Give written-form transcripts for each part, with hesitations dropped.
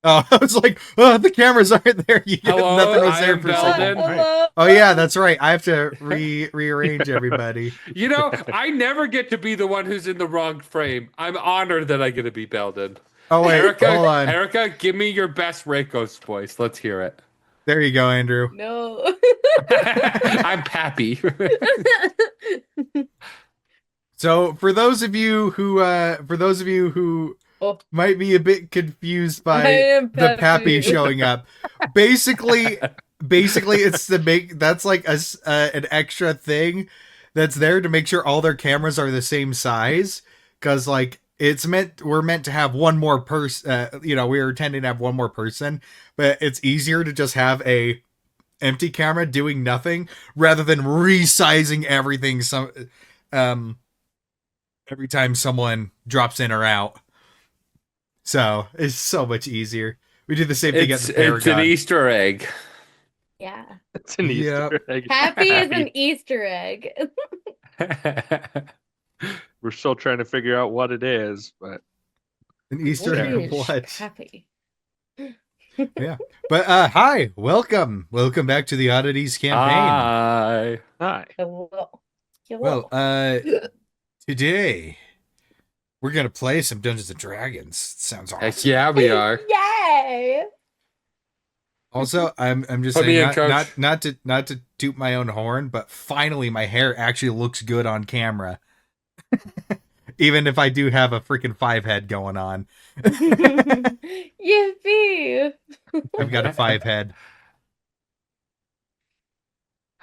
Oh, I was like, oh, the cameras aren't there. Hello, Nothing was I there am for a second. Belden. Hello. Oh yeah, that's right. I have to rearrange everybody. You know, I never get to be the one who's in the wrong frame. I'm honored that I get to be Belden. Oh wait, Erica, hold on. Erica, give me your best Reiko's voice. Let's hear it. There you go, Andrew. No. I'm Pappy. So for those of you who Oh, might be a bit confused I by am the Pappy Pappy. showing up, basically it's to make that's like an extra thing that's there to make sure all their cameras are the same size, because like we're meant to have one more person. We're intending to have one more person, but it's easier to just have a empty camera doing nothing rather than resizing everything um every time someone drops in or out. So it's so much easier. We do the same thing at It's the it's an Paragon. Easter egg. yeah. It's an Yep. Easter egg. Happy is an Easter egg. We're still trying to figure out what it is, but An Easter egg of what? Happy. Yeah. But hi, welcome back to the Oddities campaign. hi. Hello. Well, today we're gonna play some Dungeons and Dragons. Sounds awesome. Heck yeah, we are. Yay! Also, I'm just Put me saying, in, Coach. not to toot my own horn, but finally my hair actually looks good on camera. Even if I do have a freaking 5 head going on. Yippee! I've got a 5 head.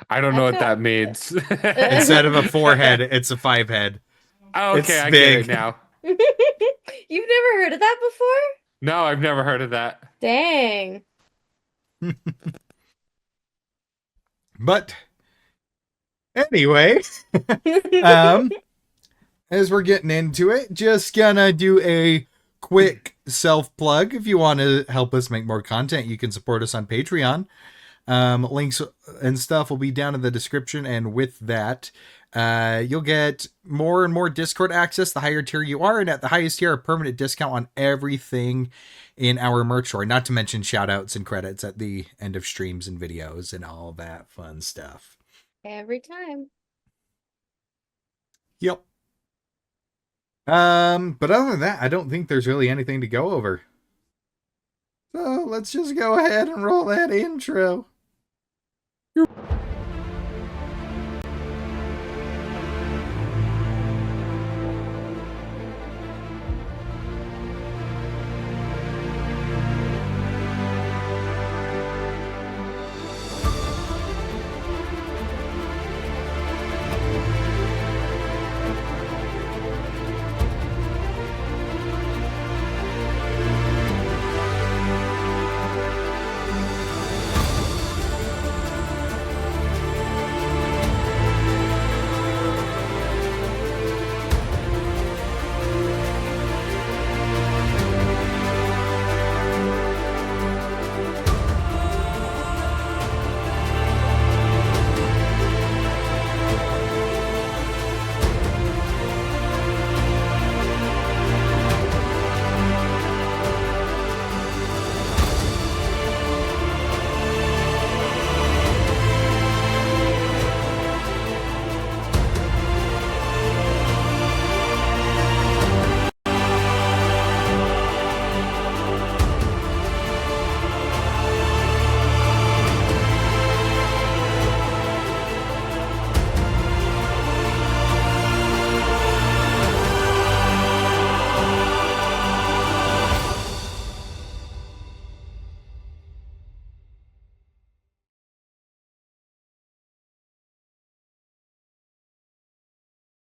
I don't know what that means. Instead of a 4 head, it's a 5 head. Oh, okay, It's I big. get it now. You've never heard of that before? No, I've never heard of that. Dang. But anyway, as we're getting into it, just gonna do a quick self plug. If you want to help us make more content, you can support us on Patreon. Links and stuff will be down in the description, and with that, you'll get more and more Discord access the higher tier you are, and at the highest tier, a permanent discount on everything in our merch store, not to mention shout outs and credits at the end of streams and videos and all that fun stuff. Every time. Yep. But other than that, I don't think there's really anything to go over. So let's just go ahead and roll that intro.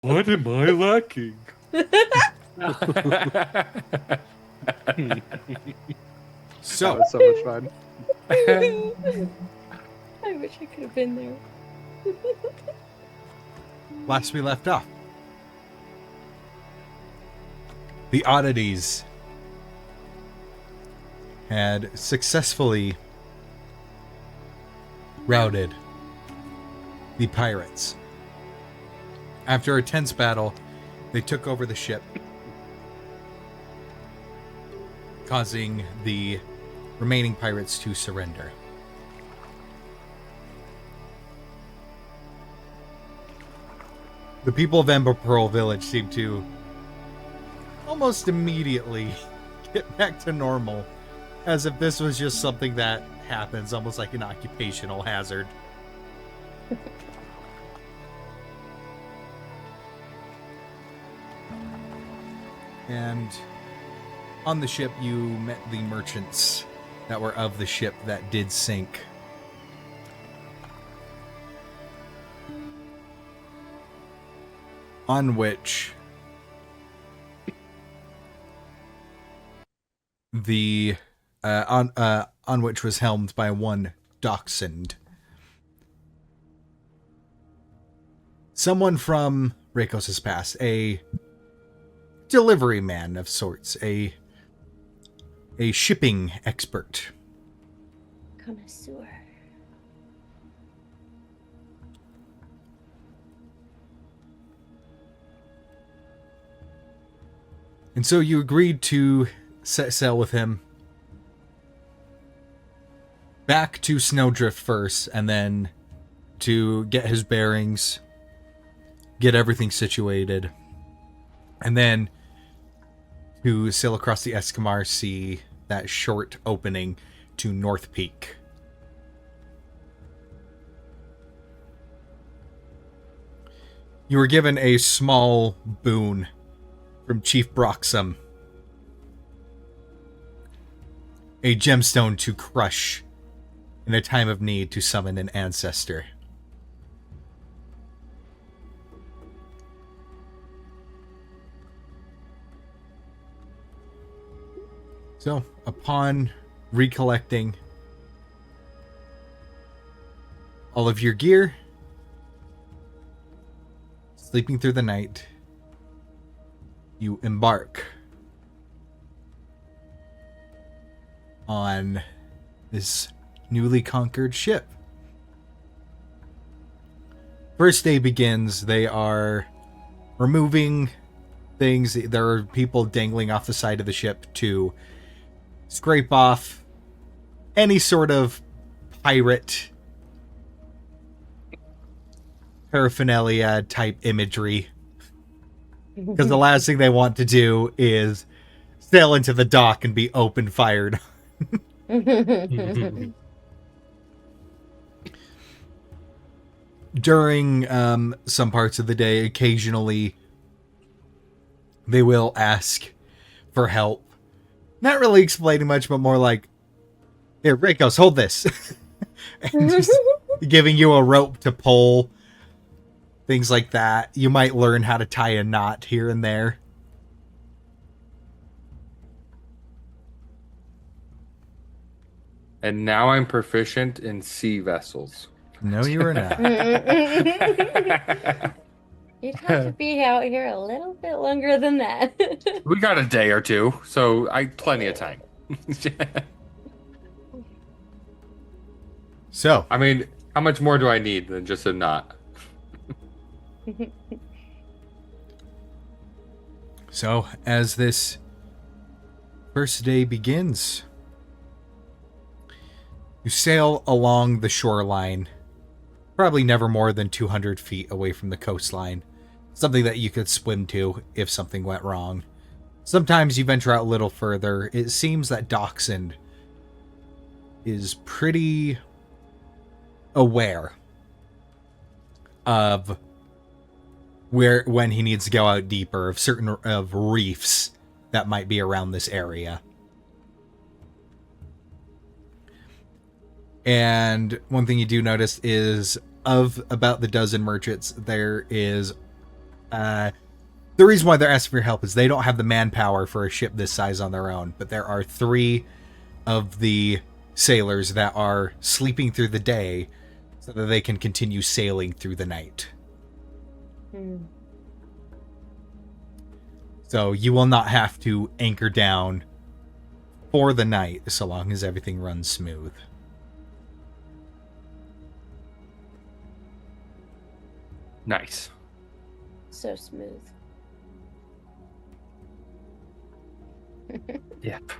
What am I lacking? So, That was so much fun. I wish I could have been there. last we left off, the Oddities had successfully routed the pirates. After a tense battle, they took over the ship. causing the remaining pirates to surrender. The people of Ember Pearl Village seem to almost immediately get back to normal, as if this was just something that happens, almost like an occupational hazard. And on the ship, you met the merchants that were of the ship that did sink. On which on which was helmed by one Docsond. Someone from Rakos' past, a delivery man of sorts, a shipping expert. Connoisseur. And so you agreed to set sail with him back to Snowdrift first, and then to get his bearings, get everything situated, and then to sail across the Eskimar Sea, that short opening to North Peak. You were given a small boon from Chief Broxham. A gemstone to crush in a time of need to summon an ancestor. So, upon recollecting all of your gear, sleeping through the night, you embark on this newly conquered ship. First day begins. They are removing things. There are people dangling off the side of the ship to scrape off any sort of pirate paraphernalia type imagery. Because the last thing they want to do is sail into the dock and be open fired. During some parts of the day, occasionally they will ask for help. Not really explaining much, but more like, here, Rakos, hold this. And just giving you a rope to pull. Things like that. You might learn how to tie a knot here and there. And now I'm proficient in sea vessels. No, you are not. You'd have to be out here a little bit longer than that. We got a day or two, so plenty of time. So, I mean, how much more do I need than just a knot? So, as this first day begins, you sail along the shoreline, probably never more than 200 feet away from the coastline. Something that you could swim to if something went wrong. Sometimes you venture out a little further. It seems that Docsond is pretty aware of when he needs to go out deeper, of certain of reefs that might be around this area. And one thing you do notice is, of about the dozen merchants, there is the reason why they're asking for your help is they don't have the manpower for a ship this size on their own, but there are 3 of the sailors that are sleeping through the day so that they can continue sailing through the night. So you will not have to anchor down for the night so long as everything runs smooth. Nice. So smooth. Yep.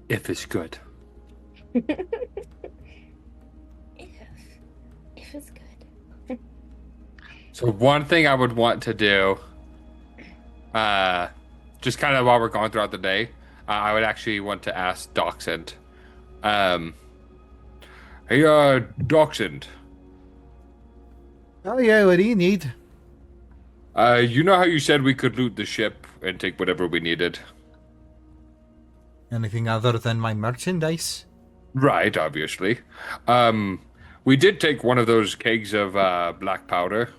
If it's good. If it's good. So one thing I would want to do, just kind of while we're going throughout the day, I would actually want to ask Docsond. Um, hey, Docsond, Oh yeah, what do you need? you know how you said we could loot the ship and take whatever we needed? Anything other than my merchandise? Right, obviously. We did take one of those kegs of black powder,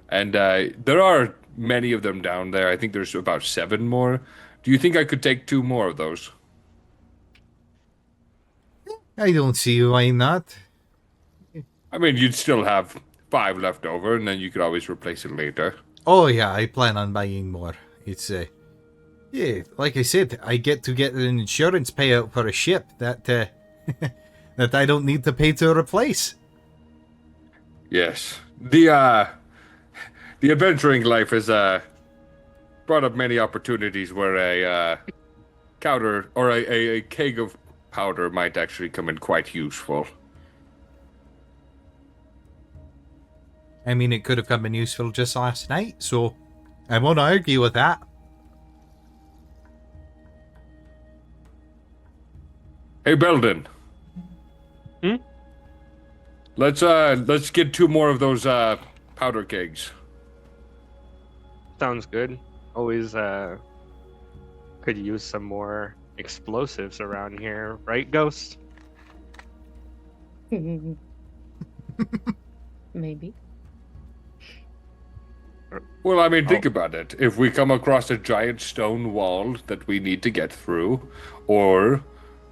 and there are many of them down there. I think there's about 7 more. Do you think I could take 2 more of those? I don't see why not. I mean, you'd still have 5 left over, and then you could always replace it later. Oh yeah, I plan on buying more. It's yeah, like I said, I get to get an insurance payout for a ship that that I don't need to pay to replace. Yes. The adventuring life has brought up many opportunities where a powder or a keg of powder might actually come in quite useful. I mean, it could have come in useful just last night, so I won't argue with that. Hey, Belden. Hmm? Let's get 2 more of those powder kegs. Sounds good. Always could use some more explosives around here, right, Ghost? Maybe. Well, I mean, think about it. If we come across a giant stone wall that we need to get through, or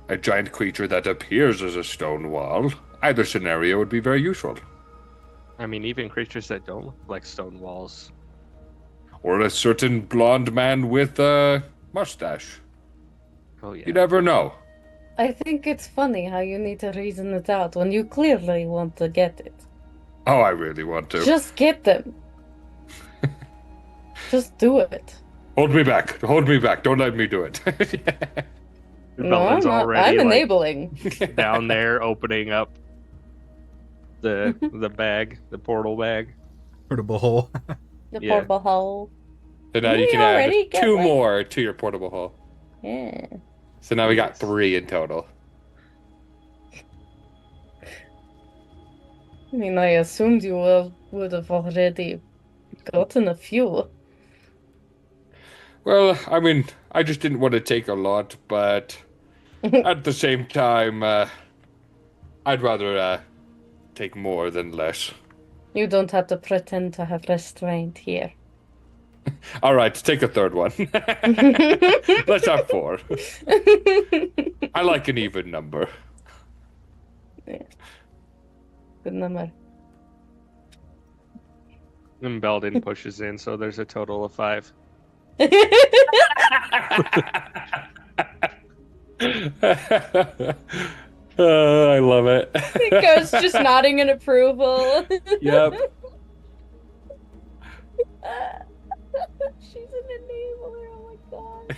a giant creature that appears as a stone wall, either scenario would be very useful. I mean, even creatures that don't look like stone walls. Or a certain blonde man with a mustache. Oh yeah. You never know. I think it's funny how you need to reason it out when you clearly want to get it. Oh, I really want to. Just get them. Just do it. Hold me back. Hold me back. Don't let me do it. No, I'm Belden's not. already I'm like, enabling. down there opening up the bag, the portal bag. Portable hole. The Yeah. portable hole. So now you We can already add get 2 one. more to your portable hole. Yeah. So now we got Yes. 3 in total. I mean, I assumed you would have already gotten a few. Well, I mean, I just didn't want to take a lot, but at the same time, I'd rather take more than less. You don't have to pretend to have restraint here. All right, take a third one. Let's have 4. I like an even number. Yeah. Good number. And Belden pushes in, so there's a total of 5. I love it. Ghost just nodding in approval. Yep. She's an enabler. Oh my god.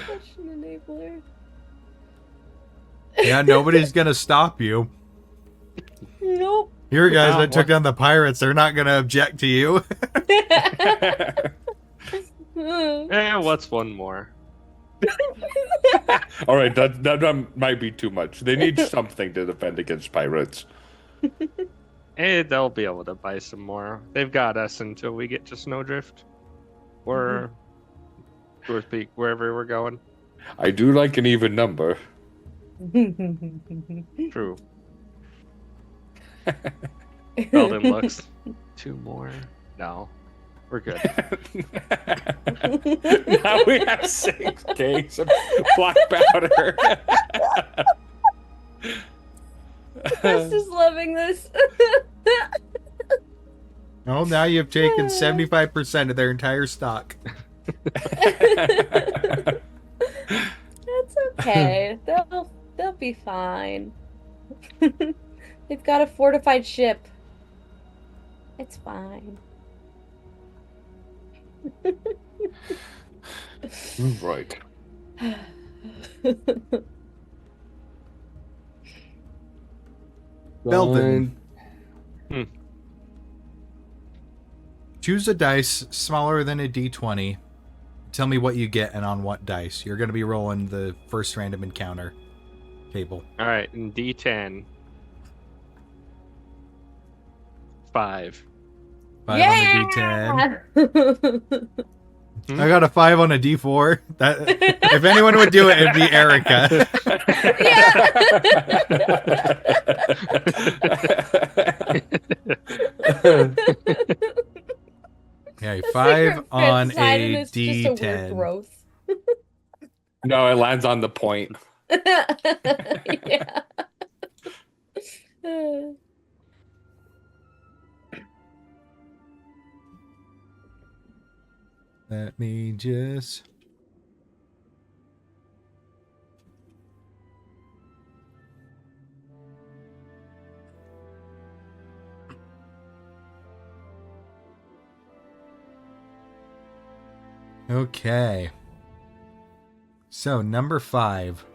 Such an enabler. Yeah, nobody's gonna stop you. Nope. Here, guys, Wow, I took down the pirates. They're not gonna object to you. What's one more? All right, that might be too much. They need something to defend against pirates. They'll be able to buy some more. They've got us until we get to Snowdrift. Or North Peak, wherever we're going. I do like an even number. True. Belden looks. 2 more? No. We're good. Now we have 6 kegs of black powder. I'm just loving this. Oh, now you've taken 75% of their entire stock. That's okay. They'll be fine. They've got a fortified ship. It's fine. Right. Belden. Hmm. Choose a dice smaller than a d20. Tell me what you get and on what dice. You're going to be rolling the first random encounter table. All right, in D10. 5. 5 on the d10. Hmm? I got a 5 on a d4. That if anyone would do it, it'd be Erica. Okay, 5 on a It's just a weird d10. growth. No, it lands on the point. Yeah. Let me just... Okay. So, number 5.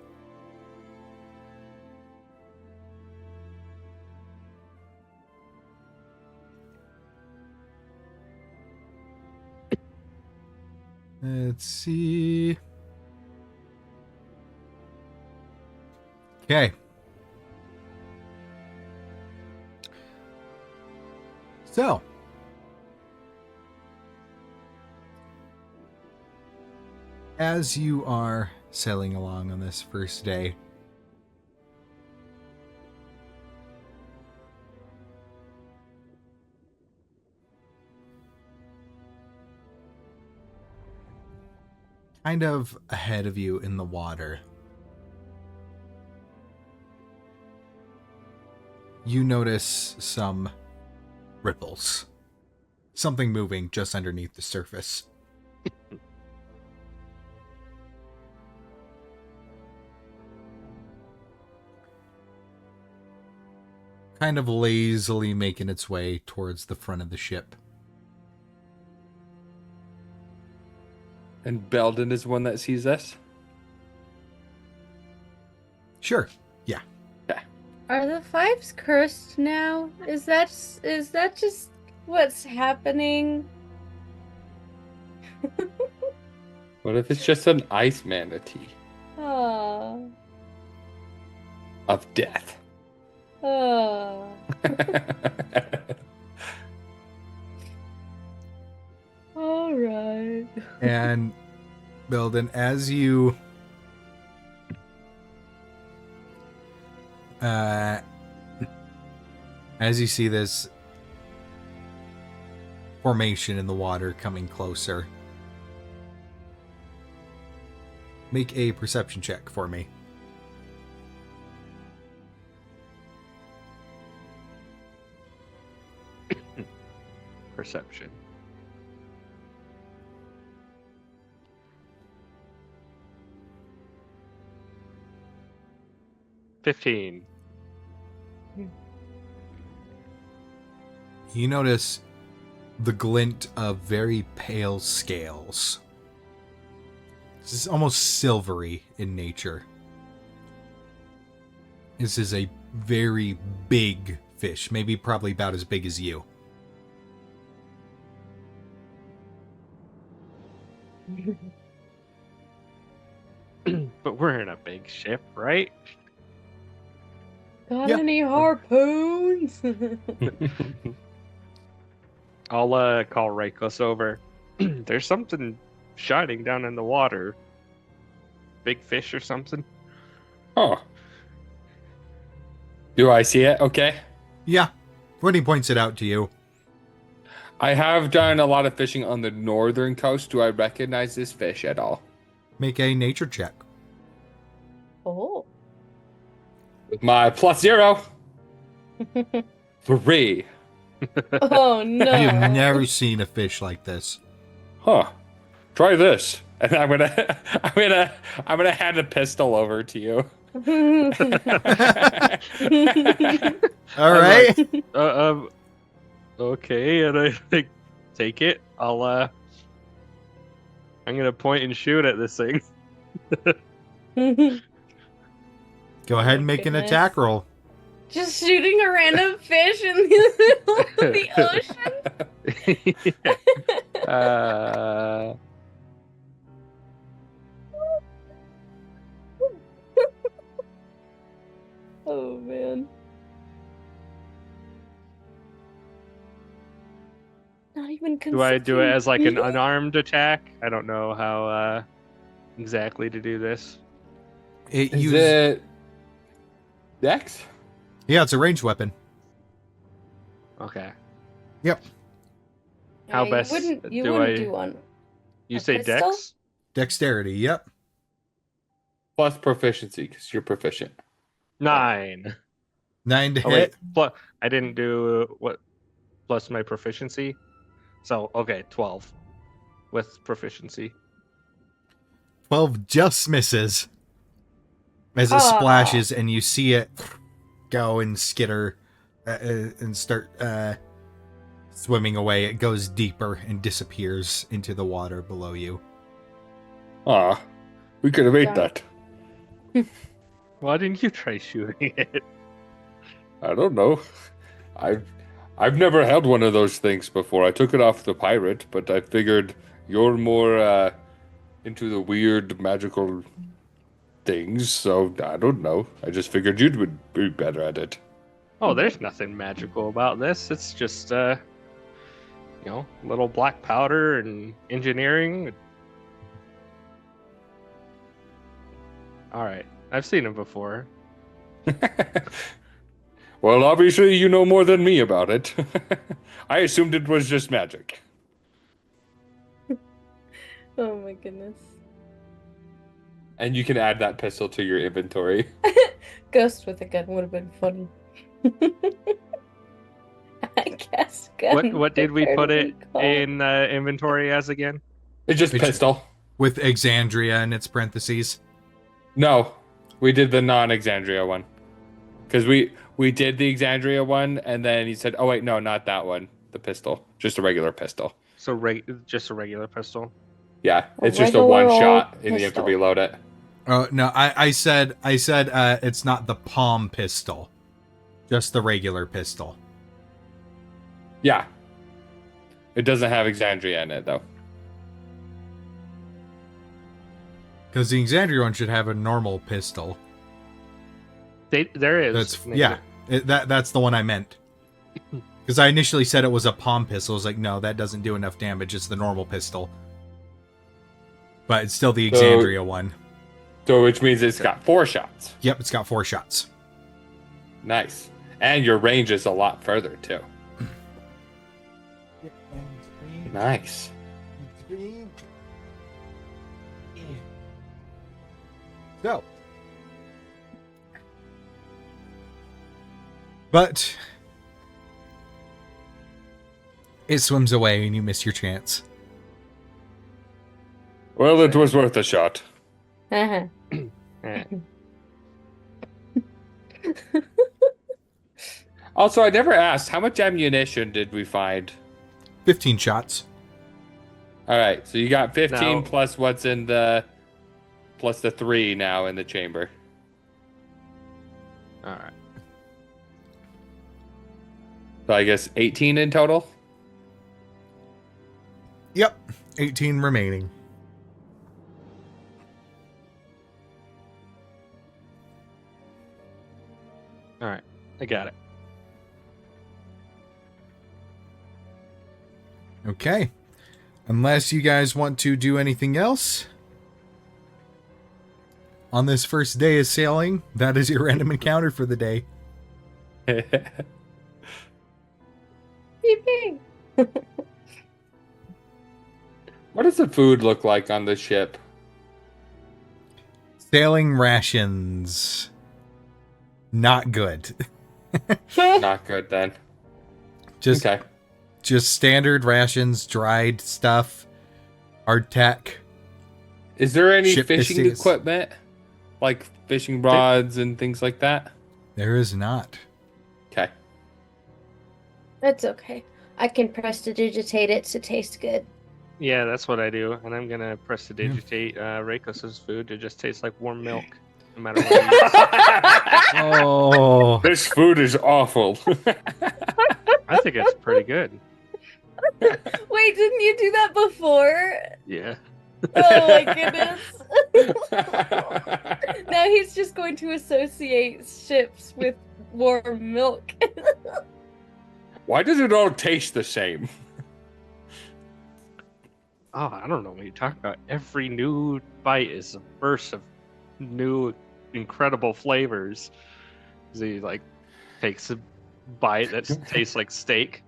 Let's see. Okay. So, as you are sailing along on this first day, kind of ahead of you in the water, you notice some ripples. Something moving just underneath the surface. Kind of lazily making its way towards the front of the ship. And Belden is one that sees this? Sure. Yeah. Are the 5s cursed now? Is that just what's happening? What if it's just an ice manatee Oh. of death? Oh. All right. And Belden, as you see this formation in the water coming closer, make a perception check for me. Perception. $15. You notice the glint of very pale scales. This is almost silvery in nature. This is a very big fish, maybe probably about as big as you. But we're in a big ship, right? Got Yeah. any harpoons? I'll call Rykos over. There's something shining down in the water. Big fish or something. Oh. Do I see it? Okay. Yeah, when he points it out to you. I have done a lot of fishing on the northern coast. Do I recognize this fish at all? Make a nature check. Oh. With my +0. 3. Oh no. I have never seen a fish like this. Huh. Try this. And I'm gonna hand a pistol over to you. All right. Okay, and I like take it. I'm gonna point and shoot at this thing. Go ahead and make an Goodness. attack roll. Just shooting a random fish in the middle of the ocean. Oh man. Not even Do I do it considering. as like an unarmed attack? I don't know how exactly to do this. Is it Dex? Yeah, it's a ranged weapon. Okay. Yep. How You best wouldn't do do I- one. You A say pistol? Dex? Dexterity, yep. Plus proficiency, because you're proficient. 9. 9 to Oh wait, hit. plus I didn't do what plus my proficiency. So okay, 12 with proficiency. 12 just misses. As it Aw. splashes and you see it go and skitter and start swimming away. It goes deeper and disappears into the water below you. Ah, we could have ate Darn. that. Why didn't you try shooting it? I don't know. I've never held one of those things before. I took it off the pirate, but I figured you're more into the weird magical things, so I don't know. I just figured you would be better at it. Oh, there's nothing magical about this. It's just little black powder and engineering. All right, I've seen them before. Well, obviously you know more than me about it. I assumed it was just magic. Oh my goodness. And you can add that pistol to your inventory. Ghost with a gun would have been funny. I guess gun. What did we prefer put to it be called. in inventory as again? It's just Which- pistol. With Exandria in its parentheses. No, we did the non-Exandria one. Because we did the Exandria one, and then he said, oh wait, no, not that one. The pistol. Just a regular pistol. So just a regular pistol. Yeah, A it's just a regular one old shot, and you have to pistol. reload it. Oh no, I said it's not the palm pistol. Just the regular pistol. Yeah. It doesn't have Exandria in it, though. Because the Exandria one should have a normal pistol. There is. That's Nick. yeah. That's the one I meant. Because I initially said it was a palm pistol. I was like, no, that doesn't do enough damage. It's the normal pistol. But it's still the Exandria one. So which means it's got 4 shots. Yep, it's got 4 shots. Nice. And your range is a lot further, too. Nice. So. But it swims away and you miss your chance. Well, it was worth a shot. Uh-huh. Eh. Also, I never asked, how much ammunition did we find? 15 shots. All right, so you got 15 Now- plus what's in the... plus the 3 now in the chamber. All right. So I guess 18 in total? Yep, 18 remaining. All right. I got it. Okay. Unless you guys want to do anything else. On this first day of sailing, that is your random encounter for the day. Beep, beep. What does the food look like on the ship? Sailing rations. Not good. Not good then. Just Okay. just standard rations, dried stuff, hardtack. Is there any Ship fishing biscuits. equipment? Like fishing rods and things like that? There is not. Okay. That's okay. I can prestidigitate it to taste good. Yeah, that's what I do, and I'm gonna prestidigitate Reikos' food to just taste like warm milk, no matter what he eats. Oh, This food is awful. I think it's pretty good. Wait, didn't you do that before? Yeah. Oh my goodness. Now he's just going to associate ships with warm milk. Why does it all taste the same? Oh, I don't know what you're talking about. Every new bite is a burst of new, incredible flavors. So he like takes a bite that tastes like steak.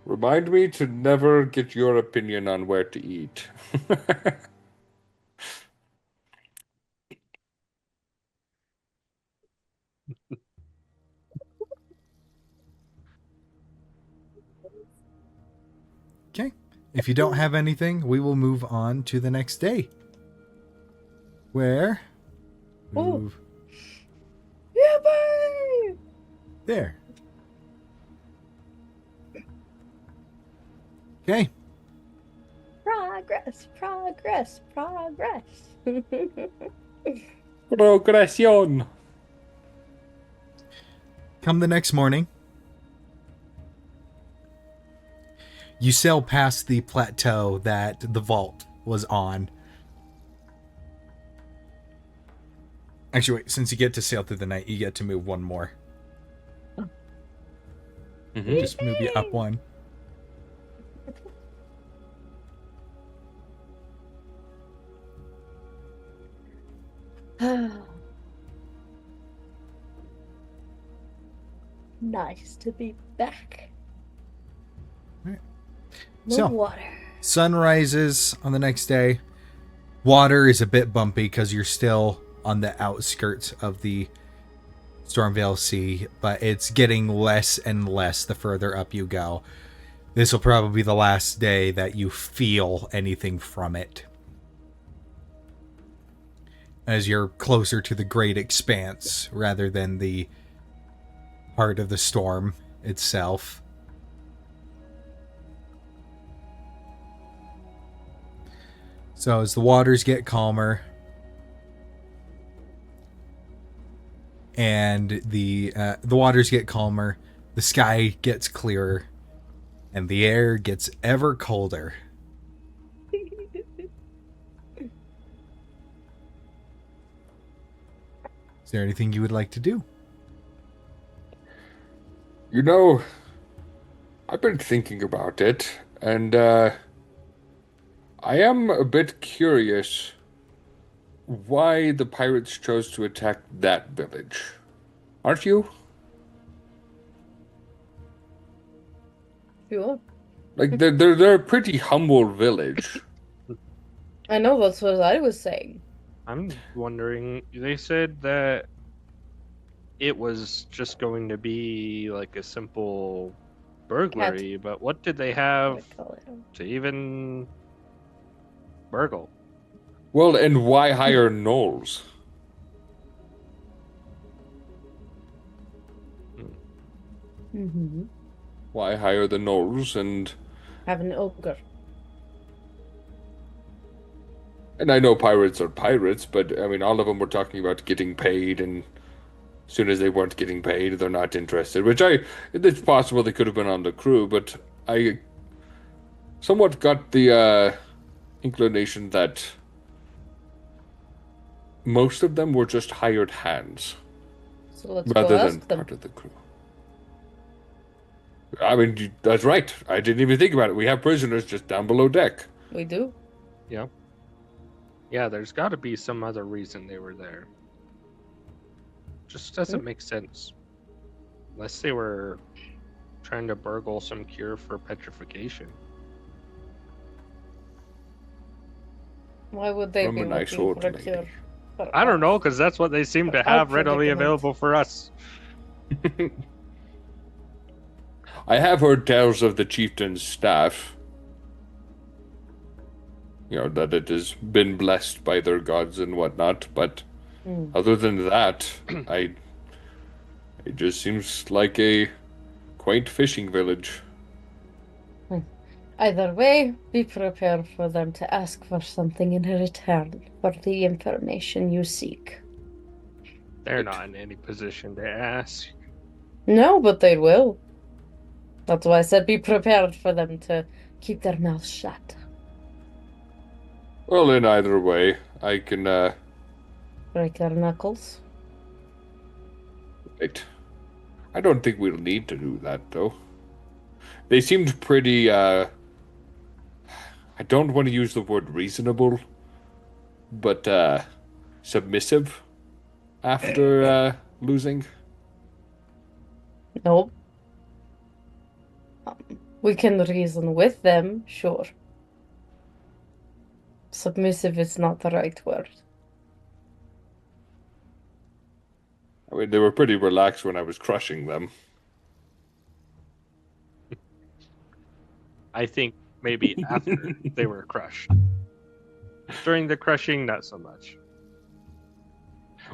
Remind me to never get your opinion on where to eat. okay. If you don't have anything, we will move on to the next day. Where? Oh. Move Yippee! there. Okay. Progress, progress, progress. Progression. Come the next morning, you sail past the plateau that the vault was on. Actually, wait, since you get to sail through the night, you get to move one more. Just move you up one. Nice to be back. Right. No So- water. Sun rises on the next day. Water is a bit bumpy because you're still on the outskirts of the Stormvale Sea, but it's getting less and less the further up you go. This will probably be the last day that you feel anything from it, as you're closer to the Great Expanse rather than the heart of the storm itself. So as the waters get calmer and the waters get calmer, the sky gets clearer, and the air gets ever colder. Is there anything you would like to do? You know, I've been thinking about it, and I am a bit curious why the pirates chose to attack that village. Aren't you? Sure. Like they're a pretty humble village. I know that's what I was saying. I'm wondering, they said that it was just going to be like a simple burglary, but what did they I have call it. to even burgle? Well, and why hire gnolls? Mm-hmm. Why hire the gnolls and Have an ogre. I know pirates are pirates, but I mean all of them were talking about getting paid, and as soon as they weren't getting paid, they're not interested. Which it's possible they could have been on the crew, but I somewhat got the inclination that most of them were just hired hands So let's rather go than ask them. part of the crew. I mean, that's right. I didn't even think about it. We have prisoners just down below deck. We do. Yeah. Yeah, there's got to be some other reason they were there. Just doesn't make sense. Unless they were trying to burgle some cure for petrification. Why would they From be a nice looking old for a lady. cure? for I don't us? know, because that's what they seem to Our have readily predicament. available for us. I have heard tales of the chieftain's staff. You know, that it has been blessed by their gods and whatnot, but Hmm. other than that, it just seems like a quaint fishing village. Either way, be prepared for them to ask for something in return for the information you seek. They're not in any position to ask. No, but they will. That's why I said be prepared for them to keep their mouths shut. Well, in either way, I can, Break their knuckles. wait. I don't think we'll need to do that, though. They seemed pretty, I don't want to use the word reasonable, but, submissive after, losing. Nope. We can reason with them, sure. Submissive is not the right word. I mean, they were pretty relaxed when I was crushing them. I think maybe after they were crushed. During the crushing, not so much.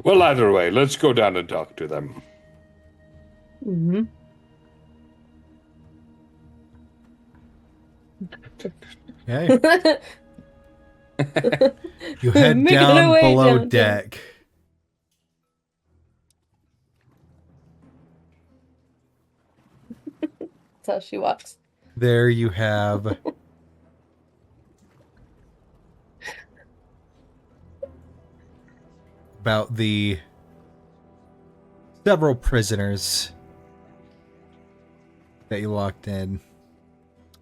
Well, either way, let's go down and talk to them. Mm-hmm. Okay. You head Make it down away, below down, deck. That's how she walks. There you have about the several prisoners that you locked in.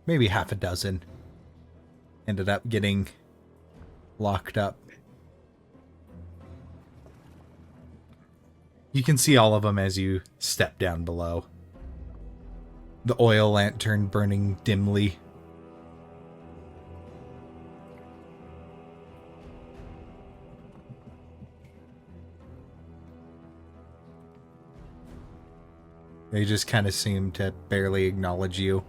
Maybe half a dozen ended up getting locked up. You can see all of them as you step down below. The oil lantern burning dimly. They just kind of seem to barely acknowledge you.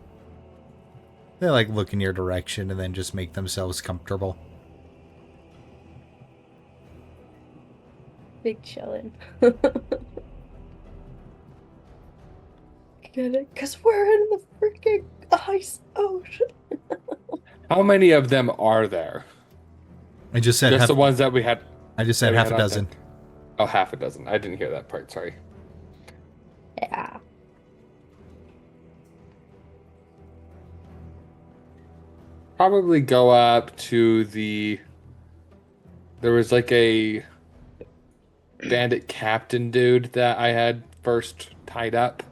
They like look in your direction and then just make themselves comfortable. Big chillin'. Get it? Because we're in the freaking ice ocean. How many of them are there? I just said Just half, the ones that we had. I just said that we half had a on dozen. deck? Oh, half a dozen. I didn't hear that part. Sorry. Yeah. Probably go up to the. There was like a bandit captain dude that I had first tied up.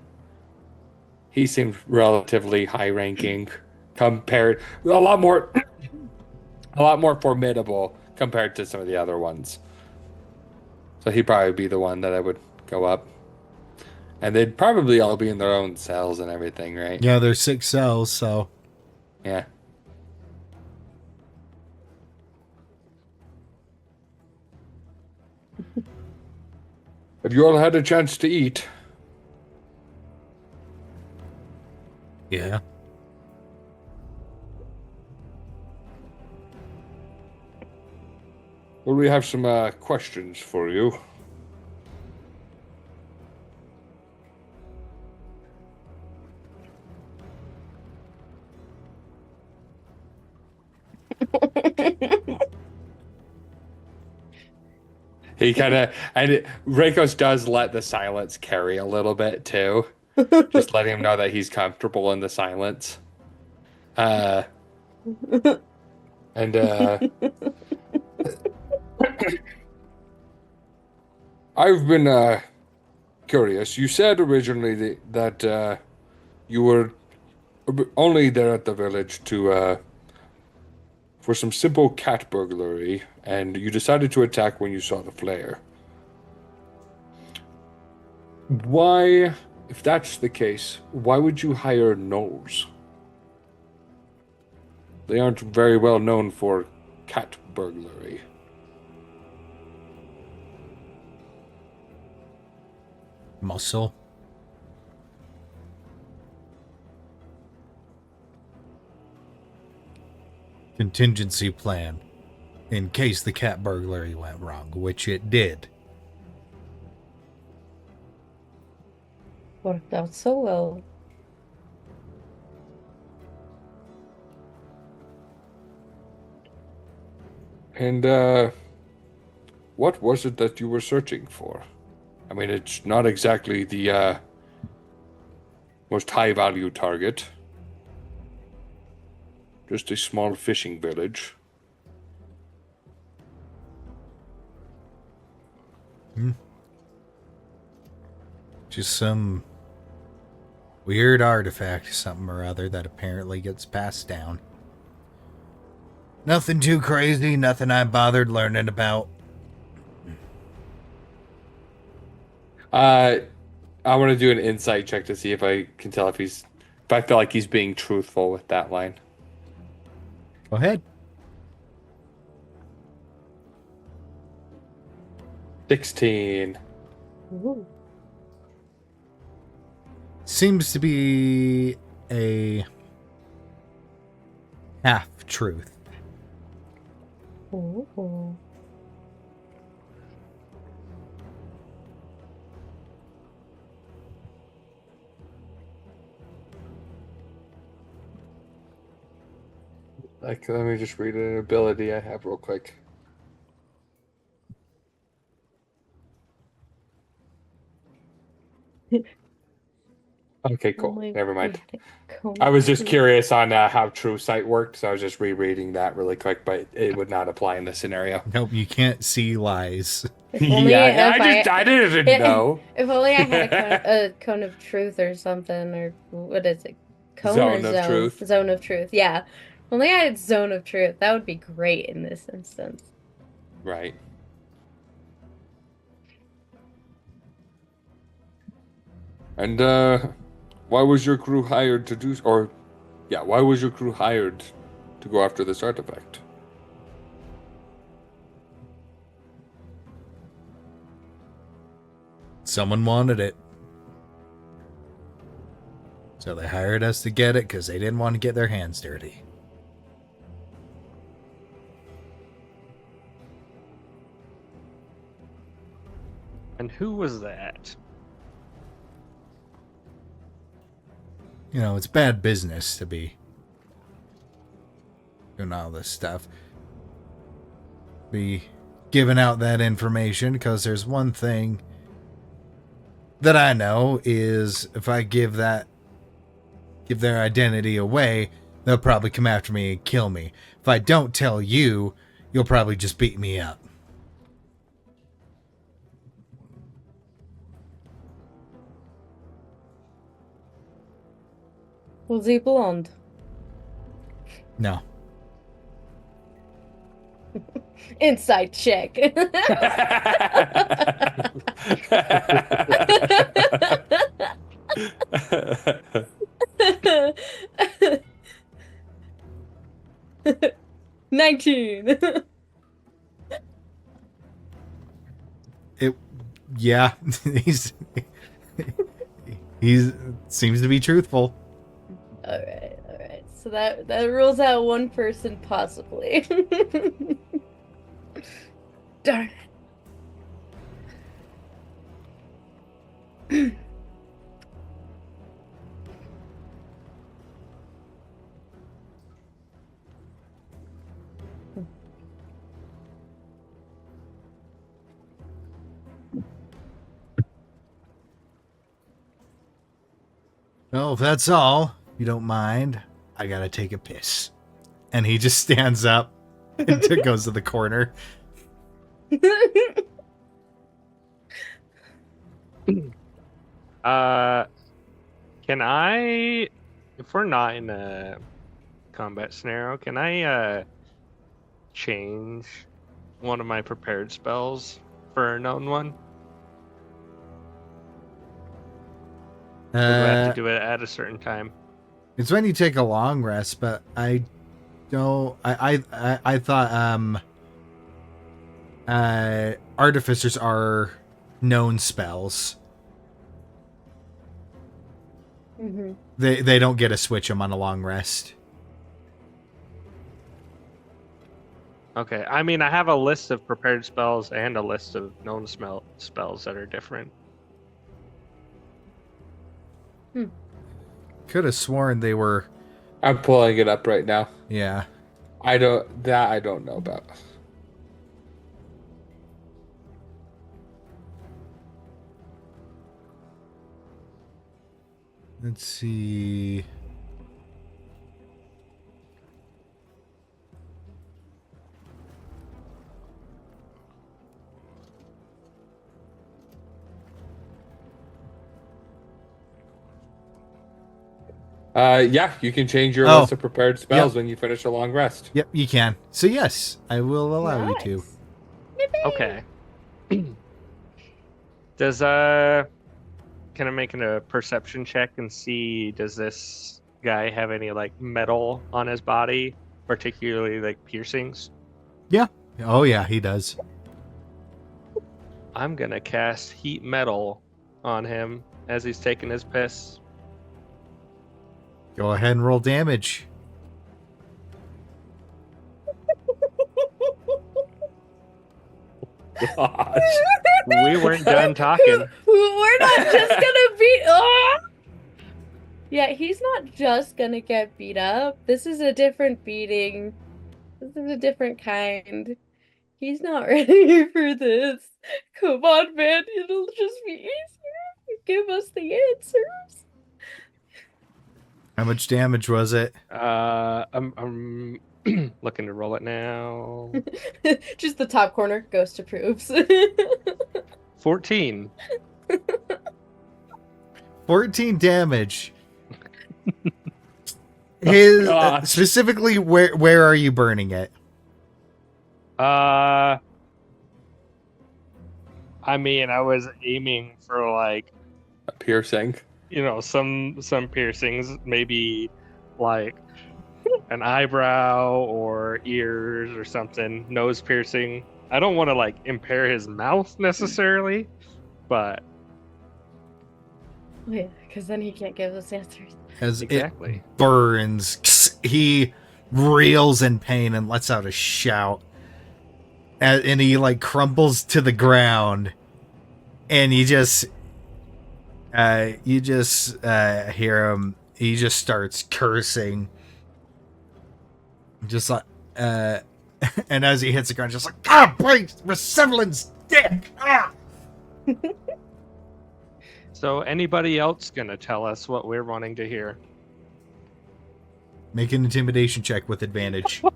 He seemed relatively high ranking compared a lot more formidable compared to some of the other ones. So he'd probably be the one that I would go up. And they'd probably all be in their own cells and everything, right? Yeah, there's 6 cells, so Yeah. Have you all had a chance to eat? yeah. Well, we have some questions for you. He kind of, and Reikos does let the silence carry a little bit too, just letting him know that he's comfortable in the silence. And I've been curious. You said originally that you were only there at the village to for some simple cat burglary, and you decided to attack when you saw the flare. Why, if that's the case, why would you hire gnolls? They aren't very well known for cat burglary. Muscle. Contingency plan. In case the cat burglary went wrong, which it did. Worked out so well. And what was it that you were searching for? I mean, it's not exactly the most high value target. Just a small fishing village. Just some weird artifact, something or other, that apparently gets passed down. Nothing too crazy, nothing I bothered learning about. I want to do an insight check to see if I can tell if I feel like he's being truthful with that line. Go ahead. 16. Ooh. Seems to be a half-truth. Ooh. Like, let me just read an ability I have real quick. Okay, cool. Only Never mind. we had a cone I was just of curious on how true sight worked, so I was just rereading that really quick, but it would not apply in this scenario. Nope, you can't see lies. If only I didn't know. If only I had a cone of truth or something, or what is it? Cone Zone or of zone? truth. Zone of truth. Yeah. If only I had zone of truth. That would be great in this instance. Right. And why was your crew hired to do, or yeah, why was your crew hired to go after this artifact? Someone wanted it. So they hired us to get it because they didn't want to get their hands dirty. And who was that? You know, it's bad business to be doing all this stuff. Be giving out that information because there's one thing that I know is if I give their identity away, they'll probably come after me and kill me. If I don't tell you, you'll probably just beat me up. Was he blonde? No. Inside check. 19. Yeah, he's seems to be truthful. All right. So that rules out one person possibly. Darn it. Well, if that's all, you don't mind, I gotta take a piss. And he just stands up and goes to the corner. Can I, if we're not in a combat scenario, can I change one of my prepared spells for a known one? Or do I have to do it at a certain time? It's when you take a long rest, but I don't. I thought artificers are known spells. Mm-hmm. They don't get to switch them on a long rest. Okay, I mean, I have a list of prepared spells and a list of known spells that are different. Could have sworn they were. I'm pulling it up right now. Yeah. I don't know about. Let's see. Yeah, you can change your Oh. list of prepared spells when you finish a long rest. Yep, you can. So yes, I will allow you to. Nice. Yippee. Okay. Does can I make a perception check and see, does this guy have any like metal on his body, particularly like piercings? Yeah. Oh yeah, he does. I'm gonna cast heat metal on him as he's taking his piss. Go ahead and roll damage. Gosh. We weren't done talking. We're not just gonna beat. Ah! Yeah, he's not just gonna get beat up. This is a different beating. This is a different kind. He's not ready for this. Come on, man. It'll just be easier. Give us the answers. How much damage was it? I'm looking to roll it now. Just the top corner. Ghost approves. 14. 14 damage. His gosh. specifically, where are you burning it? I mean, I was aiming for like, A piercing. some piercings, maybe like an eyebrow or ears or something, nose piercing. I don't want to like impair his mouth necessarily, but Yeah, because then he can't give us answers. As exactly. it burns, he reels in pain and lets out a shout. And he like crumbles to the ground, and you just hear him. He just starts cursing, just like and as he hits the ground, just like break resemblance, dick. Ah! So anybody else gonna tell us what we're wanting to hear? Make an intimidation check with advantage. Nailed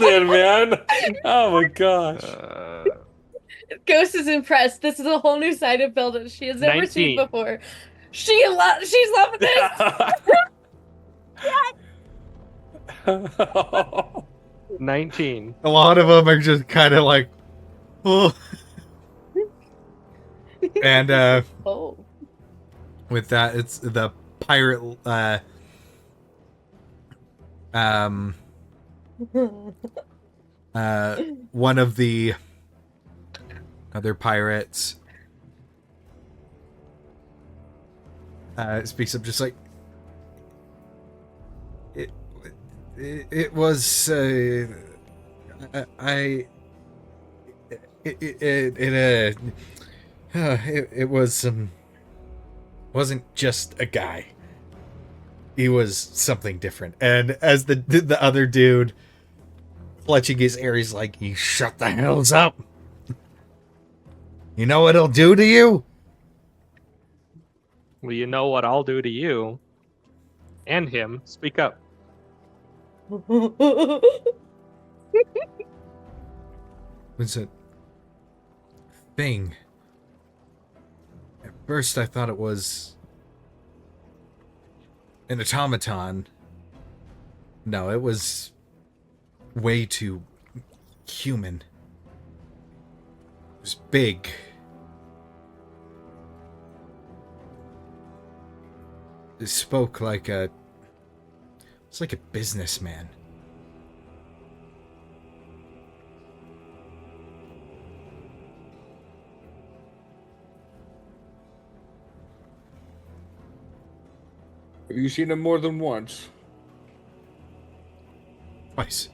it, man. Oh my gosh. Ghost is impressed. This is a whole new side of Bill that she has never seen 19. before. She's loving this. 19. A lot of them are just kind of like, oh. And Oh. with that, it's the pirate. One of the other pirates speaks up, just like it was. It was wasn't just a guy. He was something different. And as the other dude clutching his ear, he's like, "You shut the hells up. You know what it'll do to you?" Well, you know what I'll do to you and him. Speak up. It's a thing. At first I thought it was an automaton. No, it was way too human. It was big. It spoke like a... It's like a businessman. Have you seen him more than once? Twice.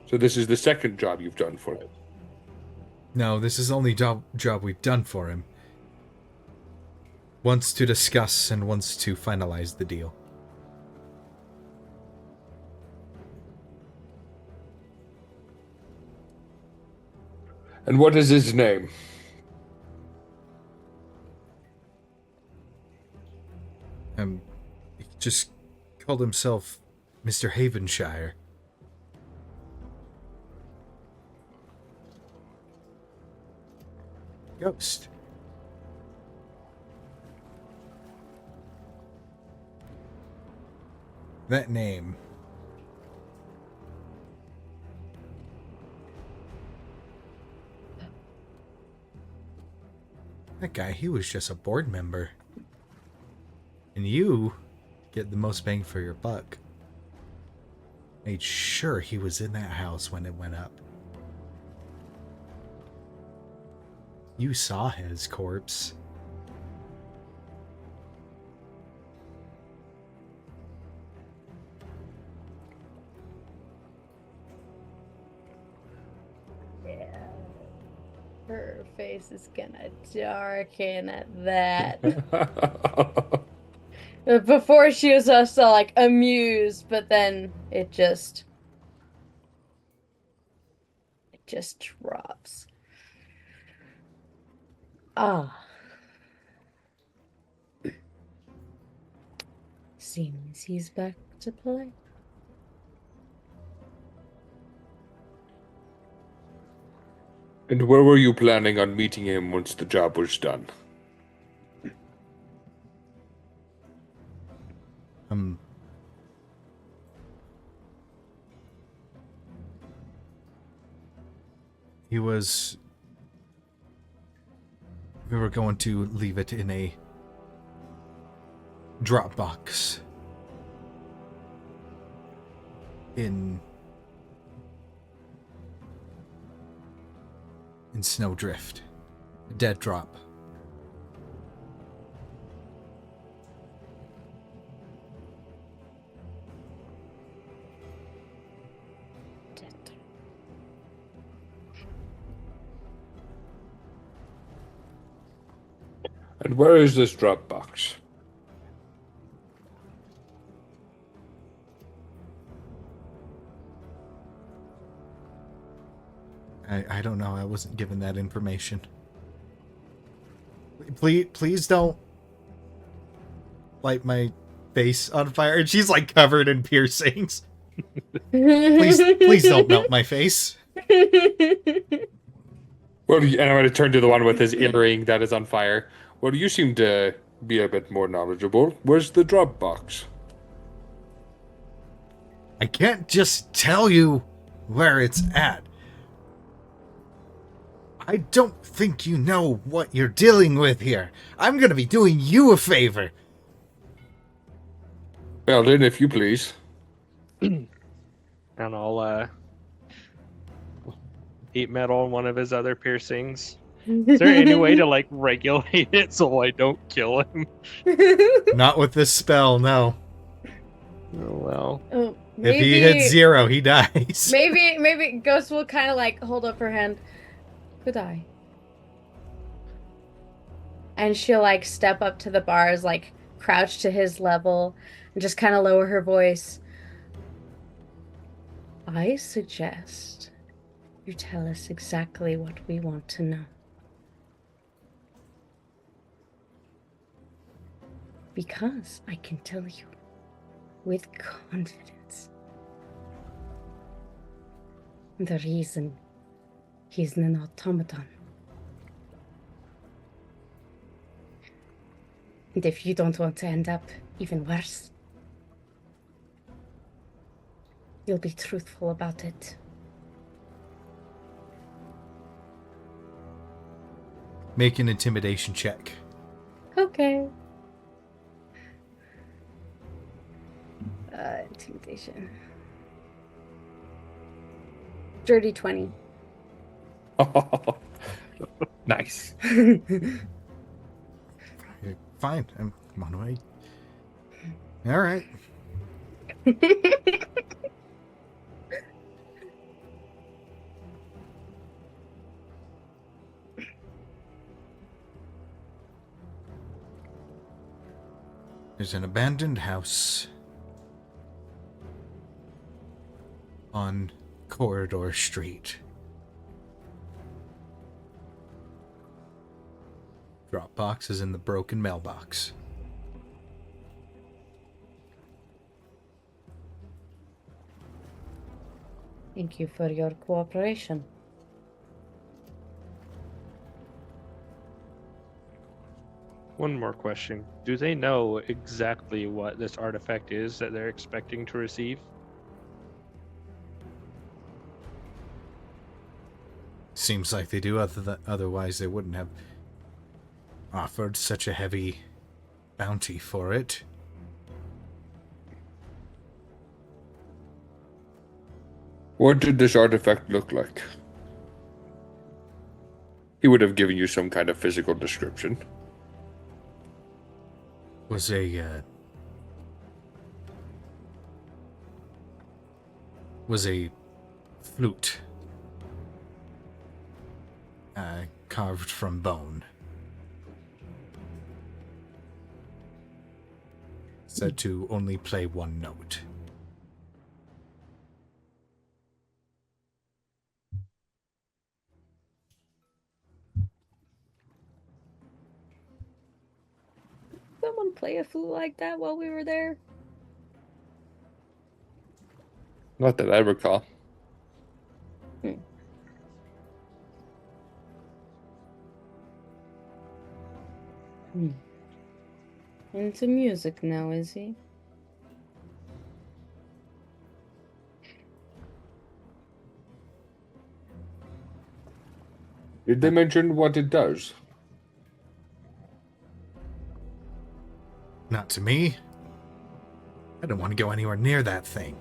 So this is the second job you've done for him. No, this is the only job we've done for him. Once to discuss and once to finalize the deal. And what is his name? He just called himself Mr. Havenshire. Ghost. That name. That guy, he was just a board member. And you get the most bang for your buck. Made sure he was in that house when it went up. You saw his corpse. Yeah. Her face is gonna darken at that. Before she was also like amused, but then it just drops. Ah. Seems he's back to play. And where were you planning on meeting him once the job was done? We were going to leave it in a drop box in Snowdrift. A dead drop. And where is this drop box? I don't know. I wasn't given that information. Please don't light my face on fire. And she's like covered in piercings. Please don't melt my face. Well, and I'm going to turn to the one with his earring that is on fire. Well, you seem to be a bit more knowledgeable. Where's the drop box? I can't just tell you where it's at. I don't think you know what you're dealing with here. I'm gonna be doing you a favor. Well, then, if you please. And I'll heat metal on one of his other piercings. Is there any way to like regulate it so I don't kill him? Not with this spell, no. Oh well. Oh, If he hits 0, he dies. Maybe Ghost will kind of like hold up her hand. Good eye. And she'll like step up to the bars, like crouch to his level, and just kind of lower her voice. I suggest you tell us exactly what we want to know. Because I can tell you with confidence the reason he's an automaton. And if you don't want to end up even worse, you'll be truthful about it. Make an intimidation check. Okay. Intimidation. Dirty 20. Nice. Fine, I'm on my way. All right. There's an abandoned house on Corridor Street. Dropbox is in the broken mailbox. Thank you for your cooperation. One more question. Do they know exactly what this artifact is that they're expecting to receive? Seems like they do, otherwise they wouldn't have offered such a heavy bounty for it. What did this artifact look like? He would have given you some kind of physical description. Was a flute carved from bone. Said to only play one note. Someone play a flute like that while we were there? Not that I recall. Into music now, is he? Did they mention what it does? Not to me. I don't want to go anywhere near that thing.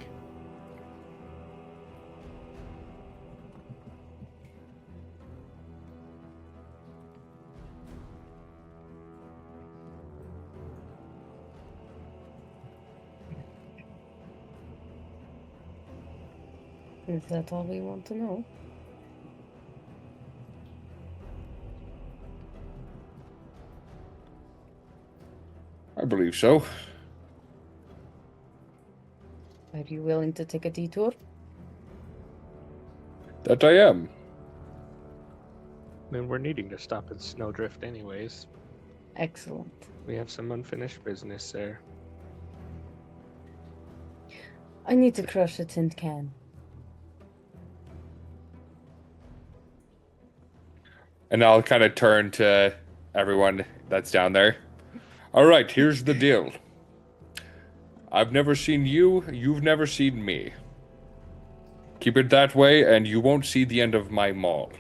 Is that all we want to know? I believe so. Are you willing to take a detour? That I am. I mean, we're needing to stop at Snowdrift anyways. Excellent. We have some unfinished business there. I need to crush a tin can. And I'll kind of turn to everyone that's down there. All right, here's the deal. I've never seen you, you've never seen me. Keep it that way, and you won't see the end of my mall.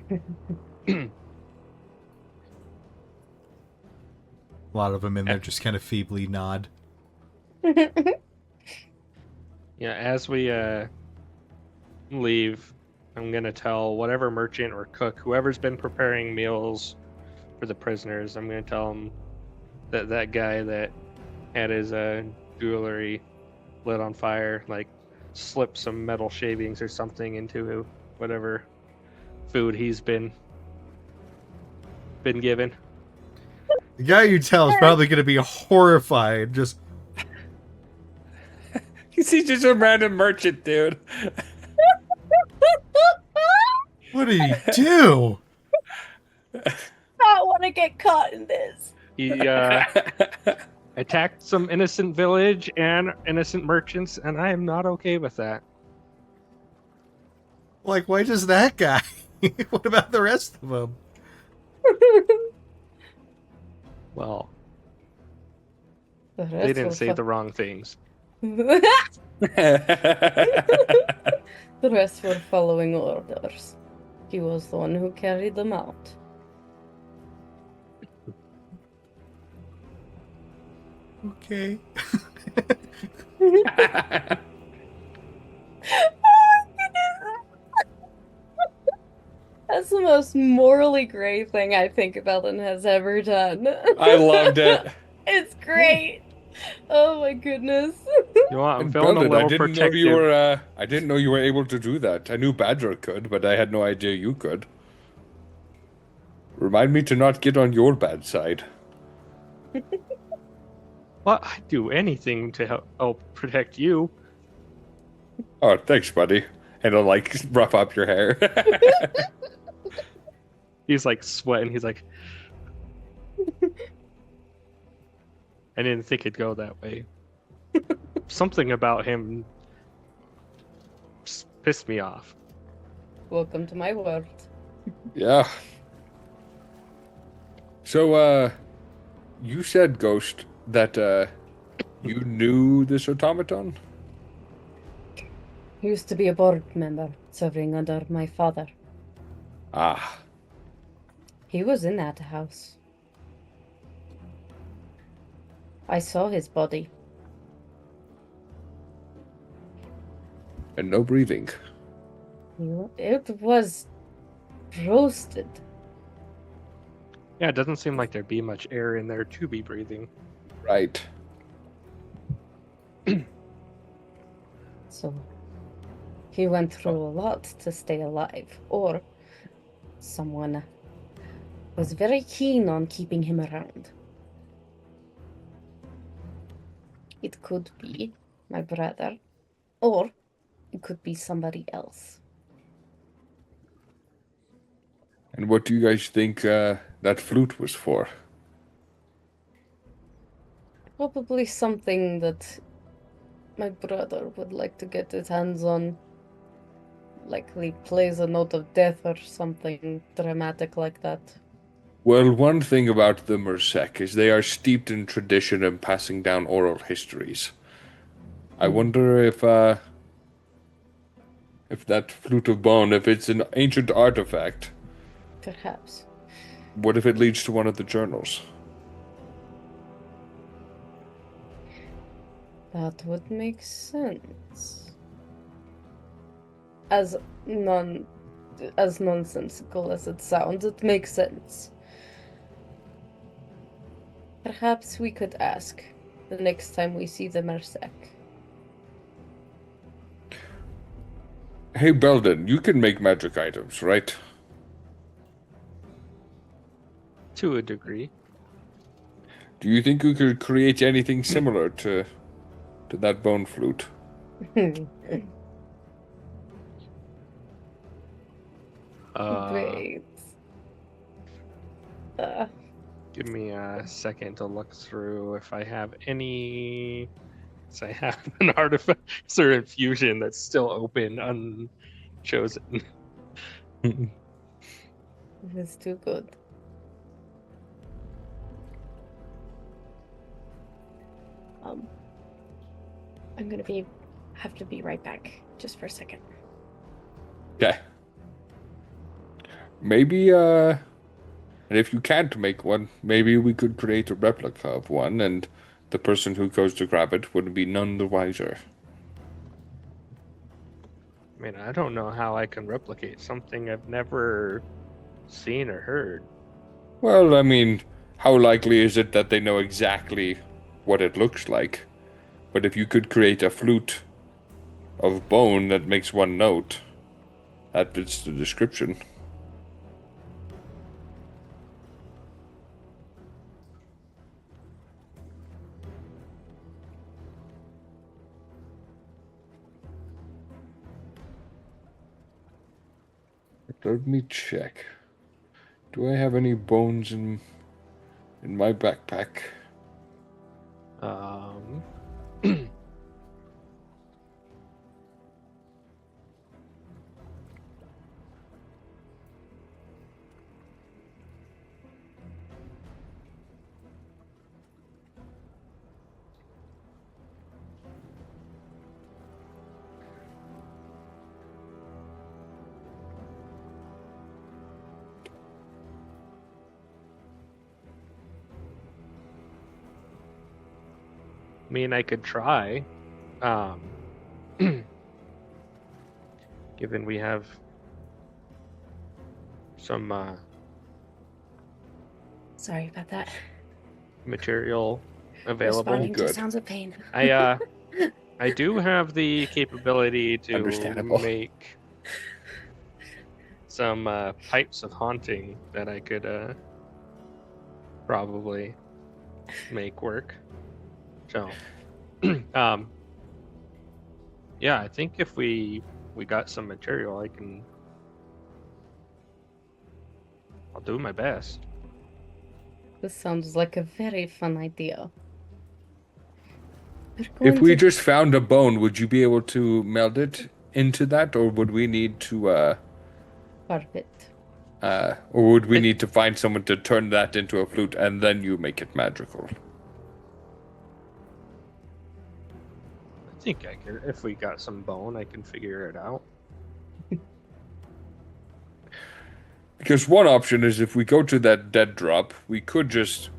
A lot of them in there just kind of feebly nod. Yeah, as we leave, I'm gonna tell whatever merchant or cook, whoever's been preparing meals for the prisoners, I'm gonna tell them that that guy that had his jewelry lit on fire, like, slipped some metal shavings or something into whatever food he's been given. The guy you tell is probably going to be horrified. Just, You see, just a random merchant, dude. what did he do? I want to get caught in this. He attacked some innocent village and innocent merchants, and I am not okay with that. Like, why just that guy? What about the rest of them? Well, The they rest didn't were say fuck- the wrong things. The rest were following orders. He was the one who carried them out. Okay. That's the most morally gray thing I think Belen has ever done. I loved it. It's great. Oh my goodness. You know what? I'm And feeling a Belden, little I didn't know protective. you were. I didn't know you were able to do that. I knew Badger could, but I had no idea you could. Remind me to not get on your bad side. Well, I'd do anything to help protect you. Oh, thanks, buddy. And I'll like rough up your hair. He's like sweating. He's like, I didn't think it'd go that way. something about him pissed me off. Welcome to my world. Yeah. So, you said, Ghost, that you knew this automaton? He used to be a board member serving under my father. Ah, He was in that house. I saw his body. and no breathing. It was roasted. Yeah, it doesn't seem like there'd be much air in there to be breathing. Right. So he went through a lot to stay alive, or someone was very keen on keeping him around. It could be my brother, or it could be somebody else. And what do you guys think that flute was for? Probably something that my brother would like to get his hands on. Likely plays a note of death or something dramatic like that. Well, one thing about the Mersek is they are steeped in tradition and passing down oral histories. I wonder if that flute of bone, if it's an ancient artifact, Perhaps. what if it leads to one of the journals? That would make sense. As nonsensical as it sounds, it makes sense. Perhaps we could ask the next time we see the Mersek. Hey, Belden, you can make magic items, right? To a degree. Do you think you could create anything similar to that bone flute? Wait. Give me a second to look through if I have any. So I have an artifact or infusion that's still open, unchosen. It's too good. I'm gonna have to be right back just for a second. Okay. Maybe, and if you can't make one, maybe we could create a replica of one, and the person who goes to grab it would be none the wiser. I mean, I don't know how I can replicate something I've never seen or heard. Well, I mean, how likely is it that they know exactly what it looks like? But if you could create a flute of bone that makes one note, that fits the description. Let me check. Do I have any bones in my backpack? I mean, I could try. Given we have some Sorry about that. material available. Responding to Good. sounds of pain. I do have the capability to Understandable. make some pipes of haunting that I could probably make work. So, yeah, I think if we got some material, I'll do my best. This sounds like a very fun idea. We're If going we to just found a bone, would you be able to meld it into that, or would we need to, carve it. or would we need to find someone to turn that into a flute and then you make it magical? I think I can. If we got some bone, I can figure it out. Because one option is if we go to that dead drop, we could just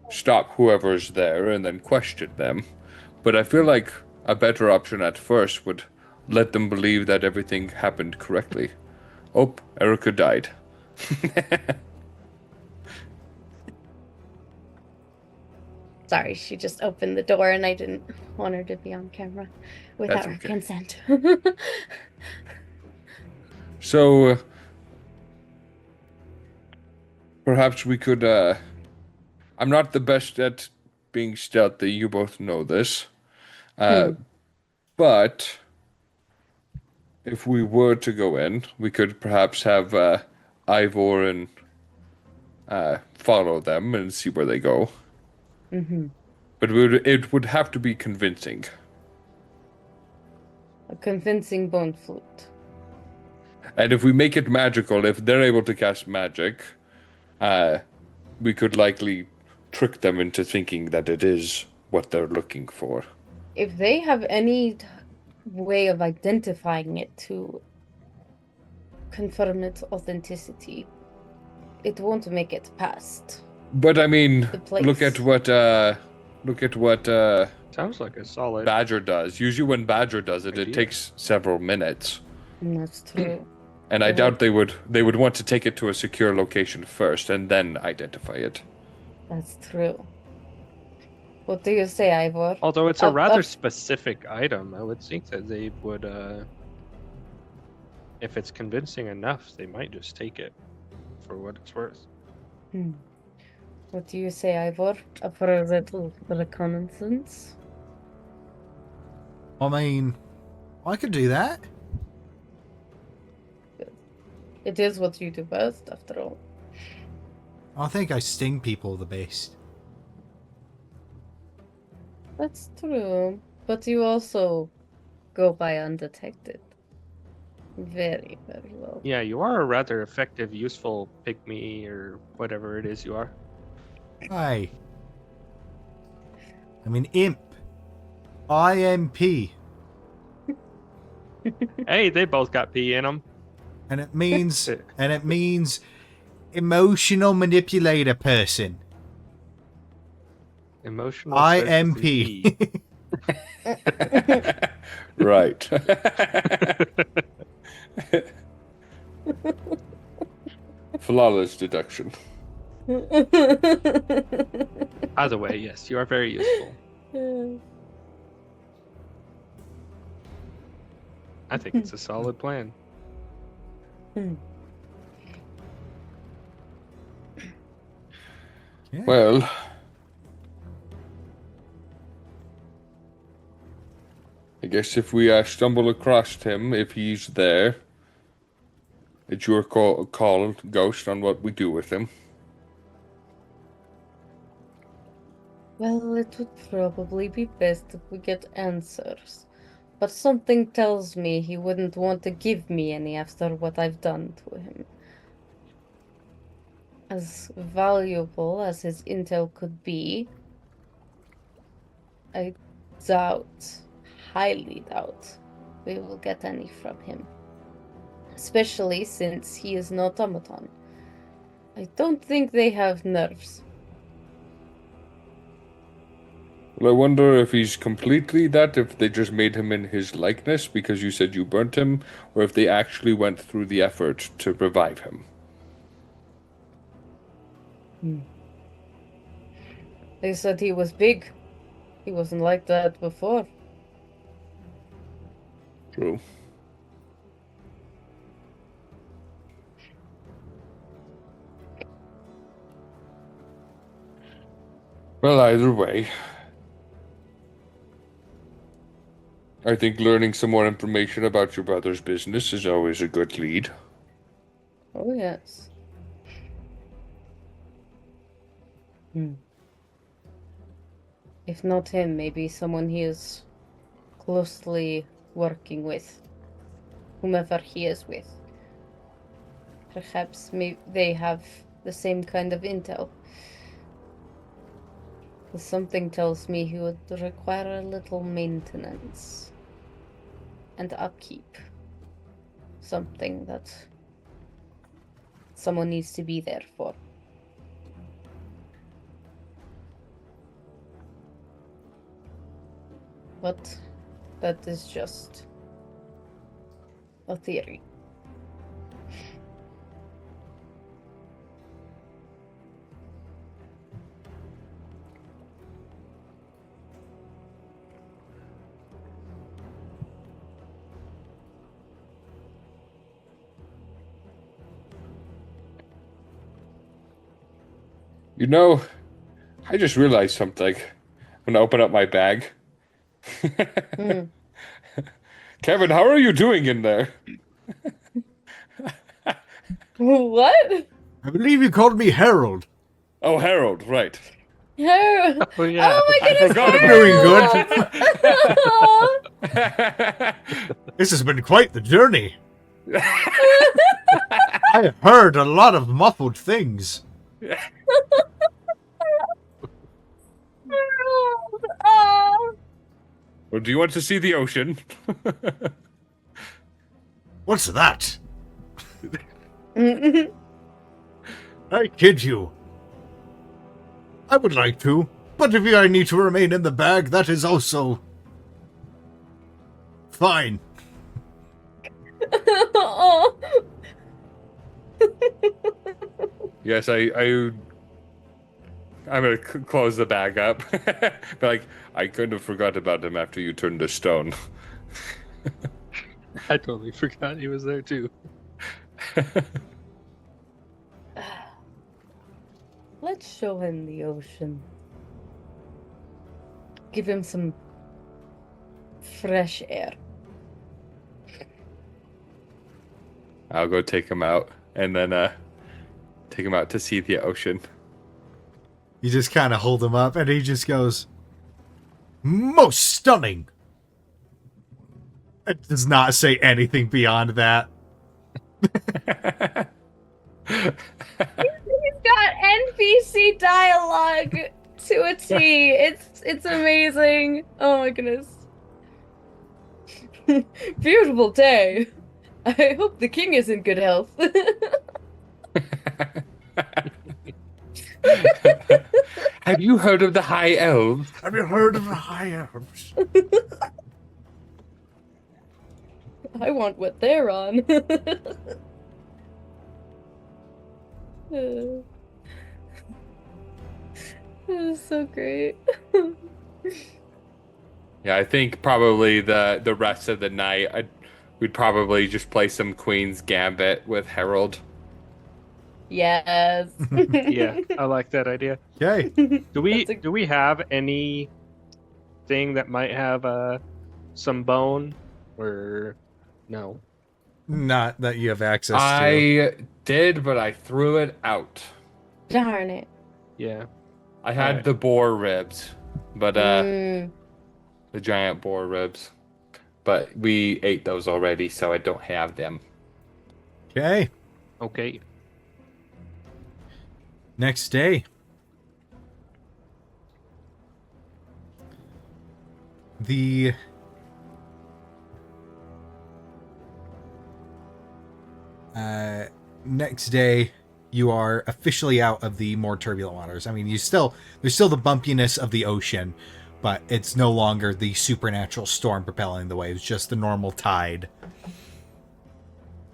stop whoever's there and then question them. But I feel like a better option at first would let them believe that everything happened correctly. Oh, Erica died. Sorry, she just opened the door and I didn't want her to be on camera without her okay. consent. So, perhaps we could, I'm not the best at being stealthy, you both know this. But if we were to go in, we could perhaps have Ivor and follow them and see where they go. But it would have to be convincing. A convincing bone flute. And if we make it magical, if they're able to cast magic, we could likely trick them into thinking that it is what they're looking for. If they have any way of identifying it to confirm its authenticity, it won't make it past. But I mean, The place. look at what Sounds like a solid. Badger does. Usually when Badger does it, it Idea. takes several minutes. And that's true. And I Mhm. doubt they would want to take it to a secure location first and then identify it. That's true. What do you say, Ivor? Although it's a Up, rather up. specific item, I would think that they would, if it's convincing enough, they might just take it for what it's worth. What do you say, Ivor? Up for a little reconnaissance? I mean, I could do that. It is what you do best, after all. I think I sting people the best. That's true. But you also go by undetected. Very, very well. Yeah, you are a rather effective, useful pygmy or whatever it is you are. Hey. I mean, imp. IMP. Hey, they both got P in them. And it means emotional manipulator person. Emotional. IMP. Right. Flawless deduction. Either way, yes, you are very useful. I think it's a solid plan. Yeah. Well, I guess if we stumble across him, if he's there, it's your call, Ghost, on what we do with him. Well, it would probably be best if we get answers. But something tells me he wouldn't want to give me any after what I've done to him. As valuable as his intel could be, I highly doubt, we will get any from him. Especially since he is no automaton. I don't think they have nerves. Well, I wonder if he's completely that, if they just made him in his likeness because you said you burnt him, or if they actually went through the effort to revive him. They said he was big. He wasn't like that before. True. Well, either way, I think learning some more information about your brother's business is always a good lead. Oh, yes. If not him, maybe someone he is closely working with. Whomever he is with. Perhaps they have the same kind of intel. Something tells me he would require a little maintenance and upkeep. Something that someone needs to be there for. But that is just a theory. You know, I just realized something. I'm gonna open up my bag. Hmm. Kevin, how are you doing in there? What? I believe you called me Harold. Oh, Harold, right. Harold. Oh yeah. Oh my I goodness, forgot about Harold! This has been quite the journey. I heard a lot of muffled things. Harold! Oh. Well, do you want to see the ocean? What's that? I kid you. I would like to, but if I need to remain in the bag, that is also fine. Oh. Yes, I'm gonna close the bag up. But like, I kind of forgot about him after you turned to stone. I totally forgot he was there too. Let's show him the ocean. Give him some fresh air. I'll go take him out, and then take him out to see the ocean. You just kind of hold him up, and he just goes, "Most stunning." It does not say anything beyond that. He's got NPC dialogue to a T. It's amazing. Oh my goodness. Beautiful day. I hope the king is in good health. Have you heard of the High Elves? Have you heard of the High Elves? I want what they're on. That is so great. Yeah, I think probably the rest of the night, we'd probably just play some Queen's Gambit with Harold. Yes. Yeah, I like that idea. Okay. Do we That's a- do we have any thing that might have some bone or no? Not that you have access to. I did, but I threw it out. Darn it. Yeah. I had Alright. the boar ribs, but Mm. the giant boar ribs. But we ate those already, so I don't have them. Okay. Okay. Next day. The next day, you are officially out of the more turbulent waters. I mean, there's still the bumpiness of the ocean, but it's no longer the supernatural storm propelling the waves, just the normal tide.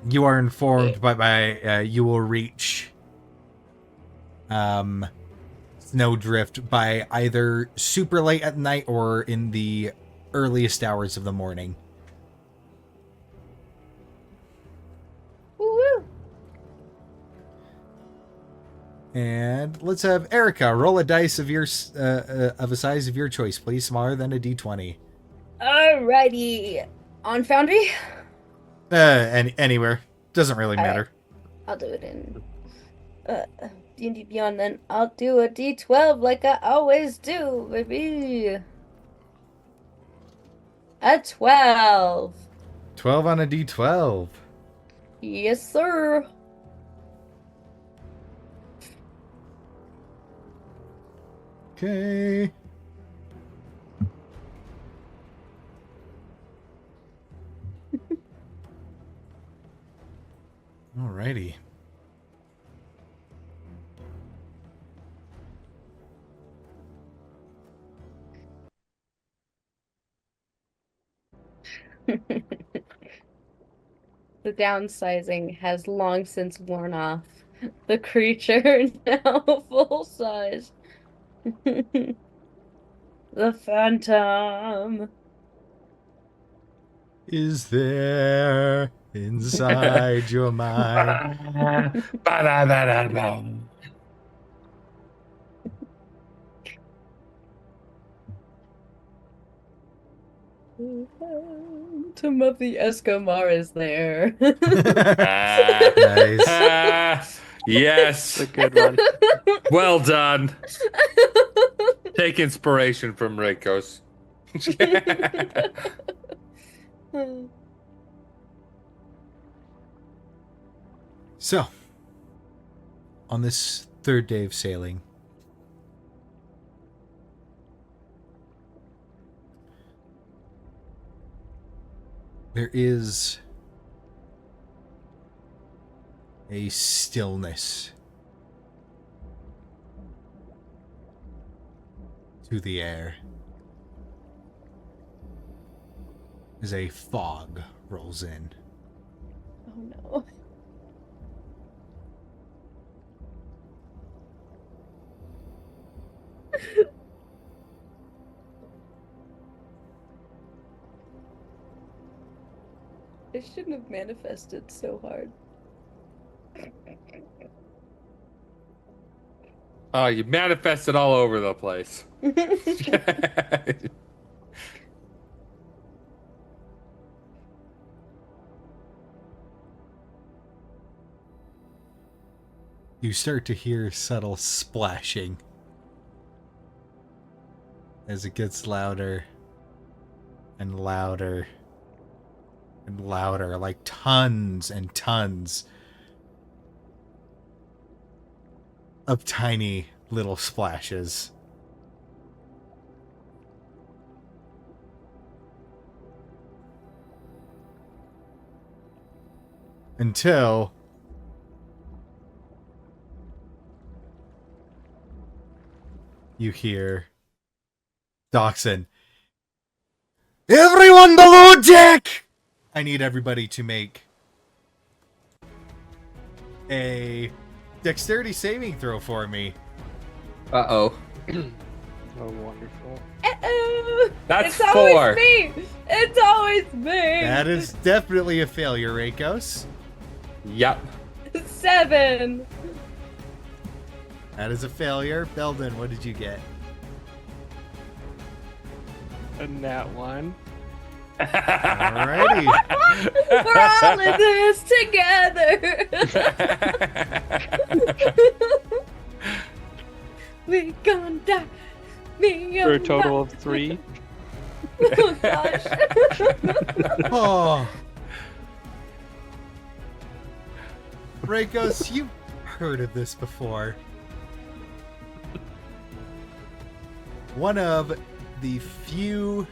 You are informed by you will reach Snowdrift by either super late at night or in the earliest hours of the morning. Woo-woo. And let's have Erica roll a dice of your of a size of your choice, please, smaller than a d20. Alrighty. On Foundry? Anywhere doesn't really matter. I'll do it in D&D Beyond, then I'll do a D12 like I always do, baby. A 12. 12 on a D12. Yes, sir. Okay. Alrighty. The downsizing has long since worn off. The creature now full size. The phantom. Is there inside your mind? Ba-da-ba-da-ba. The phantom of the Escamar is there. Nice. Yes. It's a good one. Well done. Take inspiration from Reikos. So, on this third day of sailing, there is a stillness to the air as a fog rolls in. Oh no. I shouldn't have manifested so hard. Oh, you manifested all over the place. You start to hear subtle splashing as it gets louder and louder and louder, like tons and tons of tiny little splashes. Until you hear Docsond. Everyone below deck! I need everybody to make a dexterity saving throw for me. Uh-oh. Oh, wonderful. Uh-oh. That's it's 4. Always me. It's always me. That is definitely a failure, Reikos. Yep. 7. That is a failure. Belden, what did you get? A nat 1. Alrighty. We're all in this together. We gon' die. Me For a total of 3. Oh gosh. Oh. Reikos, you've heard of this before. One of the few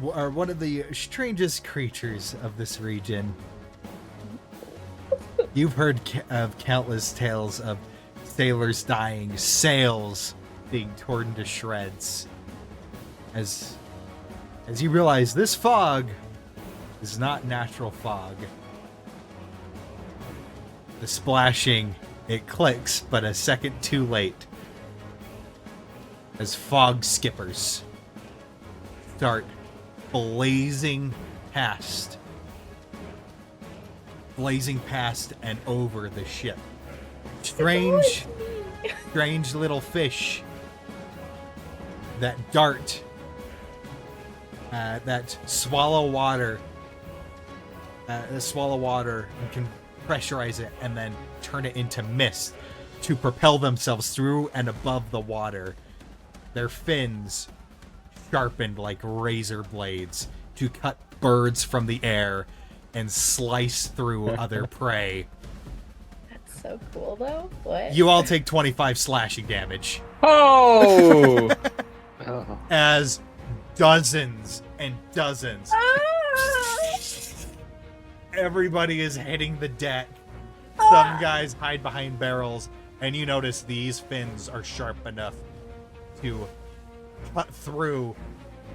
or one of the strangest creatures of this region. You've heard of countless tales of sailors dying, sails being torn to shreds. As you realize, this fog is not natural fog. The splashing, it clicks, but a second too late. As fog skippers start blazing past and over the ship. Strange little fish that dart, that swallow water swallow water and can pressurize it and then turn it into mist to propel themselves through and above the water. Their fins sharpened like razor blades to cut birds from the air and slice through other prey. That's so cool, though. What? You all take 25 slashing damage Oh! Oh. as dozens and dozens. Ah! Everybody is hitting the deck. Some guys hide behind barrels, and you notice these fins are sharp enough to cut through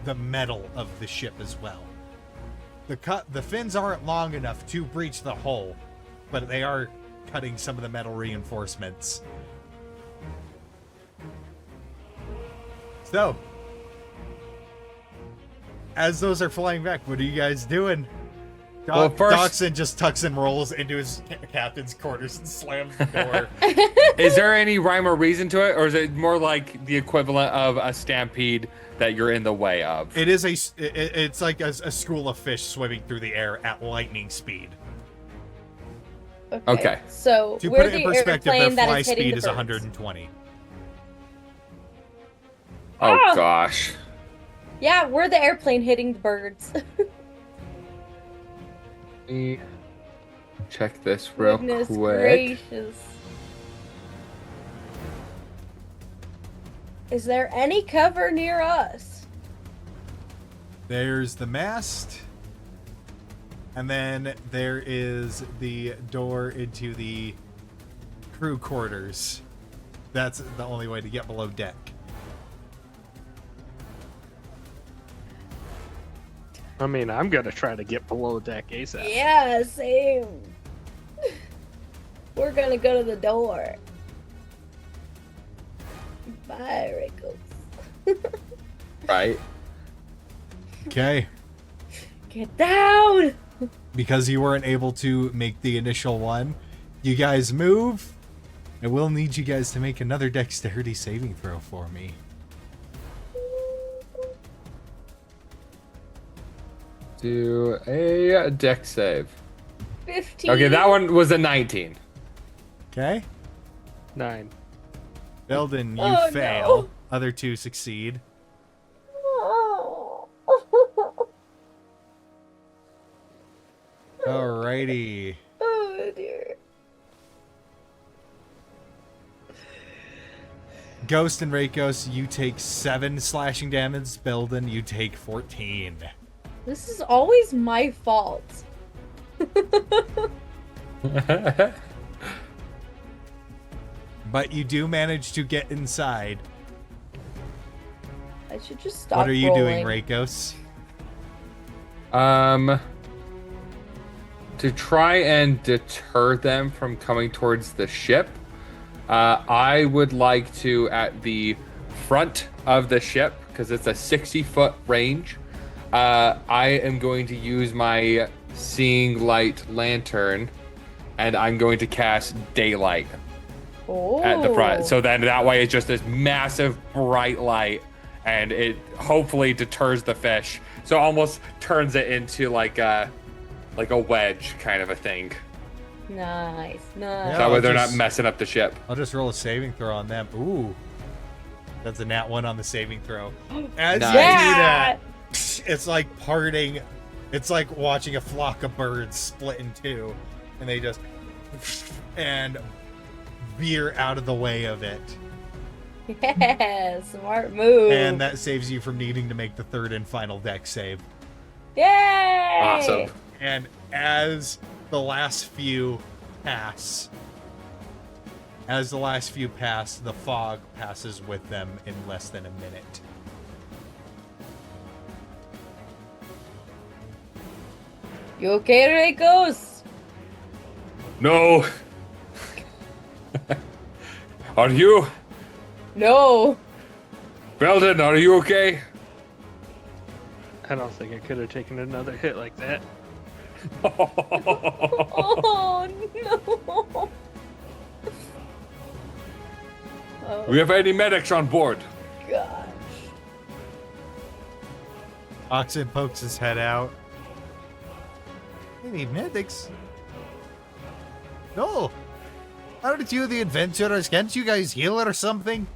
the metal of the ship as well. The fins aren't long enough to breach the hull, but they are cutting some of the metal reinforcements. So, as those are flying back, what are you guys doing? Well, first- Docsond just tucks and rolls into his captain's quarters and slams the door. Is there any rhyme or reason to it, or is it more like the equivalent of a stampede that you're in the way of? It is it's like a school of fish swimming through the air at lightning speed. Okay. So To we're put it in the perspective, their airplane that fly is hitting speed the is birds. 120. Oh Ah! gosh. Yeah, we're the airplane hitting the birds. Let me check this real Goodness quick. gracious. Is there any cover near us? There's the mast. And then there is the door into the crew quarters. That's the only way to get below deck. I mean, I'm gonna try to get below deck ASAP. Yeah, same. We're gonna go to the door. Bye, Rickles. Right. Okay. Get down! Because you weren't able to make the initial one, you guys move. I will need you guys to make another dexterity saving throw for me. Do a deck save. 15. Okay, that one was a 19. Okay? 9. Belden, you Oh, fail. no. Other two succeed. Oh. Alrighty. Oh, dear. Ghost and Rakos, you take 7 slashing damage. Belden, you take 14. This is always my fault. But you do manage to get inside. I should just stop What are you doing, rolling. Rakos? To try and deter them from coming towards the ship, I would like to, at the front of the ship, because it's a 60-foot range, I am going to use my Seeing Light lantern, and I'm going to cast Daylight Oh. at the front. So then that way it's just this massive bright light, and it hopefully deters the fish. So it almost turns it into like a wedge kind of a thing. Nice, nice. Yeah. So that way I'll they're just- not messing up the ship. I'll just roll a saving throw on them. Ooh. That's a nat 1 on the saving throw. As Nice. you do Yeah! that, it's like parting. It's like watching a flock of birds split in two. And they just... and veer out of the way of it. Yeah, smart move. And that saves you from needing to make the third and final deck save. Yay! Awesome. And as the last few pass, the fog passes with them in less than a minute. You okay, Rickos? No. Are you? No. Belden, are you okay? I don't think I could have taken another hit like that. Oh no. Oh We have any medics on board? gosh. Oxen pokes his head out. They need medics. No! Aren't you the adventurers? Can't you guys heal or something?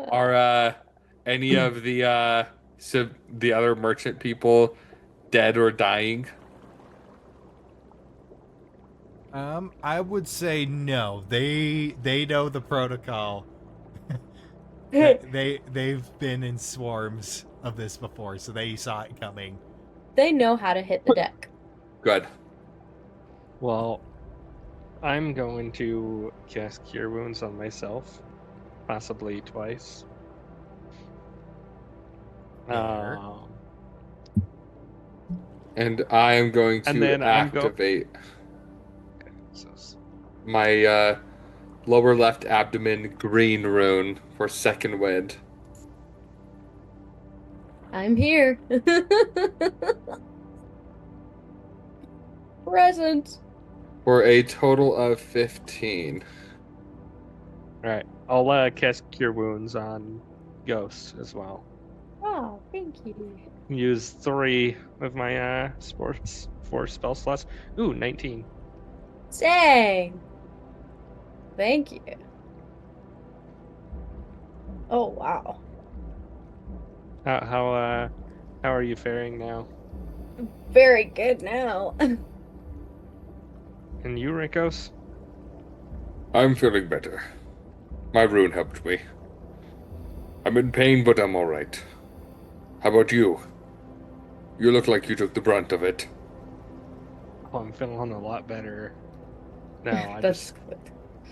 Are any of the the other merchant people dead or dying? I would say no. They know the protocol. They've been in swarms of this before, so they saw it coming. They know how to hit the deck. Good. Well, I'm going to cast Cure Wounds on myself, possibly twice. Fair. And I am going And to then I'm activate So, my lower left abdomen green rune for second wind. I'm here. Present. For a total of 15. all right, I'll cast Cure Wounds on Ghost as well. Oh, thank you. Use 3 of my sports 4 spell slots. Ooh, 19. Dang. Thank you. Oh, wow. How are you faring now? Very good now. And you, Rinkos? I'm feeling better. My rune helped me. I'm in pain, but I'm alright. How about you? You look like you took the brunt of it. Oh, I'm feeling a lot better now. That's good.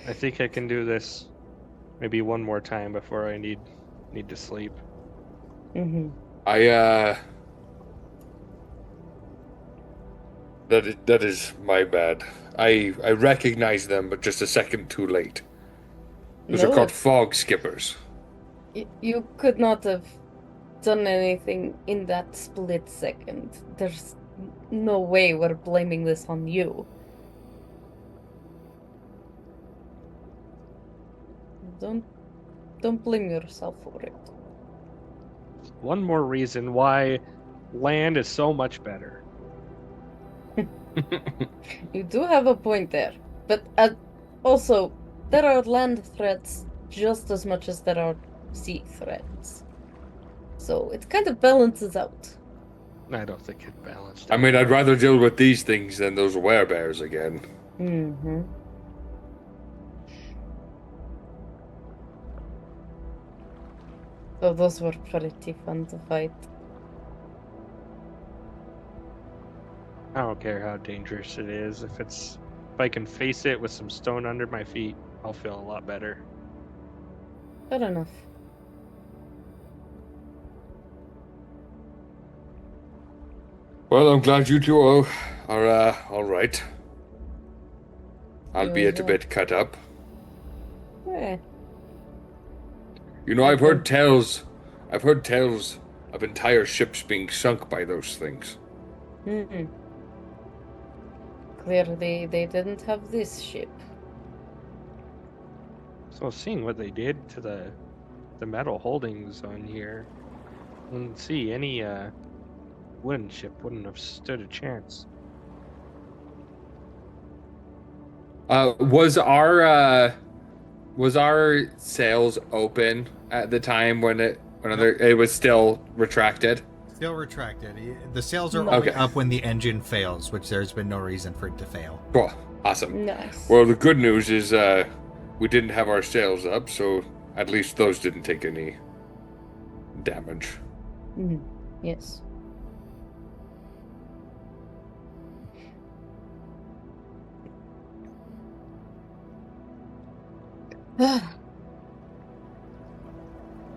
I think I can do this maybe one more time before I need to sleep. Mm-hmm. That is my bad. I recognize them, but just a second too late. Those are called fog skippers. You could not have done anything in that split second. There's no way we're blaming this on you. Don't blame yourself for it. One more reason why land is so much better. You do have a point there, but also there are land threats just as much as there are sea threats. So it kind of balances out. I don't think it balanced. I mean, I'd rather deal with these things than those werebears again. Mm-hmm. So those were pretty fun to fight. I don't care how dangerous it is. If I can face it with some stone under my feet, I'll feel a lot better. Fair enough. Well, I'm glad you two are all right. Albeit a bit cut up. Yeah. You know, I've heard tales of entire ships being sunk by those things. Mm-hmm. Clearly, they didn't have this ship. So seeing what they did to the metal holdings on here, let's see, any wooden ship wouldn't have stood a chance. Was our sails open at the time when it was still retracted? Still retracted. The sails are Okay. only up when the engine fails, which there's been no reason for it to fail. Cool. Awesome. Nice. Well, the good news is we didn't have our sails up, so at least those didn't take any damage. Mm-hmm. Yes.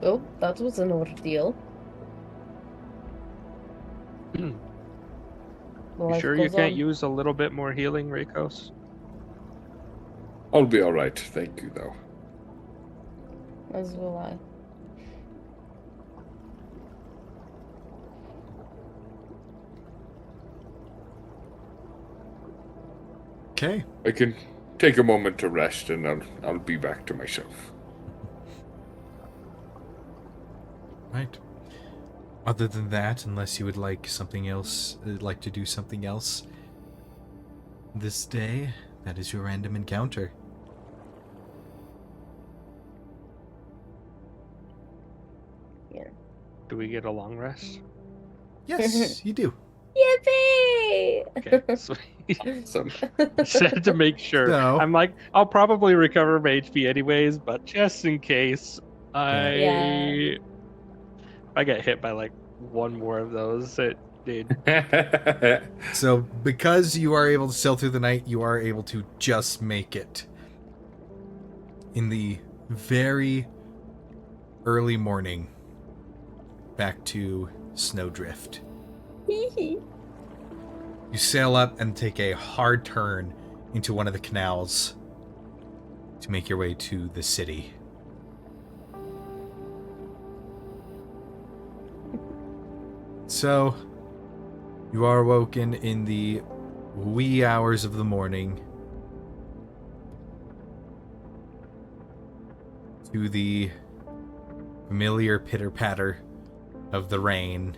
Oh, that was an ordeal. You Life sure you goes can't on. use a little bit more healing, Rinkos? I'll be all right, thank you, though. As will I. Okay. I can take a moment to rest, and I'll be back to myself. Right. Other than that, unless you would like something else, like to do something else this day, that is your random encounter. Do we get a long rest? Yes, you do. Yippee! Okay, sweet. Awesome. Just had to make sure. So- I'm like, I'll probably recover my HP anyways, but just in case Yeah. I get hit by like one more of those, it So, because you are able to sail through the night, you are able to just make it in the very early morning back to Snowdrift. You sail up and take a hard turn into one of the canals to make your way to the city. So, you are woken in the wee hours of the morning to the familiar pitter-patter of the rain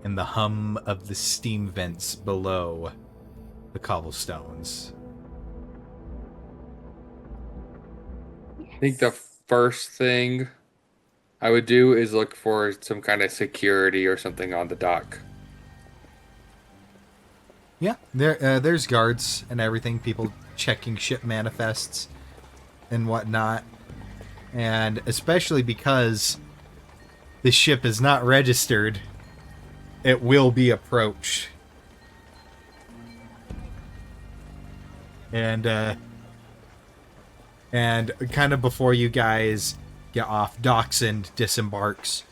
and the hum of the steam vents below the cobblestones. I think the first thing I would do is look for some kind of security or something on the dock. Yeah, there's guards and everything, people checking ship manifests and whatnot. And especially because the ship is not registered, it will be approached. And kind of before you guys get off, Docsond disembarks,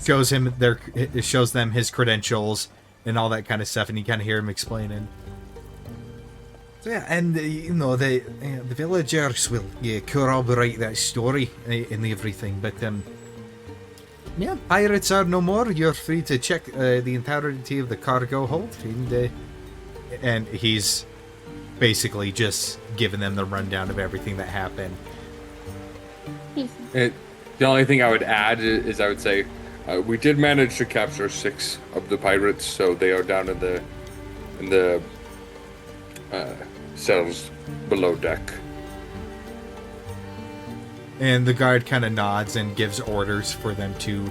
shows them his credentials and all that kind of stuff, and you kind of hear him explaining. So yeah, and the villagers will corroborate that story and everything, but yeah, pirates are no more. You're free to check the entirety of the cargo hold, and he's basically just giving them the rundown of everything that happened. The only thing I would add is I would say we did manage to capture 6 of the pirates, so they are down in the cells below deck. And the guard kind of nods and gives orders for them to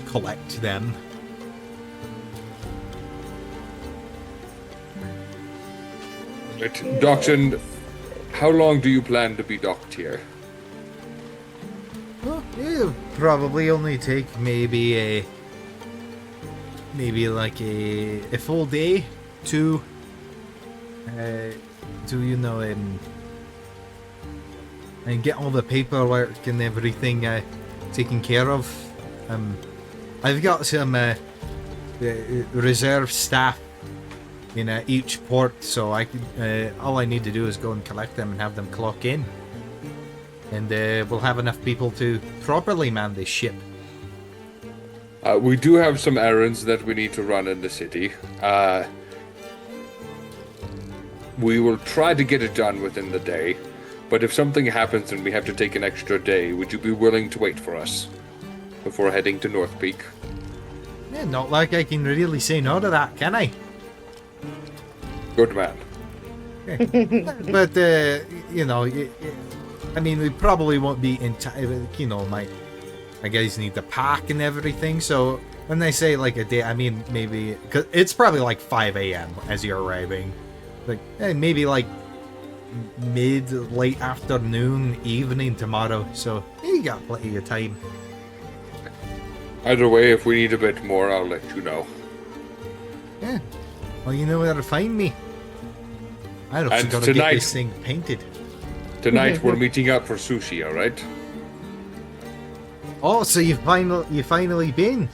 collect them. Right. Docsond, how long do you plan to be docked here? Well, it'll probably only take maybe like a full day to and get all the paperwork and everything taken care of. I've got some reserve staff in each port, so I can. All I need to do is go and collect them and have them clock in, and we'll have enough people to properly man this ship. We do have some errands that we need to run in the city. We will try to get it done within the day, but if something happens and we have to take an extra day, would you be willing to wait for us before heading to North Peak? Yeah, not like I can really say no to that, can I? Good man. But I mean, we probably won't be in time. My guys need to pack and everything. So when they say like a day, I mean maybe because it's probably like 5 a.m. as you're arriving. Like maybe like late afternoon, evening tomorrow. So you got plenty of time. Either way, if we need a bit more, I'll let you know. Yeah. Well, you know where to find me. I've also And got to get tonight- this thing painted. Tonight we're meeting up for sushi, all right? Oh, so you've finally been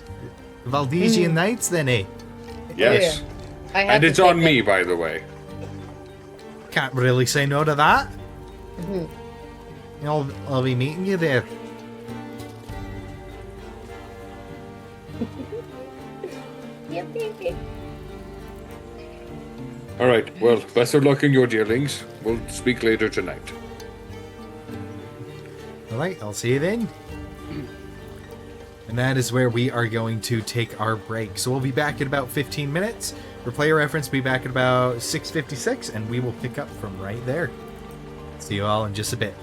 Valdesian Nights then, eh? Yes. I have And to it's on take me, by the way. Can't really say no to that. Mhm. I'll be meeting you there. Yep, yep, yep. All right. Well, best of luck in your dealings. We'll speak later tonight. Alright, I'll see you then. And that is where we are going to take our break. So we'll be back in about 15 minutes. For player reference, be back at about 6:56, and we will pick up from right there. See you all in just a bit.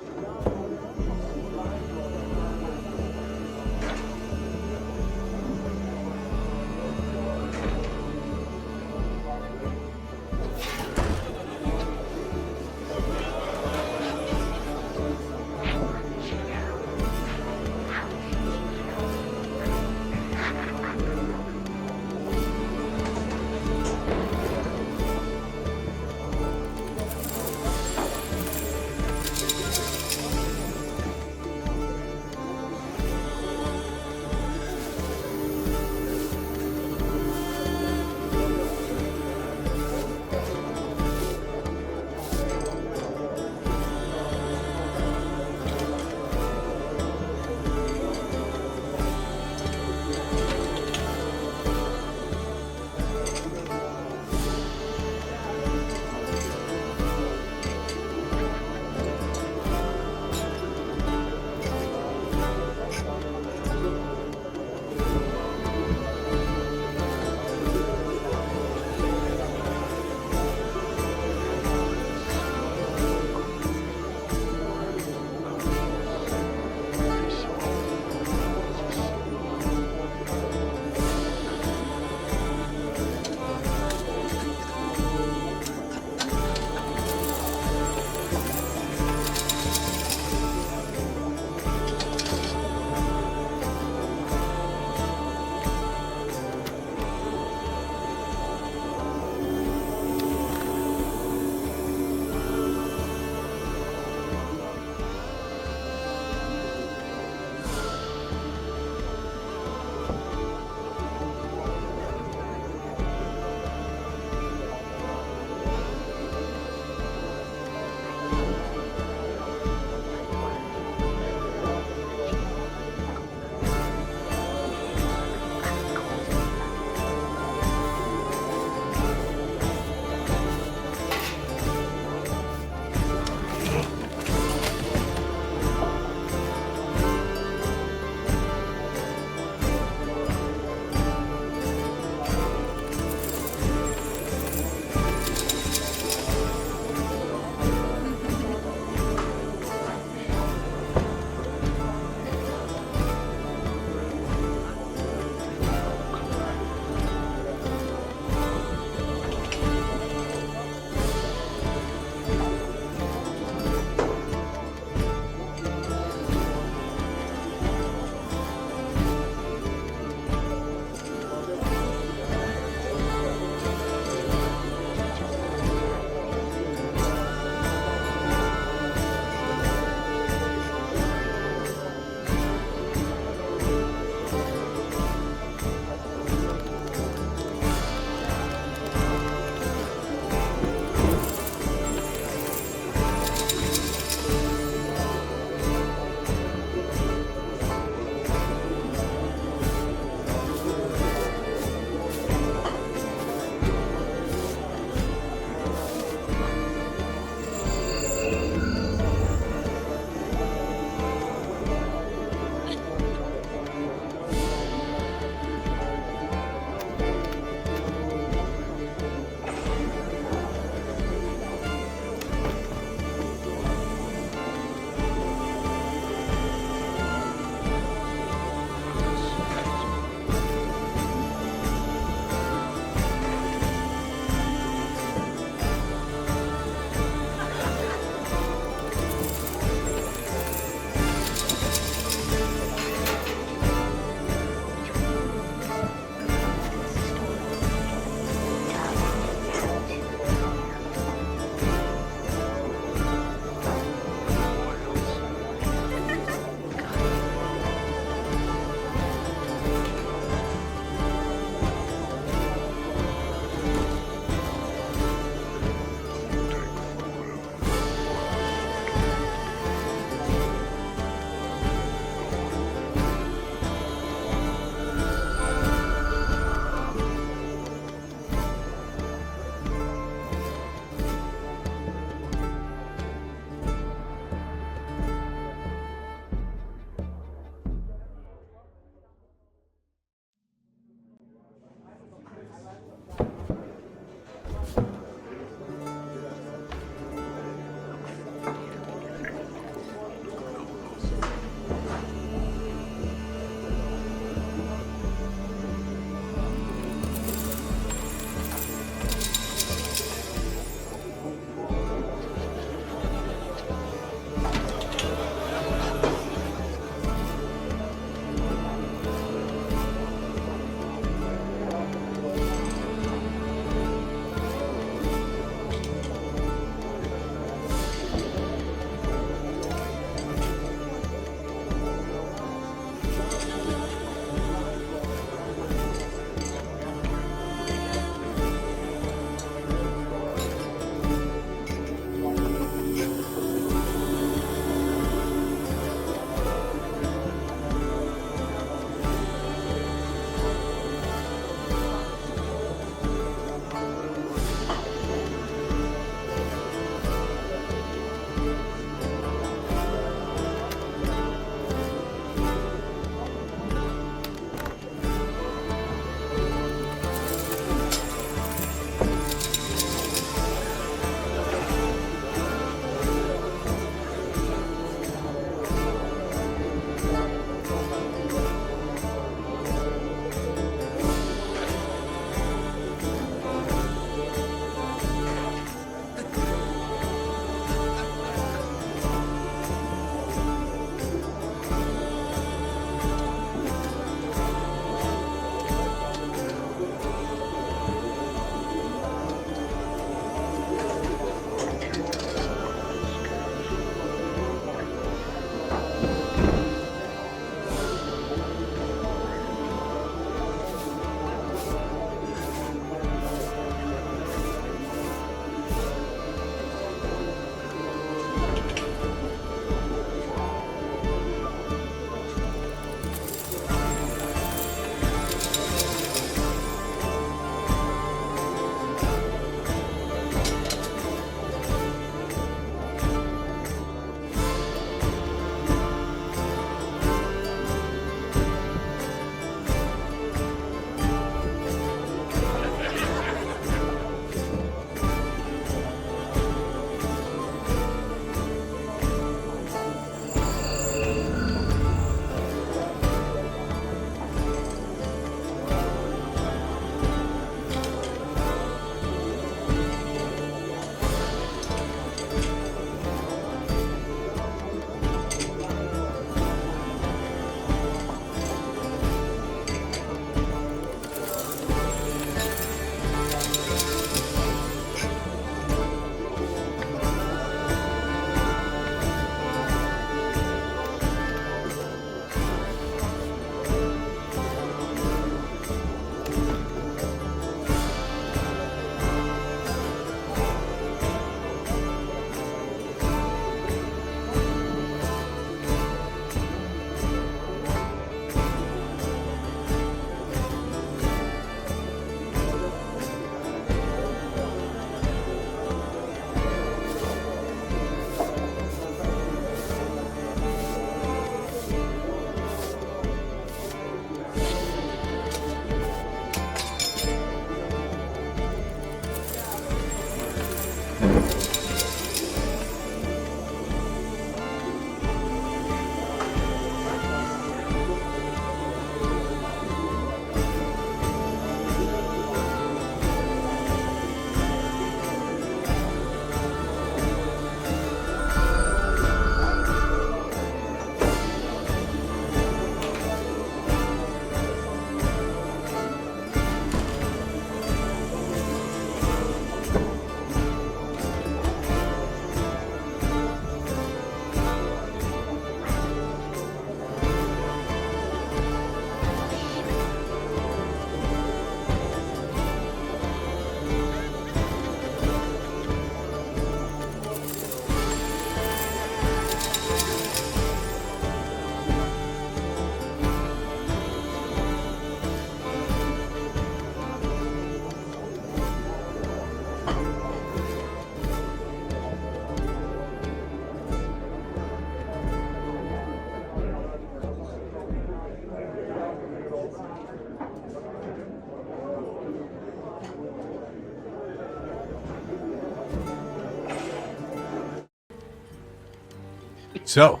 So,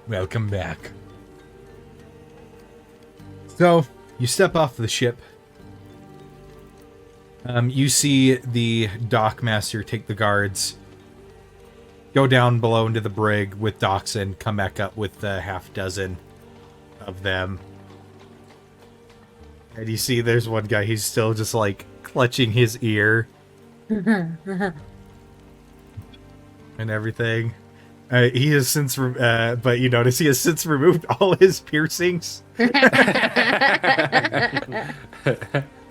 welcome back. So, you step off the ship. You see the dockmaster take the guards, go down below into the brig with Docsond, come back up with a half dozen of them. And you see there's one guy, he's still just like clutching his ear. And everything. He has since, but you notice he has since removed all his piercings.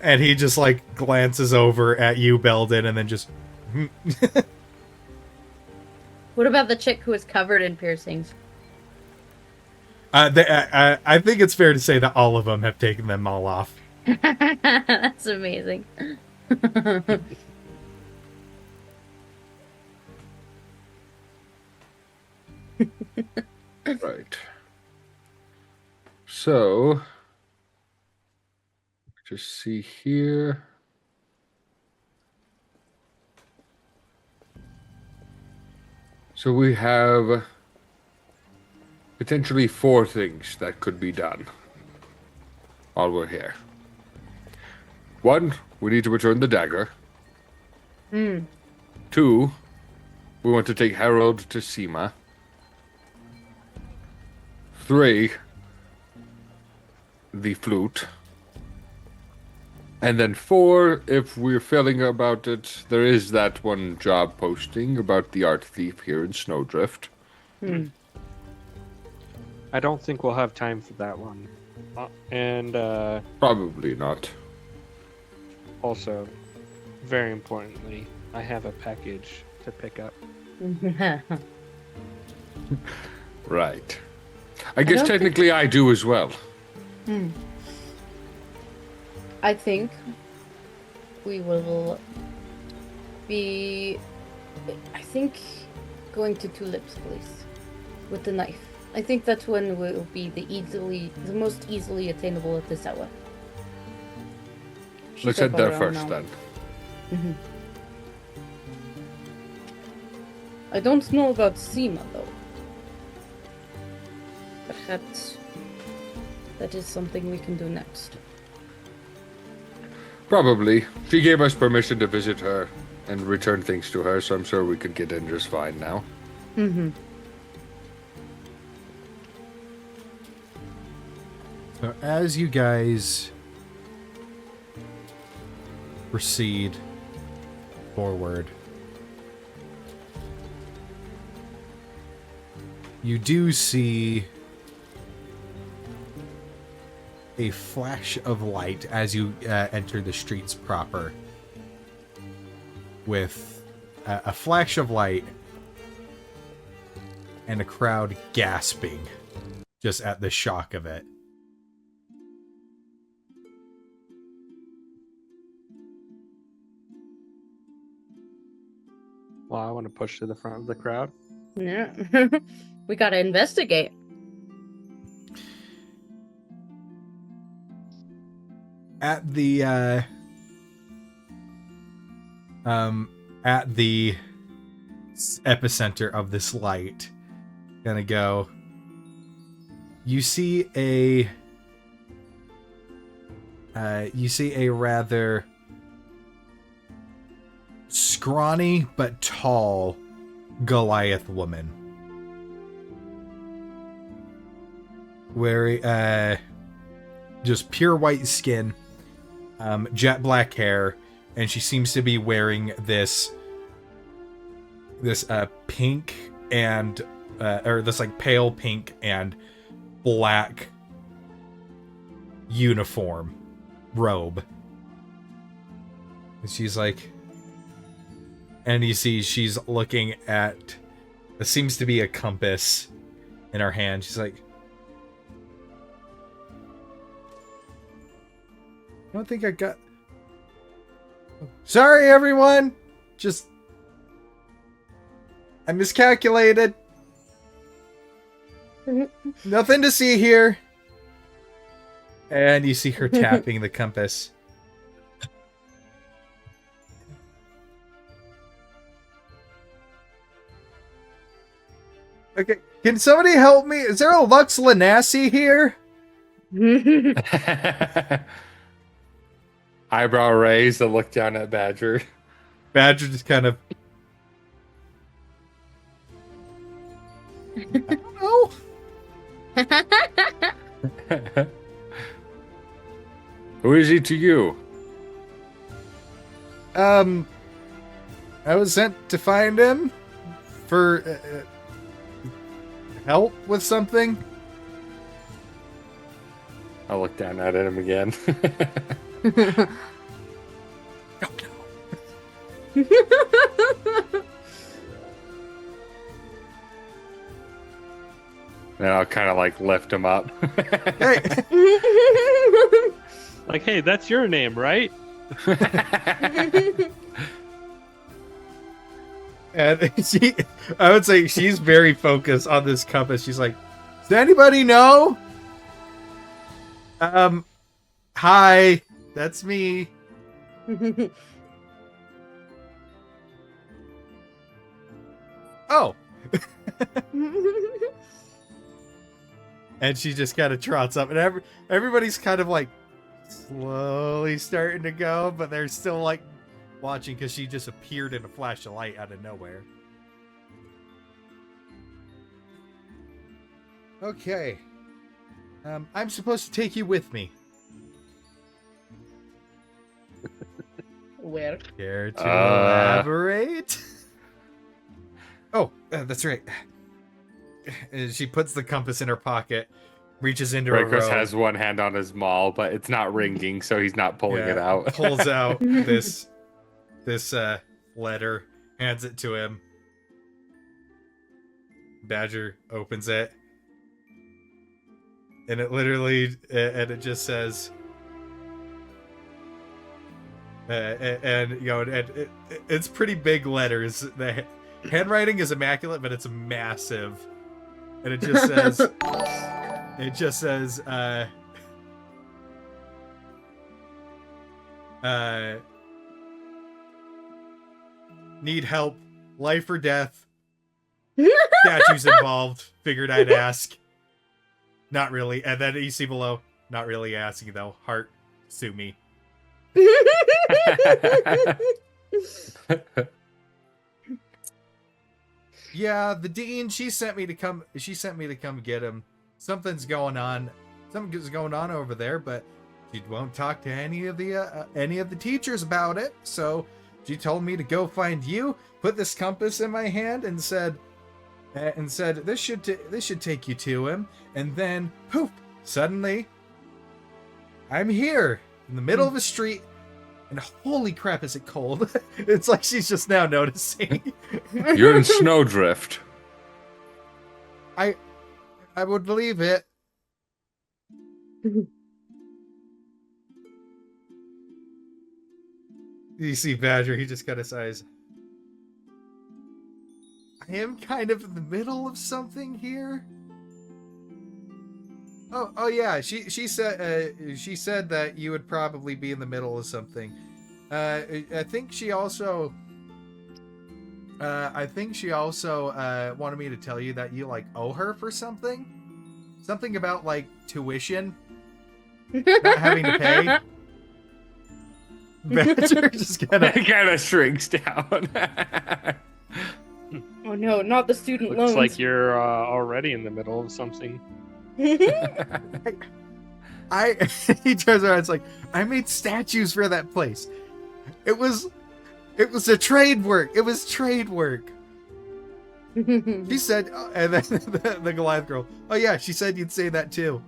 And he just like glances over at you, Belden, and then just. What about the chick who was covered in piercings? I think it's fair to say that all of them have taken them all off. That's amazing. Right. So, just see here. So we have potentially 4 things that could be done while we're here. 1, we need to return the dagger. 2, we want to take Harold to Sema. 3, the flute. And then 4, if we're feeling about it, there is that one job posting about the art thief here in Snowdrift. I don't think we'll have time for that one. And Probably not. also, very importantly, I have a package to pick up. Right. I guess don't technically I do as well. I think we will be, going to Tulip's place with the knife. I think that's when will be the most easily attainable at this hour. Let's head there first then. I don't know about Sema though. Perhaps that is something we can do next. Probably. She gave us permission to visit her and return things to her, so I'm sure we could get in just fine now. So as you guys proceed forward, you do see a flash of light as you enter the streets proper. With a flash of light and a crowd gasping just at the shock of it. Well, I want to push to the front of the crowd. Yeah. We gotta investigate. At the epicenter of this light, gonna go, you see a rather scrawny but tall Goliath woman, wearing just pure white skin, jet black hair, and she seems to be wearing this pink and or this like pale pink and black uniform robe. And she's like, and you see she's looking at, it seems to be a compass in her hand. She's like, I don't think I got... Sorry, everyone! Just... I miscalculated. Nothing to see here. And you see her tapping the compass. Okay, can somebody help me? Is there a Lux Lanassi here? Eyebrow raised and look down at Badger. Badger just kind of. I don't know. Who is he to you? I was sent to find him for help with something. I'll look down at him again. Then I'll kind of like lift him up. Hey, Like, hey, that's your name, right? and I would say she's very focused on this compass. She's like, does anybody know? Hi, that's me. Oh. And she just kind of trots up, and everybody's kind of like slowly starting to go, but they're still like watching because she just appeared in a flash of light out of nowhere. Okay. I'm supposed to take you with me. Where? Care to elaborate? Oh, that's right. And she puts the compass in her pocket, reaches into her Raycross robe. has one hand on his maul, but it's not ringing, so he's not pulling it out. Pulls out this letter, hands it to him. Badger opens it, and it literally, and it just says, and you know, and it's pretty big letters. The handwriting is immaculate, but it's massive, and it just says, need help, life or death, statues involved, figured I'd ask. Not really. And then you see below, not really asking though, heart, sue me. Yeah, the dean, she sent me to come get him. Something's going on over there, but she won't talk to any of the teachers about it. So she told me to go find you, put this compass in my hand, and said this should take you to him. And then poof, suddenly I'm here in the middle of a street, and holy crap, is it cold. It's like she's just now noticing. You're in Snowdrift. I would believe it. You see Badger, he just kind of sighs. I am kind of in the middle of something here. Oh yeah, she said that you would probably be in the middle of something. I think she also wanted me to tell you that you like owe her for something. Something about like tuition. Not having to pay. Badger just kind of shrinks down. Oh no, not the student Looks loans. like you're already in the middle of something. he turns around, it's like, I made statues for that place. It was a trade work. It was trade work. She said, and then the Goliath girl, oh yeah, she said you'd say that too.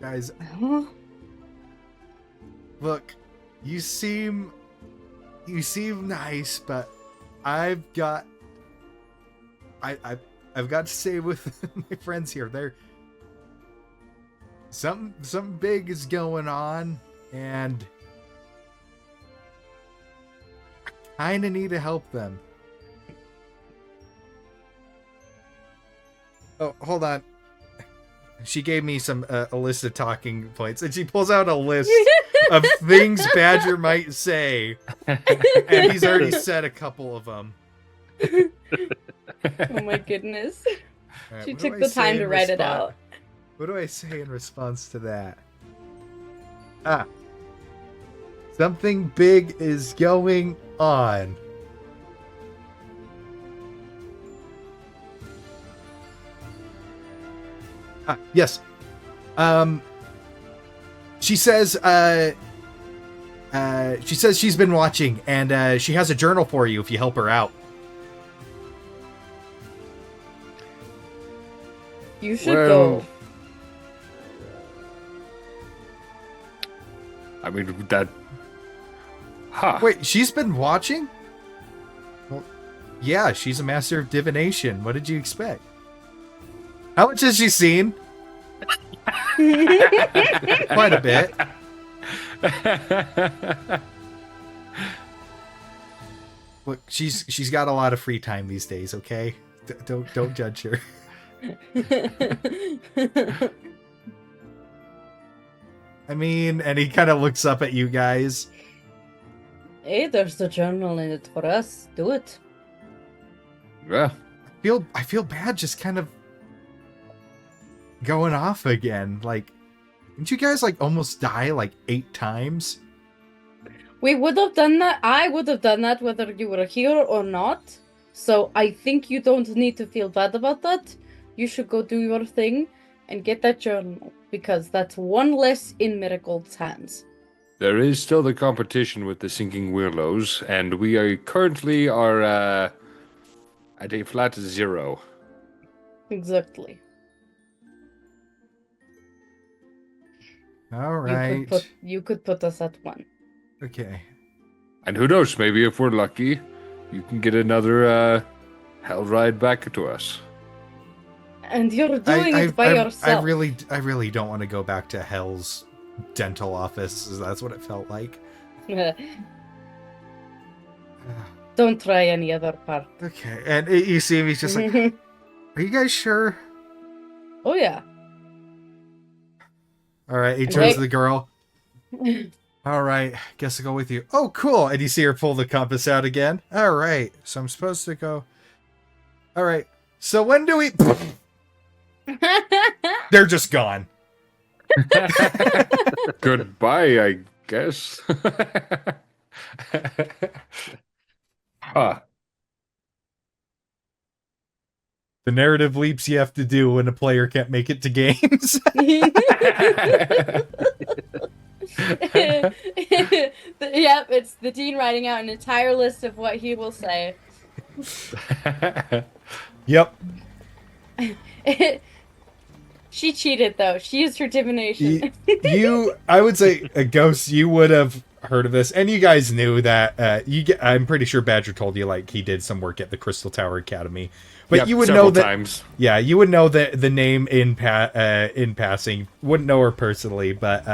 Guys, look, you seem nice, but I've got to stay with my friends here. They're something big is going on, and I kind of need to help them. Oh, hold on. She gave me a list of talking points, and she pulls out a list of things Badger might say, and he's already said a couple of them. Oh my goodness. All right, She what do took I the say time in to write it response- out. What do I say in response to that? Something big is going on. Yes. She says she's been watching, and she has a journal for you if you help her out. You should Well, go. I mean, that... Huh. Wait, she's been watching? Well, yeah, she's a master of divination. What did you expect? How much has she seen? Quite a bit. Look, she's got a lot of free time these days. Okay, don't judge her. I mean, and he kind of looks up at you guys. Hey, there's the journal in it for us. Do it. Yeah. I feel bad just kind of going off again. Like, didn't you guys like almost die like 8 times? We would have done that. I would have done that whether you were here or not. So I think you don't need to feel bad about that. You should go do your thing and get that journal, because that's one less in Miracle's hands. There is still the competition with the Sinking Weirlos, and we are currently at a flat 0. Exactly. All right. You could put us at 1. Okay. And who knows, maybe if we're lucky, you can get another hell ride back to us. And you're doing it by yourself. I really don't want to go back to Hell's dental office. That's what it felt like. Don't try any other part. Okay, and you see him, he's just like, are you guys sure? Oh yeah. All right, he turns to the girl. All right, guess I'll go with you. Oh, cool. And you see her pull the compass out again. All right, so I'm supposed to go. All right, so when do we... They're just gone. Goodbye, I guess. Huh. The narrative leaps you have to do when a player can't make it to games. Yep, it's the dean writing out an entire list of what he will say. Yep. She cheated though. She used her divination. I would say, Ghost, you would have heard of this, and you guys knew that. I'm pretty sure Badger told you like he did some work at the Crystal Tower Academy, but Yep, you would several know that. Times. Yeah, you would know the name in passing. Wouldn't know her personally, but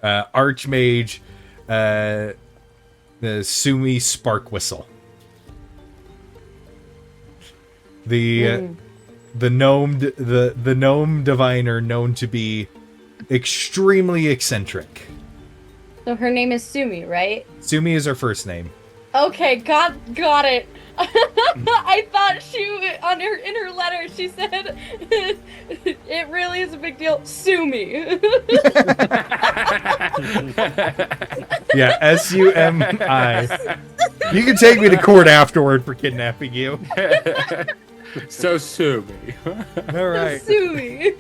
Archmage, the Sumi Sparkwhistle. The gnome diviner known to be extremely eccentric. So her name is Sumi, right? Sumi is her first name. Okay, got it. I thought in her letter she said it really is a big deal. Sue me. Yeah, S-U-M-I. You can take me to court afterward for kidnapping you. So sue me. All right. Sue me.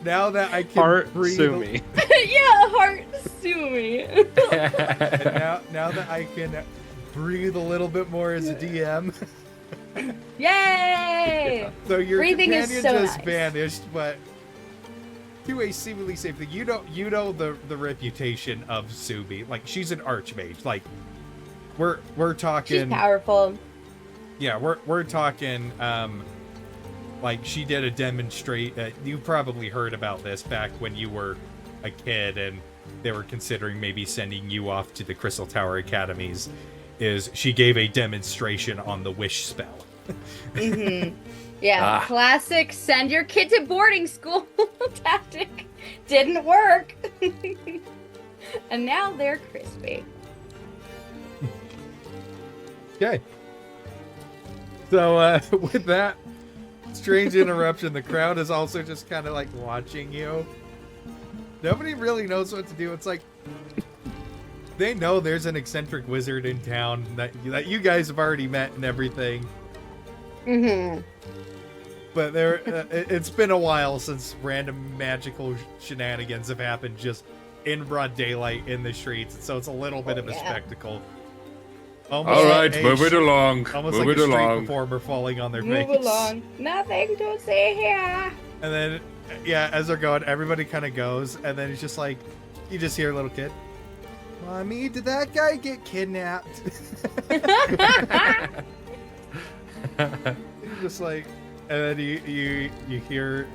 Now that I can Heart breathe, sue me. Yeah, heart sue me. and now that I can breathe a little bit more as a DM. Yay! So your Breathing is companion so just nice. vanished, but to a seemingly safe thing. You know the reputation of Subi. Like, she's an archmage. Like, we're talking. She's powerful. Yeah, we're talking. Like, she did a demonstrate. You probably heard about this back when you were a kid, and they were considering maybe sending you off to the Crystal Tower Academies. Is she gave a demonstration on the wish spell. Mm-hmm. Yeah, Ah. classic send your kid to boarding school tactic. Didn't work. And now they're crispy. Okay. So with that strange interruption, the crowd is also just kind of like watching you. Nobody really knows what to do. It's like they know there's an eccentric wizard in town that you guys have already met and everything. Mm-hmm. But it's been a while since random magical shenanigans have happened just in broad daylight in the streets, so it's a little bit of a spectacle. Almost All right, like move it along. Almost Move like it a street along. performer falling on their Move face. along. Nothing to see here. And then, yeah, as they're going, everybody kind of goes, and then it's just like, you just hear a little kid. Mommy, did that guy get kidnapped? Just like, and then you hear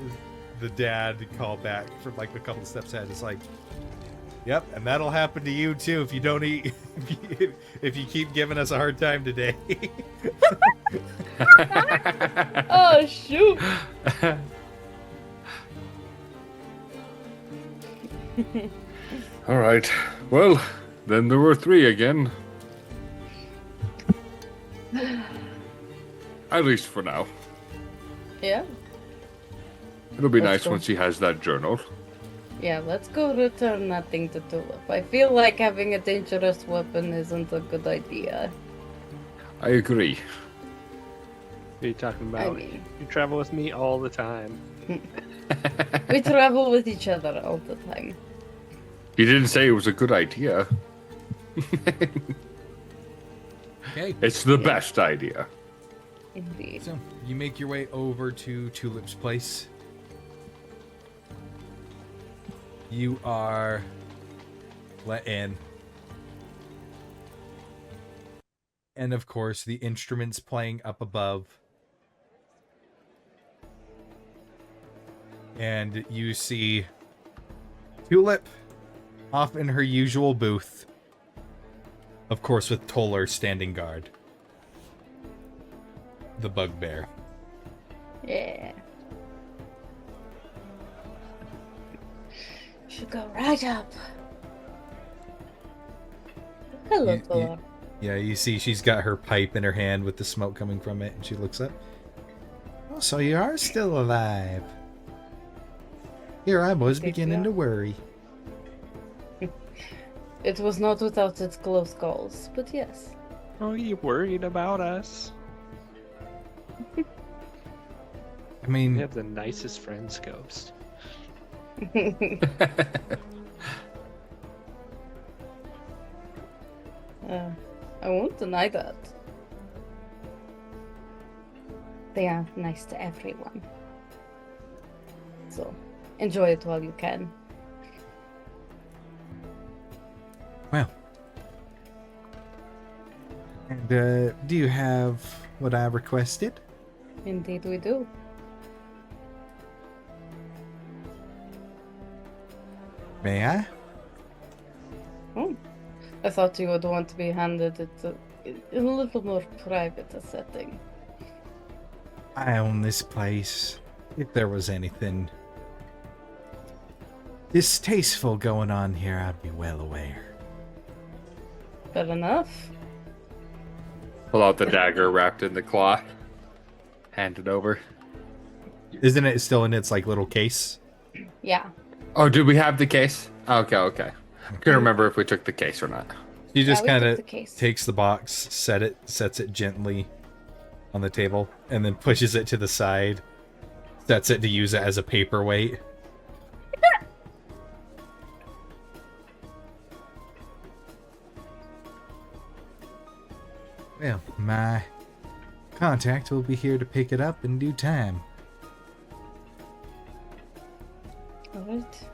the dad call back from like a couple steps ahead. It's like, yep, and that'll happen to you too if you don't eat. If you keep giving us a hard time today. Oh shoot. All right. Well, then there were 3 again. At least for now. Yeah. It'll be Let's nice go. once he has that journal. Yeah, let's go return that thing to Tulip. I feel like having a dangerous weapon isn't a good idea. I agree. What are you talking about? I mean, You travel with me all the time. we travel with each other all the time. He didn't say it was a good idea. Okay. It's the best idea. Indeed. So you make your way over to Tulip's place. You are let in. And of course, the instruments playing up above. And you see Tulip off in her usual booth. Of course, with Toller standing guard. The bugbear. Yeah. Should go right up. Hello, You- Tola. Yeah, you see she's got her pipe in her hand with the smoke coming from it, and she looks up. Oh, so you are still alive. Here I was Think we beginning are. to worry. It was not without its close calls, but yes. Oh, you worried about us? I We mean, have the nicest friends, Ghost. I won't deny that. They are nice to everyone. So, enjoy it while you can. well. And do you have what I requested? Indeed, we do. May I? Oh, I thought you would want to be handed it in a little more private a setting. I own this place. If there was anything distasteful going on here, I'd be well aware. Fair enough. Pull out the dagger wrapped in the cloth. Hand it over. Isn't it still in its like little case? Yeah. Oh, did we have the case? Okay. Couldn't remember if we took the case or not. She just we took kind the of case. takes the box, sets it gently on the table, and then pushes it to the side. Sets it to use it as a paperweight. Well, my contact will be here to pick it up in due time. Alright.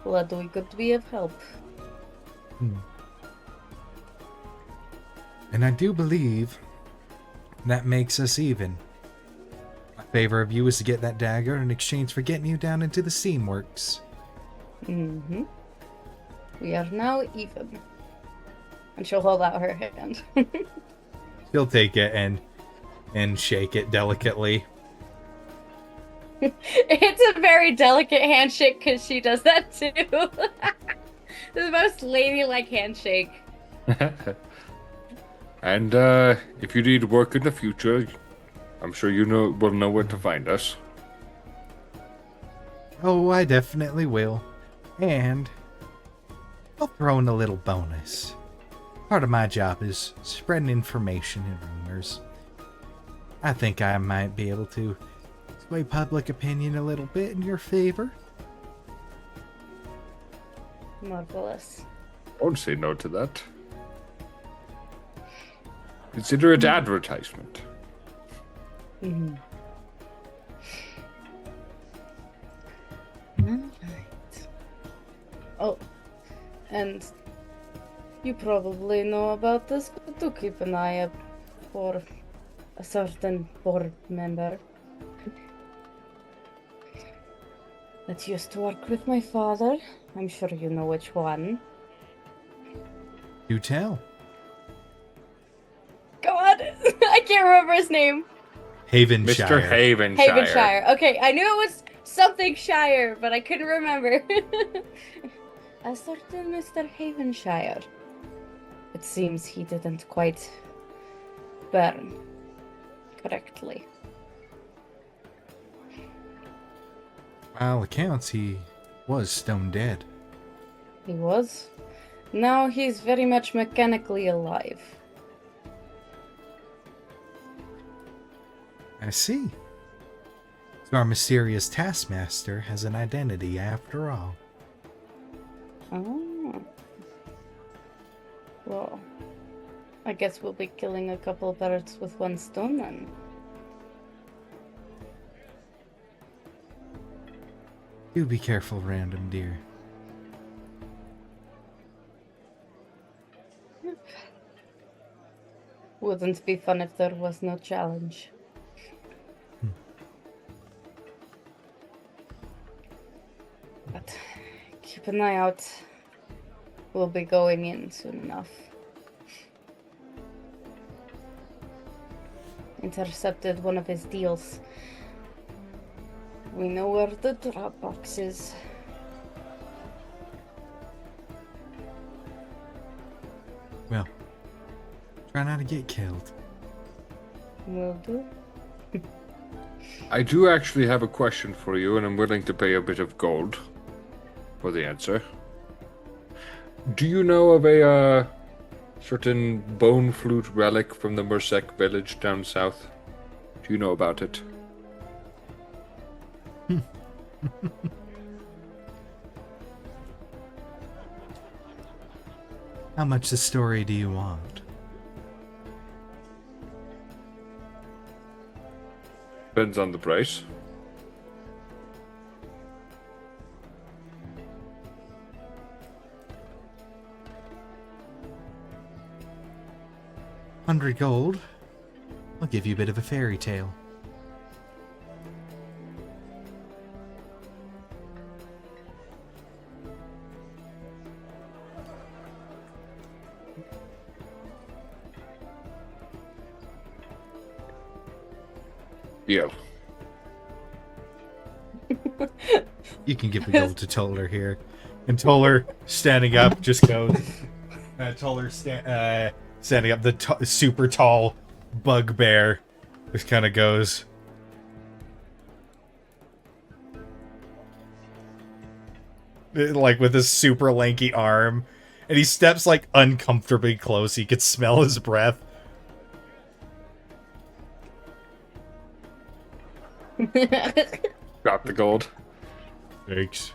Glad we could be of help. And I do believe that makes us even. My favor of you is to get that dagger in exchange for getting you down into the Seamworks. Mm-hmm. We are now even. And she'll hold out her hand. She'll take it, and and shake it delicately. It's a very delicate handshake because she does that too. The most ladylike handshake. And if you need work in the future, I'm sure will know where to find us. Oh, I definitely will. And I'll throw in a little bonus. Part of my job is spreading information and rumors. I think I might be able to sway public opinion a little bit in your favor. Marvelous. Don't say no to that. Consider it advertisement. Mm-hmm. Alright. Oh, and you probably know about this, but do keep an eye out for a certain board member that used to work with my father. I'm sure you know which one. Do tell. God, I can't remember his name. Havenshire. Mr. Havenshire. Havenshire. Okay, I knew it was something Shire, but I couldn't remember. A certain Mr. Havenshire. It seems he didn't quite burn correctly. By all accounts, he was stone dead. He was. Now he's very much mechanically alive. I see. So our mysterious taskmaster has an identity after all. Oh. Well, I guess we'll be killing a couple birds with one stone then. Do be careful, random deer. Wouldn't be fun if there was no challenge. But keep an eye out. We'll be going in soon enough. Intercepted one of his deals. We know where the drop box is. Well, try not to get killed. Will do. I do actually have a question for you, and I'm willing to pay a bit of gold for the answer. Do you know of a certain bone flute relic from the Mersek village down south? Do you know about it? How much the story do you want? Depends on the price. $100 gold. I'll give you a bit of a fairy tale. Deal. You can give the gold to Toller here. And Toller, standing up, just goes... Toller standing up, the super tall bugbear just kind of goes... Like, with his super lanky arm. And he steps, like, uncomfortably close. You could smell his breath. Got the gold. Thanks.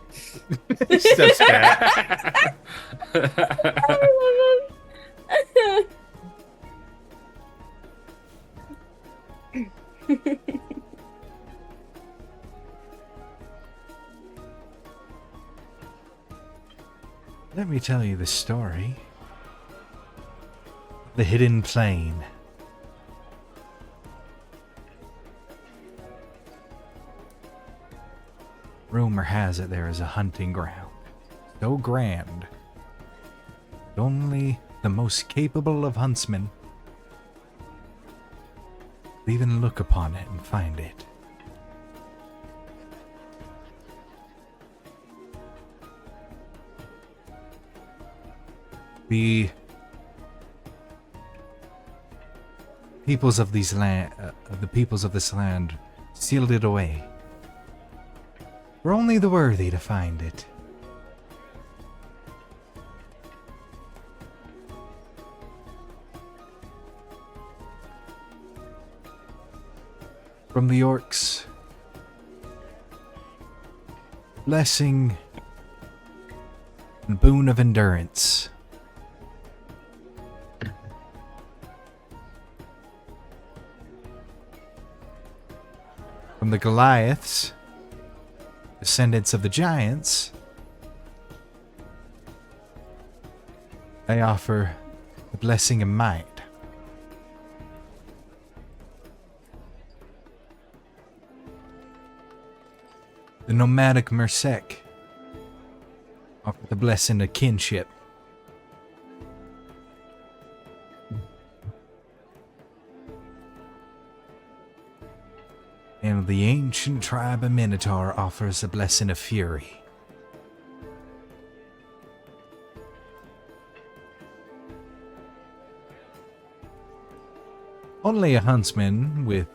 Steps back. I love him. Let me tell you the story. The Hidden Plain. Rumor has it there is a hunting ground, so grand, only the most capable of huntsmen even look upon it and find it. The peoples of these the peoples of this land sealed it away. For only the worthy to find it. From the orcs, blessing and boon of endurance. From the Goliaths, descendants of the giants, they offer the blessing of might. The nomadic Mersek offer the blessing of kinship. And the ancient tribe of Minotaur offers a blessing of fury. Only a huntsman with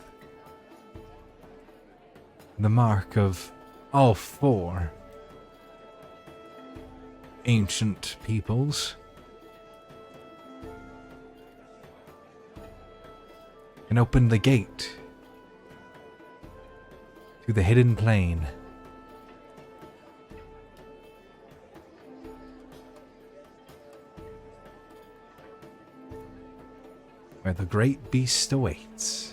the mark of all four ancient peoples can open the gate to the hidden plain. Where the great beast awaits.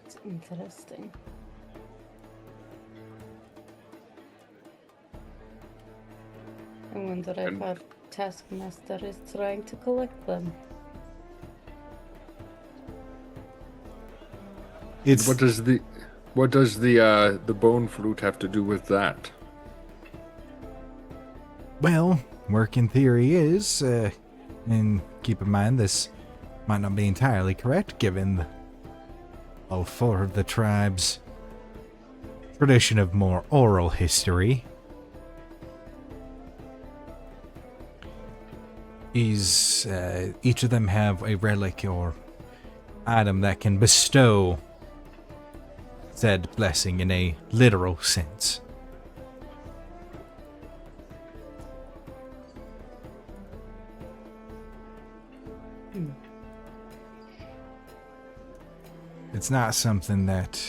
It's interesting. I wonder if our taskmaster is trying to collect them. It's What does the bone flute have to do with that? well, working theory is, and keep in mind this might not be entirely correct given all four of the tribes' tradition of more oral history. Is each of them have a relic or item that can bestow said blessing in a literal sense. It's not something that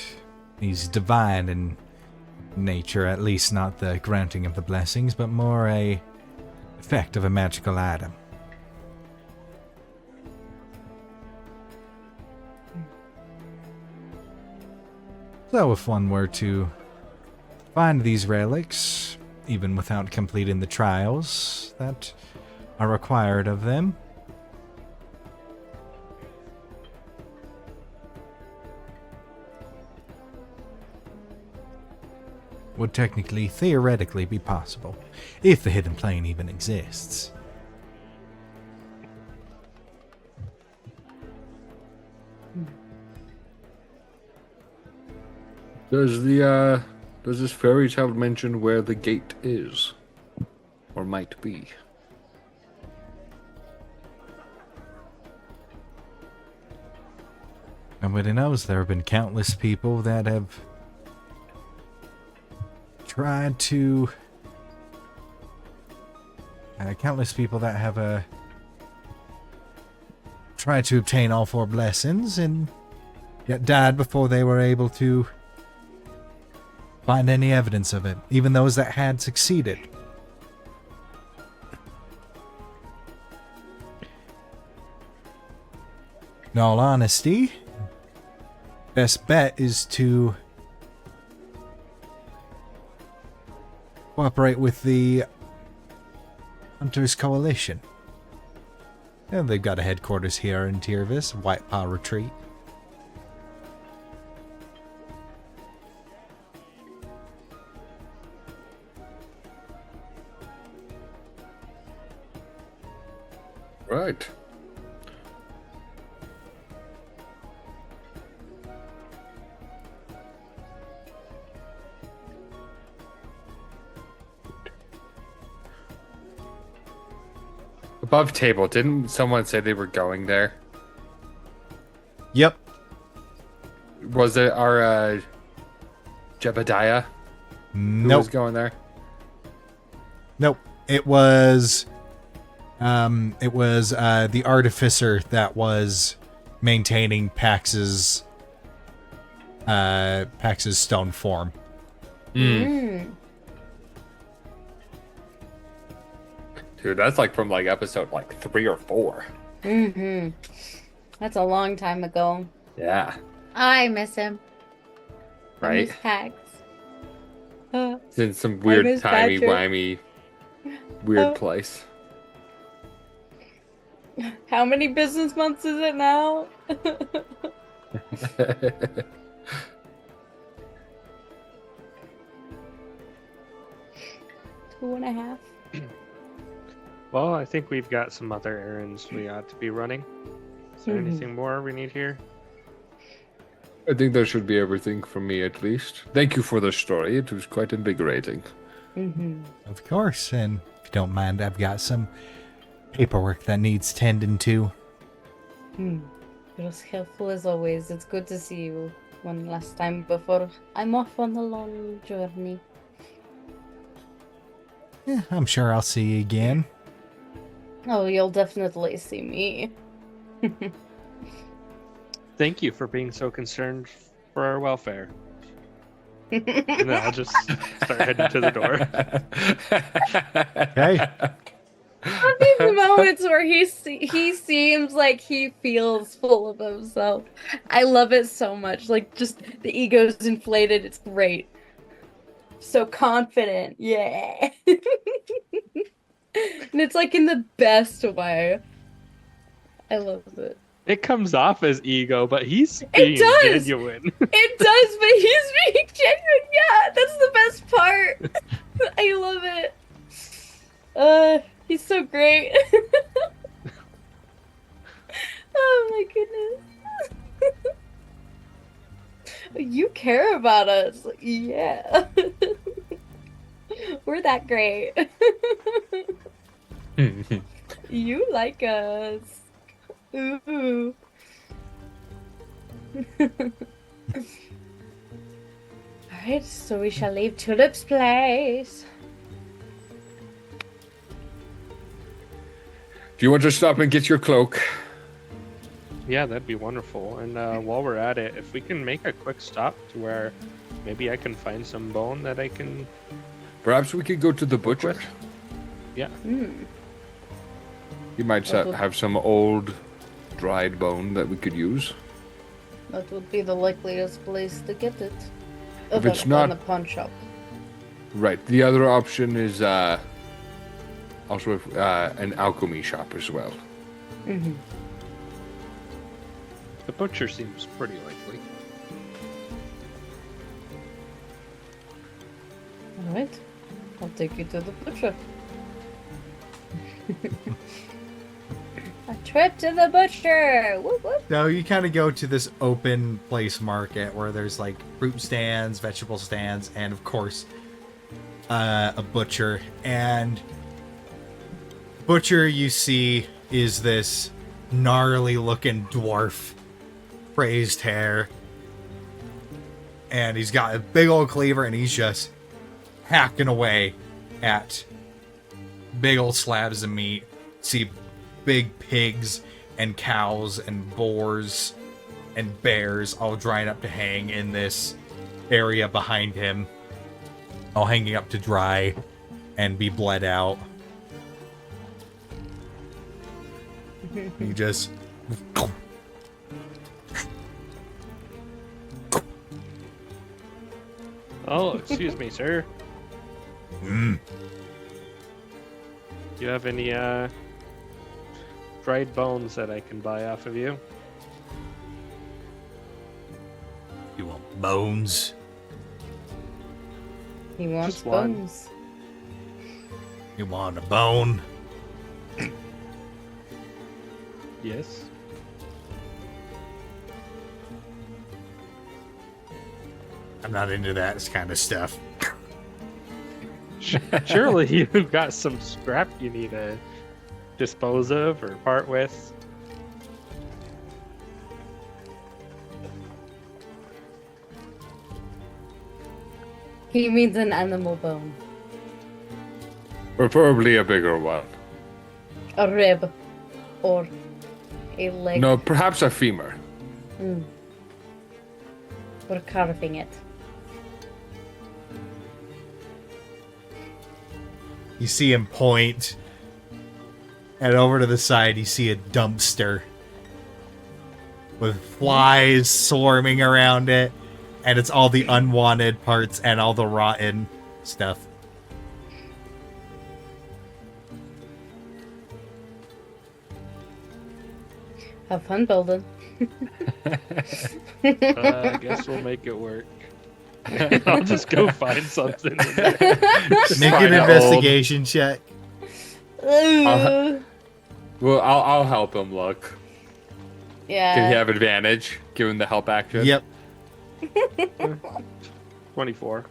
is divine in nature, at least not the granting of the blessings, but more a effect of a magical item. So if one were to find these relics, even without completing the trials that are required of them, would technically, theoretically be possible, if the hidden plane even exists. Does this fairy tale mention where the gate is? Or might be? Nobody knows. There have been countless people that have tried to... countless people that have tried to obtain all four blessings and yet died before they were able to find any evidence of it, even those that had succeeded. In all honesty, best bet is to cooperate with the Hunters Coalition. And they've got a headquarters here in Tirvis, White Paw Retreat. Right. Above table, didn't someone say they were going there? Yep. Was it our Jebediah who Nope. was going there? Nope. It was the artificer that was maintaining Pax's stone form. Mm. Dude, that's like from like episode like 3 or 4. Mm-hmm. That's a long time ago. Yeah. I miss him. I Right? miss Pax. It's in some weird miss timey Patrick. wimey weird place. How many business months is it now? 2.5. Well, I think we've got some other errands we ought to be running. Is there anything more we need here? I think that should be everything from me at least. Thank you for the story. It was quite invigorating. Mm-hmm. Of course, and if you don't mind, I've got some paperwork that needs tending to. You're as helpful as always. It's good to see you one last time before I'm off on the long journey. Yeah, I'm sure I'll see you again. Oh, you'll definitely see me. Thank you for being so concerned for our welfare. And then I'll just start heading to the door. Okay. On these moments where he seems like he feels full of himself. I love it so much. Like, just the ego's inflated. It's great. So confident. Yeah. And it's like in the best way. I love it. It comes off as ego, but he's being does! genuine. It does, but he's being genuine. Yeah, that's the best part. I love it. He's so great. Oh my goodness. You care about us. Yeah. We're that great. You like us. Ooh. Alright, so we shall leave Tulip's place. Do you want to stop and get your cloak? Yeah, that'd be wonderful. And while we're at it, if we can make a quick stop to where maybe I can find some bone that I can... Perhaps we could go to the butcher. Yeah. You might have some old dried bone that we could use. That would be the likeliest place to get it. If Other it's not- than the pawn shop. Right. The other option is also an alchemy shop as well. Mm-hmm. The butcher seems pretty likely. Alright. I'll take you to the butcher. A trip to the butcher! Whoop whoop! So you kind of go to this open place market where there's like fruit stands, vegetable stands, and of course a butcher. And butcher you see is this gnarly looking dwarf, crazed hair, and he's got a big old cleaver and he's just hacking away at big old slabs of meat. See big pigs and cows and boars and bears all drying up to hang in this area behind him, all hanging up to dry and be bled out. He just Oh, excuse me, sir. Do you have any dried bones that I can buy off of you. You want bones? He wants Just one. bones. You want a bone? Yes. I'm not into that kind of stuff. Surely you've got some scrap you need to dispose of or part with. He means an animal bone. Or probably a bigger one. A rib. Or a leg. No, perhaps a femur. Mm. We're carving it. You see him point, and over to the side, you see a dumpster with flies swarming around it, and it's all the unwanted parts and all the rotten stuff. Have fun building. I guess we'll make it work. I'll just go find something. Make Find an it investigation check. Ooh. Well, I'll help him look. Yeah. Can he have advantage given the help action? Yep. 24.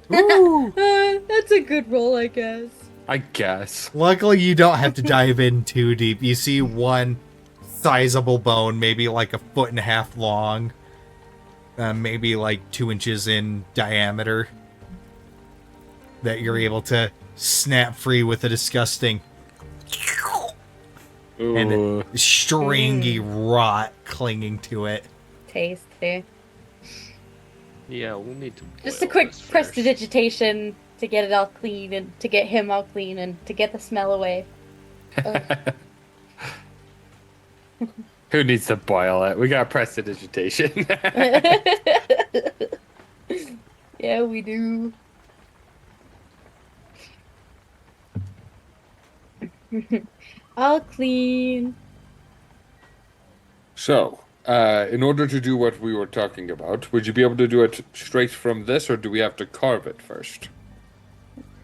That's a good roll, I guess. I guess. Luckily, you don't have to dive in too deep. You see one sizable bone, maybe like 1.5 feet long, maybe like 2 inches in diameter, that you're able to snap free with a disgusting and Ooh. stringy rot clinging to it. Tasty. Yeah, we'll need to. Just a boil quick this first. prestidigitation to get it all clean and to get him all clean and to get the smell away. Who needs to boil it? We got prestidigitation. Yeah, we do. All clean. So, in order to do what we were talking about, would you be able to do it straight from this, or do we have to carve it first?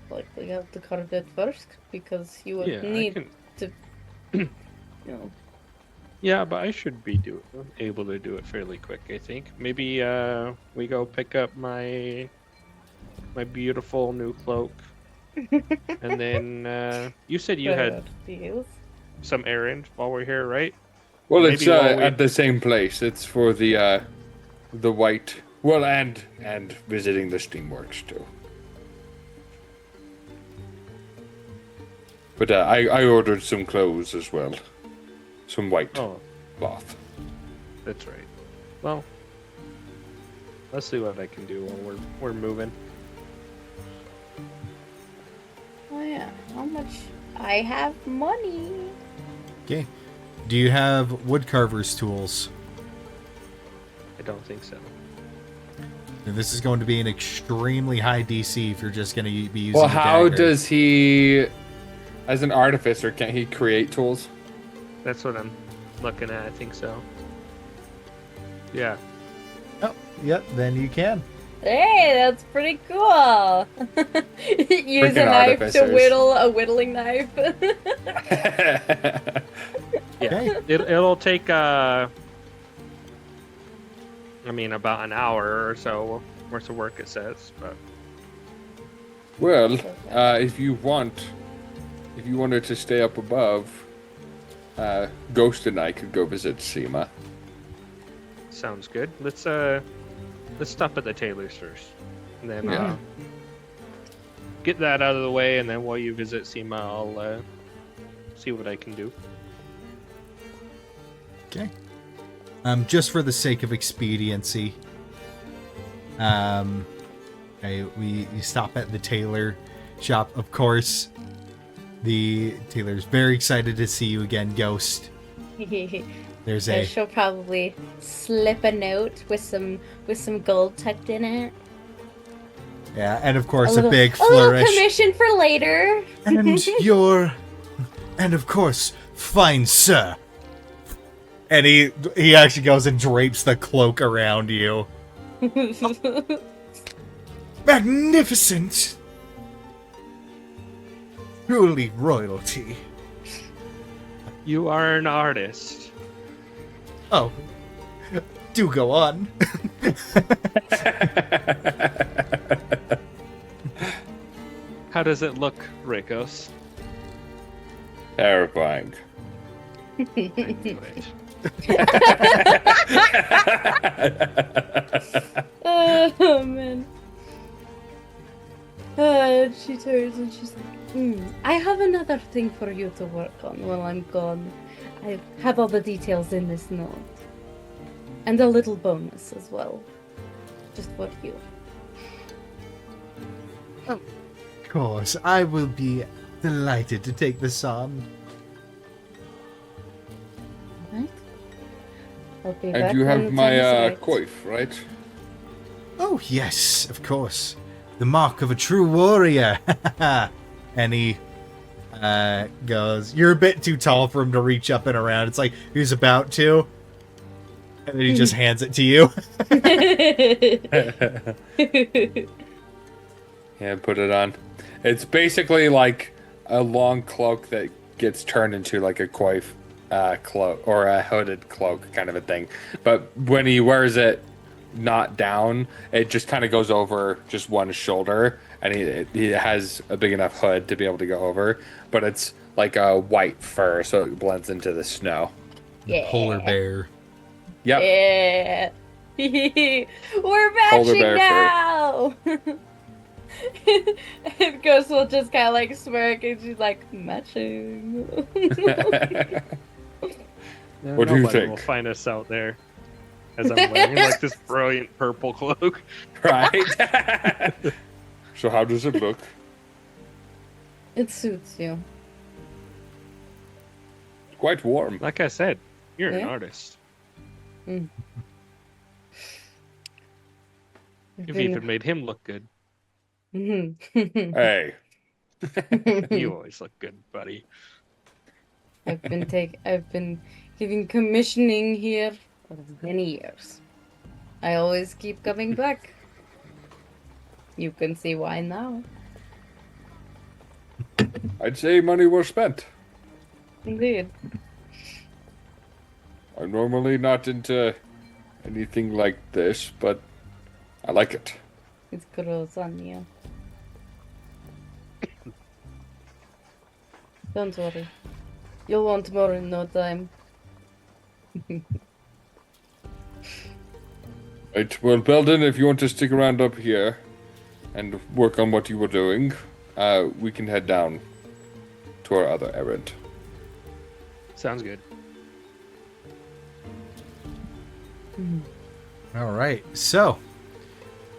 Like we have to carve it first because you would Yeah, need to. You know. Yeah, but I should be able to do it fairly quick. I think maybe we go pick up my beautiful new cloak, and then you said you had Deals. some errand while we're here, right? Well, Maybe it's while we- at the same place. It's for the white. Well, and visiting the steamworks too. But I ordered some clothes as well, some white Oh, cloth. that's right. Well, let's see what I can do while we're moving. Oh yeah, how much? I have money. Okay. Do you have woodcarver's tools? I don't think so. And this is going to be an extremely high DC if you're just going to be using Well, a how dagger. does he, as an artificer, can't he create tools? That's what I'm looking at. I think so. Yeah. Oh, yep, then you can. Hey, that's pretty cool. Use Freaking a knife artificers. to whittle a whittling knife. Yeah. Okay. It'll take I mean about an hour or so worth of work, it says, but Well, if you wanted to stay up above, Ghost and I could go visit Seema. sounds good. Let's stop at the tailor's first. And then Yeah. get that out of the way, and then while you visit Seema, I'll see what I can do. Okay. Just for the sake of expediency, we stop at the tailor shop. Of course, the tailor's very excited to see you again, Ghost. There's And a she'll probably slip a note with some gold tucked in it. and of course a little, big a little flourish. commission for later. And your And of course, fine sir. And he actually goes and drapes the cloak around you. Magnificent! Truly royalty. You are an artist. Oh, do go on. How does it look, Rikos? Terrifying. I knew it. Oh man. She turns and she's like, I have another thing for you to work on while I'm gone. I have all the details in this note. And a little bonus as well. Just for you. Of course, I will be delighted to take this on. Right? I'll be And back you when have the my time is right. coif, right? Oh, yes, of course. The mark of a true warrior. And he goes, you're a bit too tall for him to reach up and around. It's like he's about to. And then he just hands it to you. Yeah, put it on. It's basically like a long cloak that gets turned into like a coif cloak or a hooded cloak kind of a thing. But when he wears it not down, it just kind of goes over just one shoulder, and he has a big enough hood to be able to go over. But it's like a white fur, so it blends into the snow. Yeah. Polar bear. Yep. Yeah. We're Polar matching bear now. And Ghost will just kind of like smirk, and she's like, matching. What do you Nobody think? will find us out there. As I'm wearing like this brilliant purple cloak. Right. So how does it look? It suits you. It's quite warm. Like I said, you're an Yeah. artist. Mm. You've even made him look good. Hey. You always look good, buddy. I've been giving commissioning here for many years. I always keep coming back. You can see why now. I'd say money well spent. Indeed. I'm normally not into anything like this, but I like it. It grows on you. Don't worry. You'll want more in no time. Right, well, Belden, if you want to stick around up here and work on what you were doing, we can head down to our other errand. Sounds good. All right, so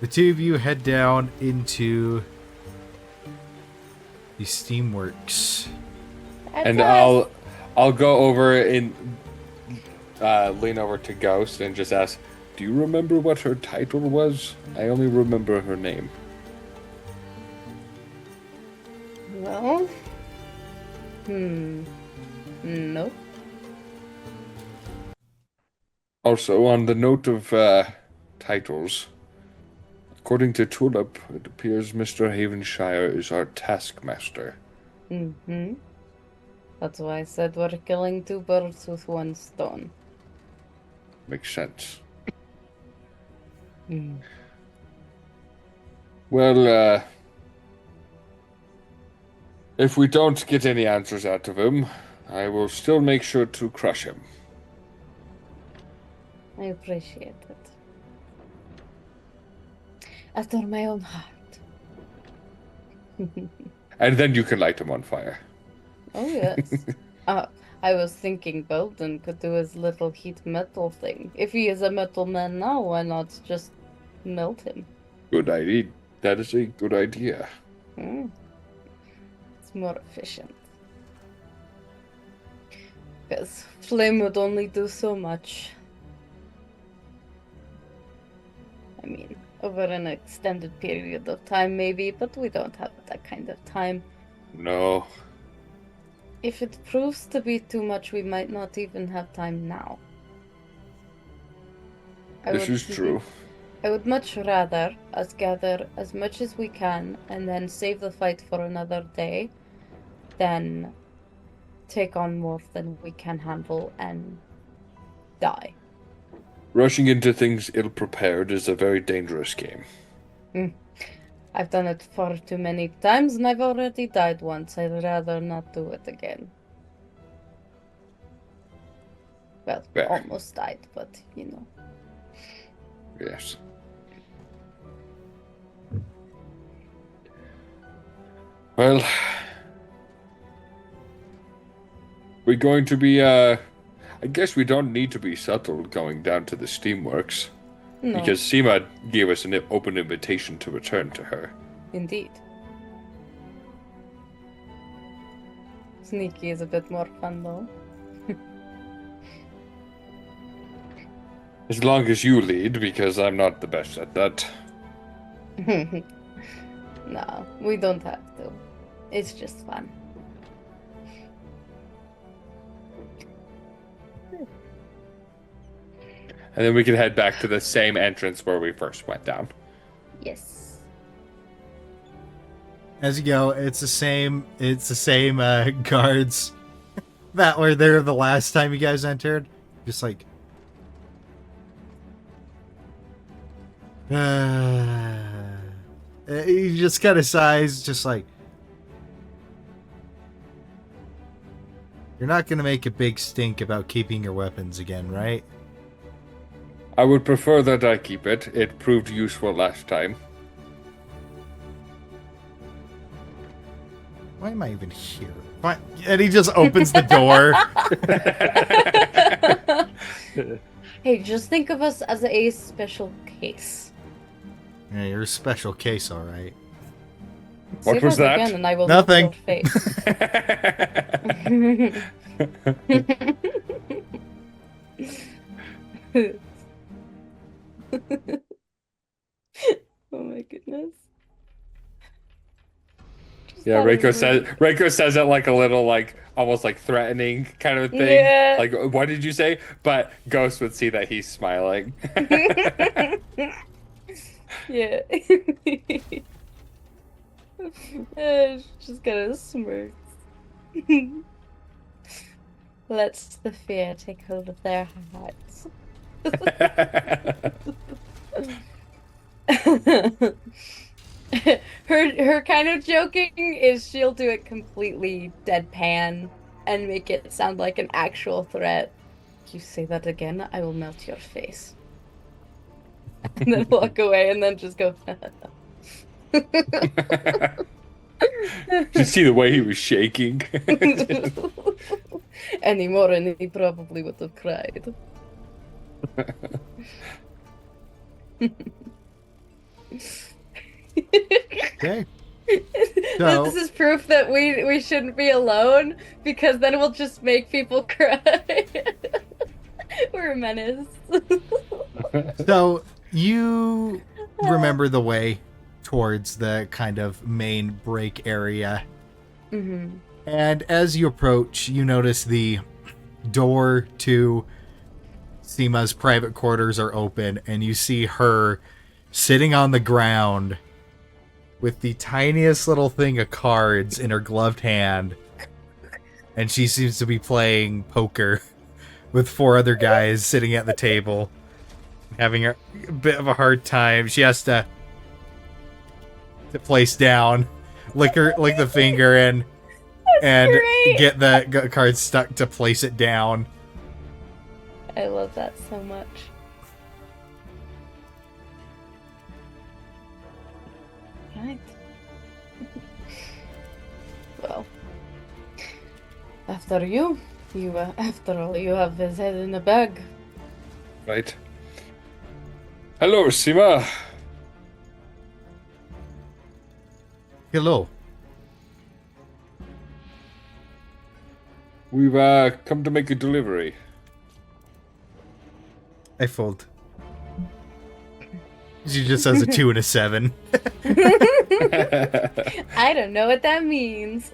the two of you head down into the Steamworks. And I'll go over and lean over to Ghost and just ask, do you remember what her title was? I only remember her name. Well, nope. Also, on the note of titles, according to Tulip, it appears Mr. Havenshire is our taskmaster. Mm-hmm. That's why I said we're killing two birds with one stone. Makes sense. Mm. Well, if we don't get any answers out of him, I will still make sure to crush him. I appreciate it. After my own heart. And then you can light him on fire. Oh, yes. I was thinking Belden could do his little heat metal thing. If he is a metal man now, why not just melt him? Good idea. That is a good idea. It's more efficient. Because flame would only do so much. I mean, over an extended period of time maybe, but we don't have that kind of time. No. If it proves to be too much, we might not even have time now. This is true. I would much rather us gather as much as we can and then save the fight for another day than take on more than we can handle and die. Rushing into things ill-prepared is a very dangerous game. I've done it far too many times and I've already died once. I'd rather not do it again. Well, Fair. almost died, but you know. Yes. Well, we're going to be, I guess we don't need to be subtle going down to the Steamworks. No, Because Seema gave us an open invitation to return to her. indeed. Sneaky is a bit more fun though. As long as you lead, because I'm not the best at that. No, we don't have to. It's just fun. And then we can head back to the same entrance where we first went down. Yes. As you go, it's the same guards that were there the last time you guys entered. Just like he just kind of sighs, just like, you're not gonna make a big stink about keeping your weapons again, right? I would prefer that I keep it. It proved useful last time. Why am I even here? Fine. And he just opens the door. Hey, just think of us as a special case. Yeah, you're a special case, all right. What Say was that? Again and I will Nothing. melt your face. Oh my goodness. Just Yeah, thought it was Reiko says it like a little, like, almost like threatening kind of thing. Yeah. Like, what did you say? But Ghost would see that he's smiling. Yeah. Just kind of smirks. Lets the fear take hold of their hearts. Her kind of joking is she'll do it completely deadpan and make it sound like an actual threat. If you say that again, I will melt your face. And then walk away and then just go. Did you see the way he was shaking? Any more and he probably would have cried. Okay. So- This is proof that we shouldn't be alone, because then we'll just make people cry. We're a menace. So you remember the way towards the kind of main break area. Mm-hmm. And as you approach, you notice the door to Seema's private quarters are open, and you see her sitting on the ground with the tiniest little thing of cards in her gloved hand. And she seems to be playing poker with 4 other guys sitting at the table, having a bit of a hard time. She has to place down, lick the finger and great. get the card stuck to place it down. I love that so much. Right. Well, after you after all, you have his head in a bag. Right. Hello, Seema. Hello. We've come to make a delivery. I fold. She just has a 2 and a 7. I don't know what that means.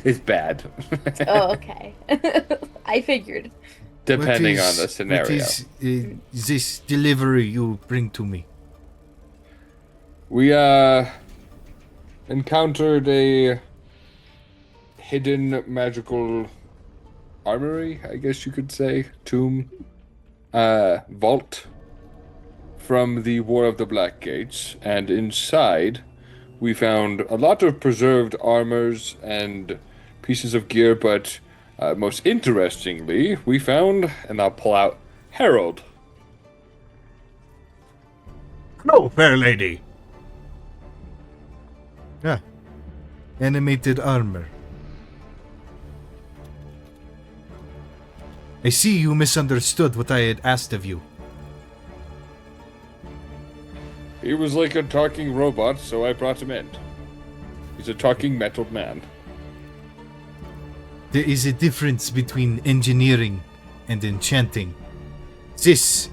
It's bad. Oh, okay. I figured. Depending on the scenario. What is this delivery you bring to me? We encountered a hidden magical armory, I guess you could say, tomb, vault from the War of the Black Gates, and inside we found a lot of preserved armors and pieces of gear, but most interestingly, we found, and I'll pull out, Harold. Hello, fair lady. Ah, animated armor. I see you misunderstood what I had asked of you. He was like a talking robot, so I brought him in. He's a talking metal man. There is a difference between engineering and enchanting. This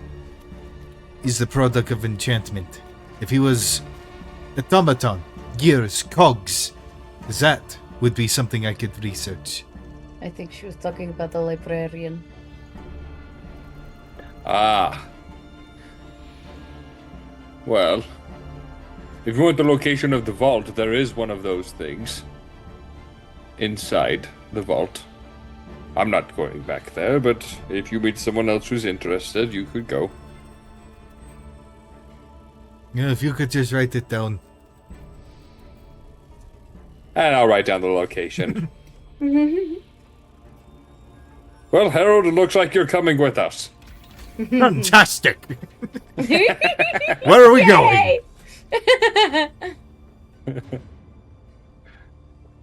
is the product of enchantment. If he was automaton, gears, cogs, that would be something I could research. I think she was talking about the librarian. Ah. Well, if you want the location of the vault, there is one of those things inside the vault. I'm not going back there, but if you meet someone else who's interested, you could go. Yeah, if you could just write it down. And I'll write down the location. Well, Harold, it looks like you're coming with us. Fantastic! Where are we going?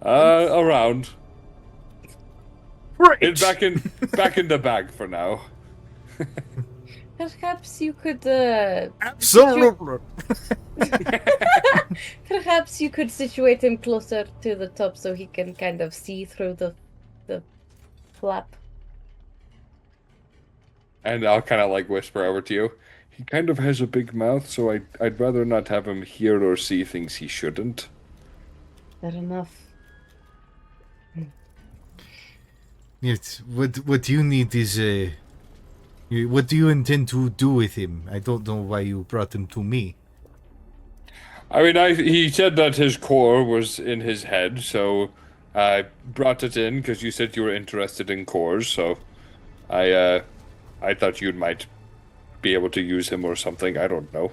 Around. Right. It's back in the bag for now. Perhaps you could, Absolutely. perhaps you could situate him closer to the top so he can kind of see through the flap. And I'll kind of like whisper over to you. He kind of has a big mouth, so I'd rather not have him hear or see things he shouldn't. Fair enough. Yes, what you need is what do you intend to do with him? I don't know why you brought him to me. I mean, he said that his core was in his head, so I brought it in because you said you were interested in cores, so I thought you might be able to use him or something. I don't know.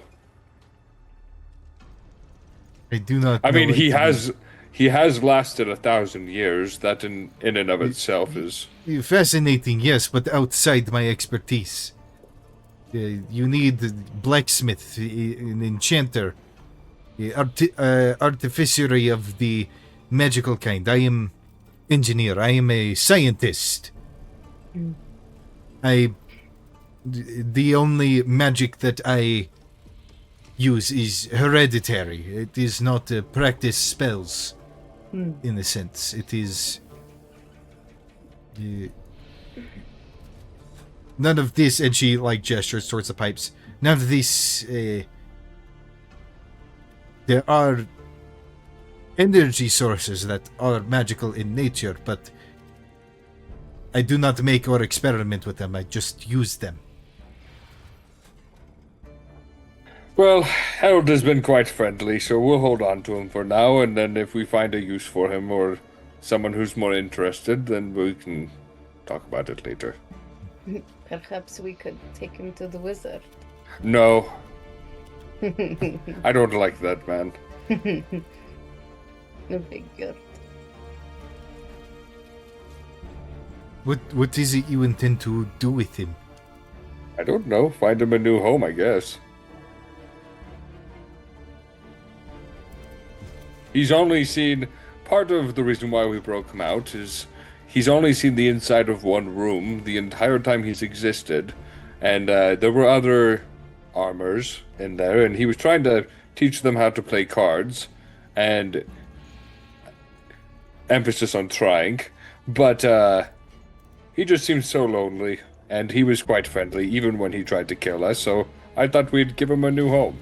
I do not. I mean, know he has lasted 1,000 years. That in and of itself is fascinating, yes, but outside my expertise. You need a blacksmith, an enchanter, artificery of the magical kind. I am engineer. I am a scientist. The only magic that I use is hereditary. It is not practice spells, in a sense. It is none of this, and she like gestures towards the pipes. None of this. There are energy sources that are magical in nature, but I do not make or experiment with them. I just use them. Well, Harold has been quite friendly, so we'll hold on to him for now, and then if we find a use for him or someone who's more interested, then we can talk about it later. Perhaps we could take him to the wizard. No. I don't like that man. No big good. What is it you intend to do with him? I don't know. Find him a new home, I guess. He's only seen... Part of the reason why we broke him out is he's only seen the inside of one room the entire time he's existed. And there were other armors in there, and he was trying to teach them how to play cards. And... emphasis on trying. But he just seemed so lonely. And he was quite friendly, even when he tried to kill us. So I thought we'd give him a new home.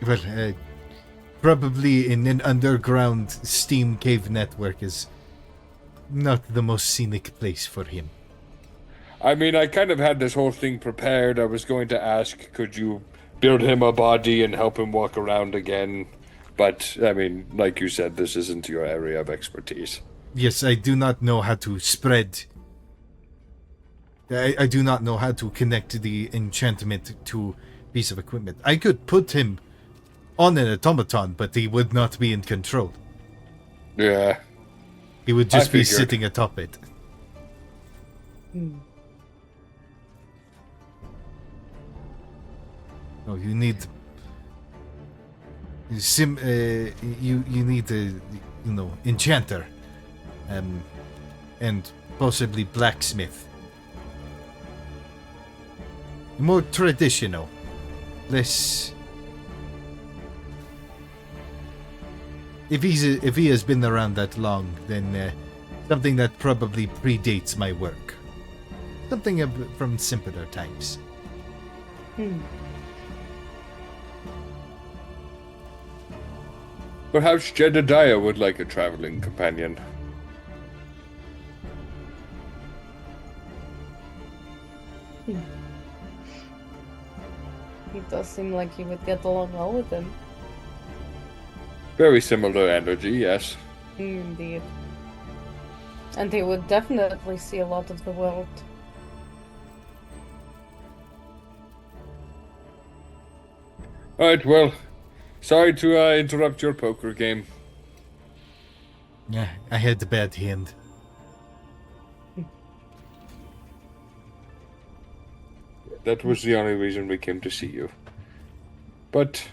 Well, probably in an underground steam cave network is not the most scenic place for him. I mean, I kind of had this whole thing prepared. I was going to ask, could you build him a body and help him walk around again? But, I mean, like you said, this isn't your area of expertise. Yes, I do not know how to spread. I do not know how to connect the enchantment to piece of equipment. I could put him on an automaton, but he would not be in control. Yeah. He would just be figured. sitting atop it. Oh, you need you need a enchanter, and possibly blacksmith. More traditional, less. If he has been around that long, then something that probably predates my work. Something from simpler times. Perhaps Jedediah would like a traveling companion. He does seem like you would get along well with him. Very similar energy, yes. Indeed. And he would definitely see a lot of the world. Alright, well, sorry to interrupt your poker game. Yeah, I had a bad hand. That was the only reason we came to see you. But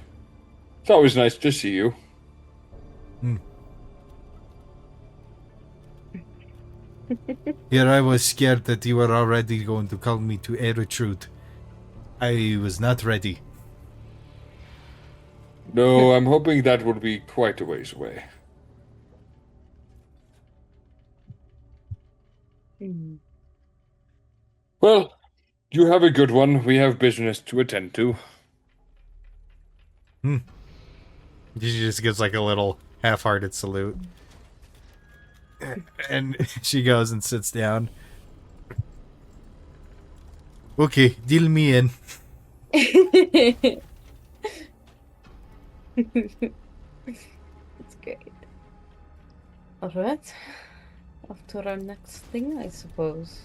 it's always nice to see you. Here I was scared that you were already going to call me to a retreat. I was not ready. No, I'm hoping that will be quite a ways away. Well, you have a good one. We have business to attend to. She just gives like a little half-hearted salute. And she goes and sits down. Okay, deal me in. It's great. Alright. Off to our next thing, I suppose.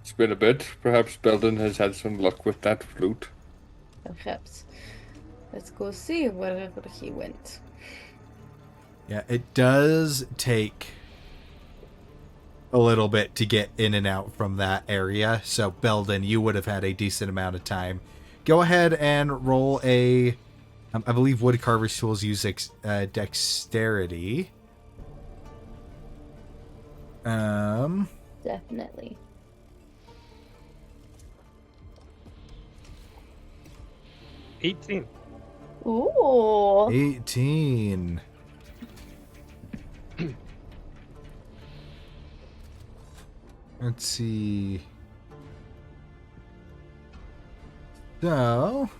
It's been a bit. Perhaps Belden has had some luck with that flute. Perhaps. Let's go see wherever he went. Yeah, it does take a little bit to get in and out from that area. So, Belden, you would have had a decent amount of time. Go ahead and roll a... I believe woodcarver's tools use dexterity. Definitely. $18. Ooh. 18. Let's see. So...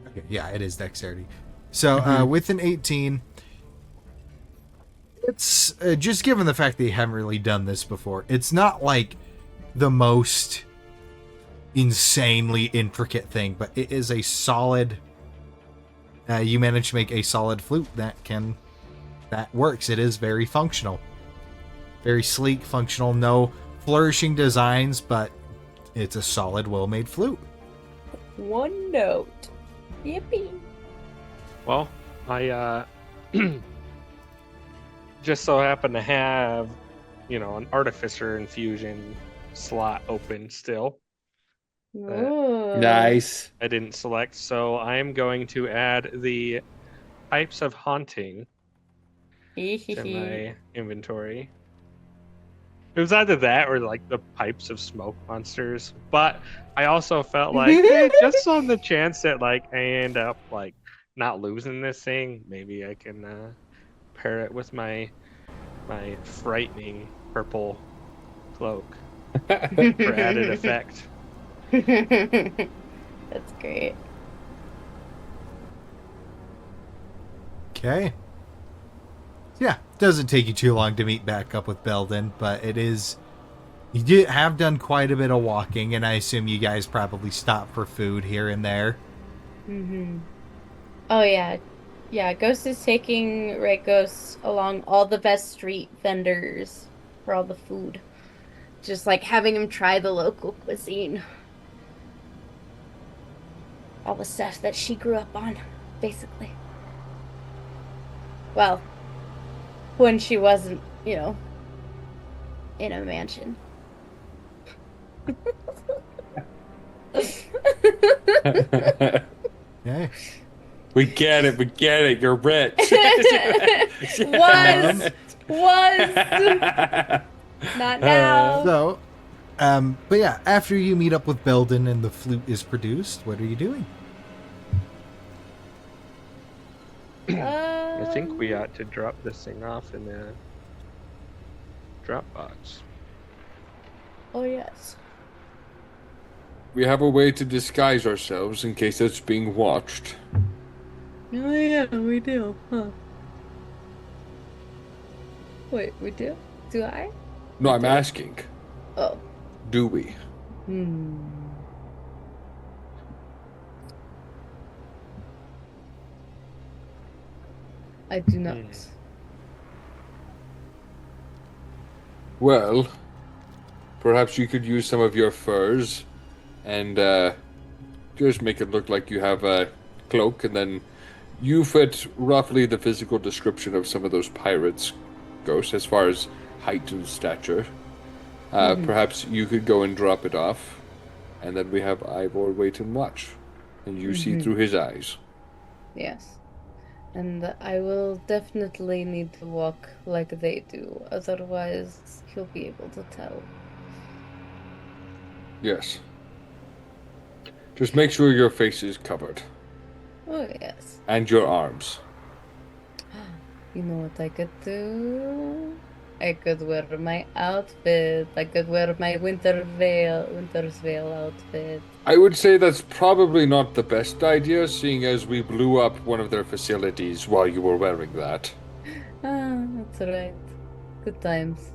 Okay, yeah, it is dexterity. So, with an 18, it's just given the fact that you haven't really done this before, it's not like the most insanely intricate thing, but it is a solid... you managed to make a solid flute that works. It is very functional. Very sleek, functional, no flourishing designs, but it's a solid, well-made flute. One note. Yippee. Well, I just so happen to have, an artificer infusion slot open still. Ooh. Nice. I didn't select, so I am going to add the Pipes of Haunting to my inventory. It was either that or like the Pipes of Smoke Monsters, but I also felt like just on the chance that like I end up like not losing this thing, maybe I can pair it with my frightening purple cloak. for added effect. That's great. Okay. Yeah, doesn't take you too long to meet back up with Belden, but it is. Have done quite a bit of walking, and I assume you guys probably stop for food here and there. Oh yeah. Yeah, Ghost is taking Red Ghost along all the best street vendors for all the food. Just like having him try the local cuisine. All the stuff that she grew up on, basically. Well, when she wasn't, in a mansion. Okay. We get it. We get it. You're rich. Was not now. So, but yeah, after you meet up with Belden and the flute is produced, what are you doing? I think we ought to drop this thing off in the drop box. Oh yes. We have a way to disguise ourselves in case it's being watched. Oh yeah, we do, huh? Wait, we do? Do I? No, I'm asking. Oh. Do we? I do not. Well, perhaps you could use some of your furs and just make it look like you have a cloak, and then you fit roughly the physical description of some of those pirates' ghosts as far as height and stature. Perhaps you could go and drop it off, and then we have Ivor wait and watch, and you see through his eyes. Yes. And I will definitely need to walk like they do, otherwise he'll be able to tell. Yes. Just make sure your face is covered. Oh yes. And your arms. You know what I could do? I could wear my outfit. I could wear my winter's veil outfit. I would say that's probably not the best idea, seeing as we blew up one of their facilities while you were wearing that. That's right. Good times.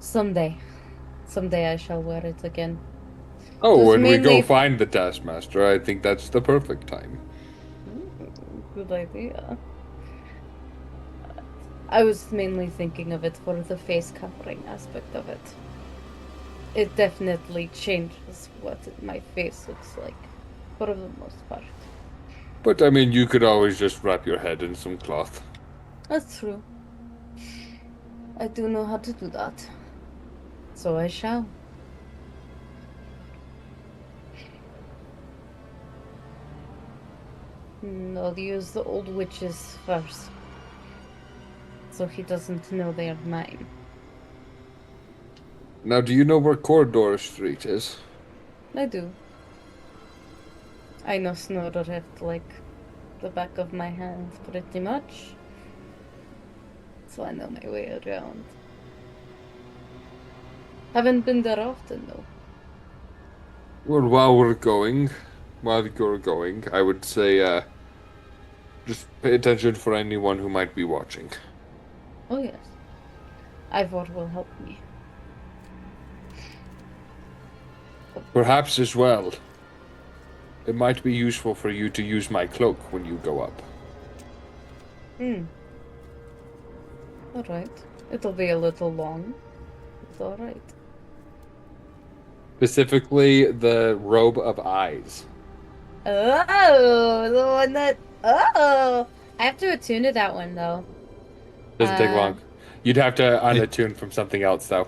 Someday I shall wear it again. Oh, Just when we mainly- go find the Taskmaster, I think that's the perfect time. Good idea. I was mainly thinking of it for the face covering aspect of it. It definitely changes what my face looks like, for the most part. But I mean, you could always just wrap your head in some cloth. That's true. I do know how to do that. So I shall. I'll use the old witches first. So he doesn't know they are mine. Now, do you know where Corridor Street is? I do. I know Snowdrift like the back of my hand, pretty much. So I know my way around. Haven't been there often, though. Well, while you're going, I would say, just pay attention for anyone who might be watching. Oh, yes. Ivor will help me. Perhaps as well, it might be useful for you to use my cloak when you go up. Alright. It'll be a little long. It's alright. Specifically, the robe of eyes. Oh, the one that... Oh! I have to attune to that one, though. Doesn't take long. You'd have to unattune from something else, though.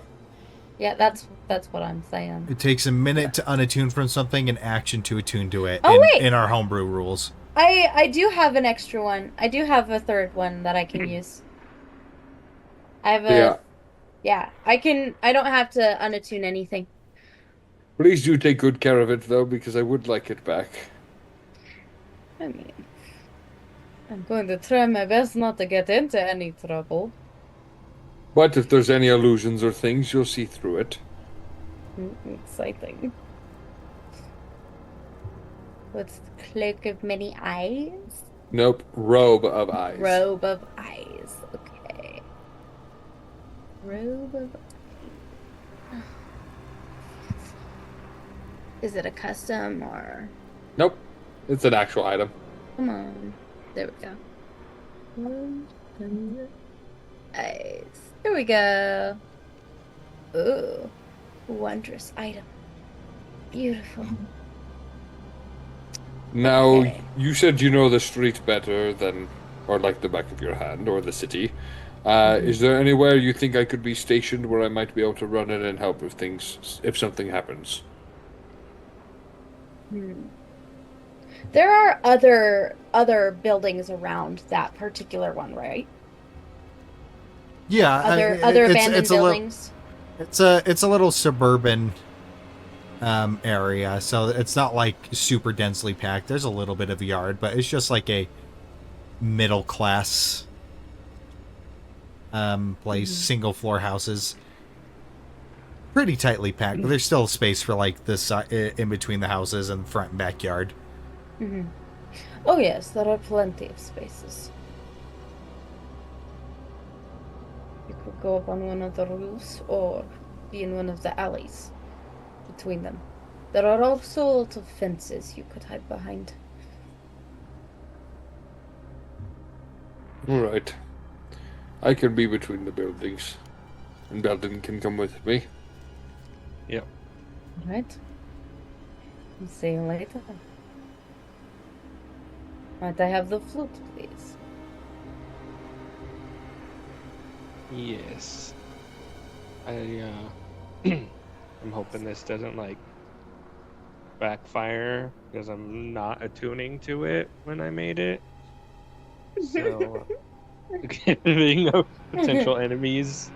Yeah, that's what I'm saying. It takes a minute to unattune from something and action to attune to it in our homebrew rules. I do have an extra one. I do have a third one that I can use. I have a... Yeah, I don't have to unattune anything. Please do take good care of it, though, because I would like it back. I mean... I'm going to try my best not to get into any trouble. But if there's any illusions or things, you'll see through it. Exciting. What's the cloak of many eyes? Nope, robe of eyes. Robe of eyes. Okay. Robe of eyes. Is it a custom or? Nope, it's an actual item. Come on. There we go. Robe of eyes. There we go. Ooh. Wondrous item. Beautiful. Now, Okay. you said you know the street better than, or like the back of your hand, or the city. Is there anywhere you think I could be stationed where I might be able to run in and help if something happens? Hmm. There are other buildings around that particular one, right? Yeah, Other abandoned it's a little buildings. it's a little suburban area, so it's not like super densely packed. There's a little bit of yard, but it's just like a middle class place, single floor houses. Pretty tightly packed, but there's still space for like this in between the houses and front and backyard. Mhm. Oh yes, there are plenty of spaces. You could go up on one of the roofs or be in one of the alleys between them. There are also lots of fences you could hide behind. All right. I can be between the buildings, and Belden can come with me. Yep. Alright. See you later. Might I have the flute, please? Yes. I'm hoping this doesn't like backfire because I'm not attuning to it when I made it. So giving potential enemies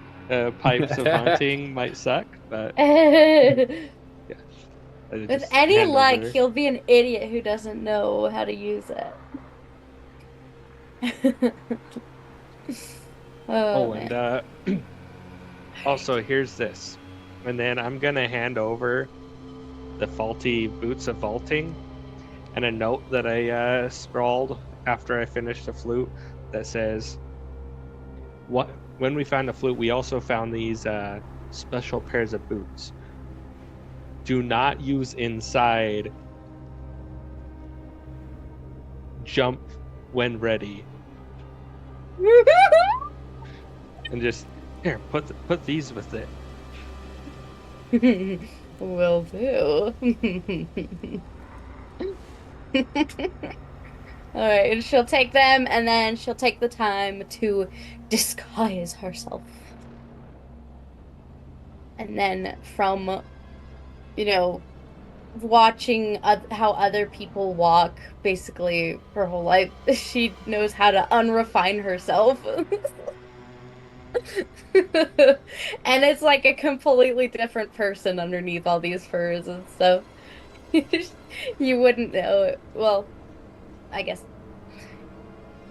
pipes of haunting might suck, but With yeah. I just any hand luck, over- he'll be an idiot who doesn't know how to use it. Oh, man. and also here's this, and then I'm gonna hand over the faulty boots of vaulting and a note that I scrawled after I finished the flute that says, "What? When we found the flute, we also found these special pairs of boots. Do not use inside. Jump when ready." And just here, put these with it. Will do. All right, and she'll take them, and then she'll take the time to disguise herself. And then from, watching how other people walk basically her whole life, she knows how to unrefine herself. And it's like a completely different person underneath all these furs and stuff. You wouldn't know it. Well, I guess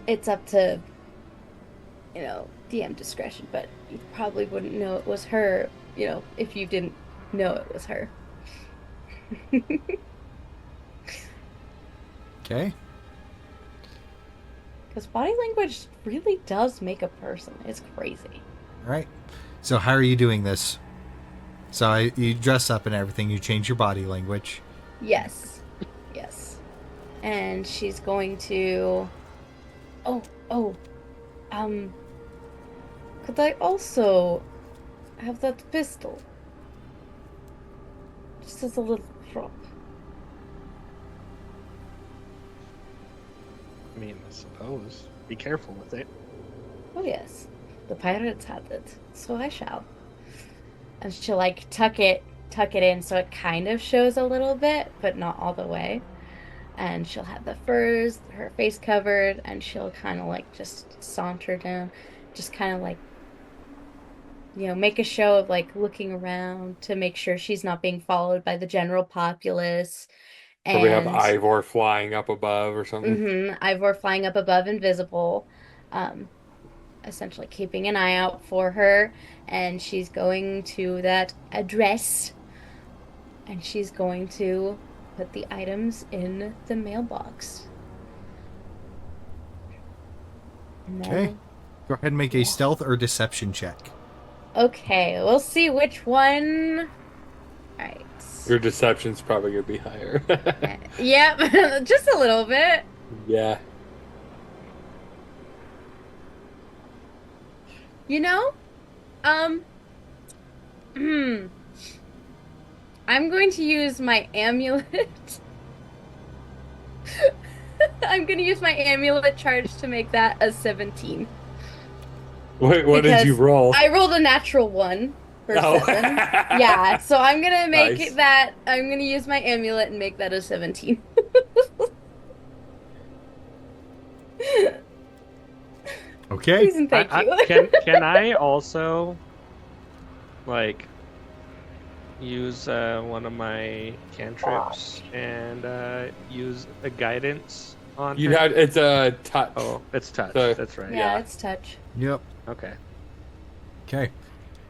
it's up to, DM discretion, but you probably wouldn't know it was her, if you didn't know it was her. Okay. Because body language really does make a person. It's crazy. All right. So how are you doing this? So you dress up and everything. You change your body language. Yes. Yes. And she's going to. Oh. Could I also have that pistol? Just as a little prop. I mean, I suppose. Be careful with it. Oh, yes. The pirates had it, so I shall. And she'll like tuck it in so it kind of shows a little bit, but not all the way. And she'll have the furs, her face covered, and she'll kind of like just saunter down, just kind of like, make a show of like looking around to make sure she's not being followed by the general populace. Probably have And Ivor flying up above or something. Ivor flying up above, invisible. Um, essentially keeping an eye out for her, and she's going to that address, and she's going to put the items in the mailbox. And Okay. then, Go ahead and make a stealth or deception check. okay, we'll see which one. All right. Your deception's probably gonna be higher. Yep, just a little bit. Yeah. You know, um, I'm going to use my amulet. I'm going to use my amulet charge to make that a 17. Wait, what did you Because roll? I rolled a natural 1 for Oh. 7. Yeah, so I'm going to make Nice. that, I'm going to use my amulet and make that a 17. Okay. Please and thank you. Can I also like use one of my cantrips and use a guidance on You her? had it's a touch. Oh, it's touch. So- That's right. Yeah, Yeah. it's touch. Yep. Okay. Okay.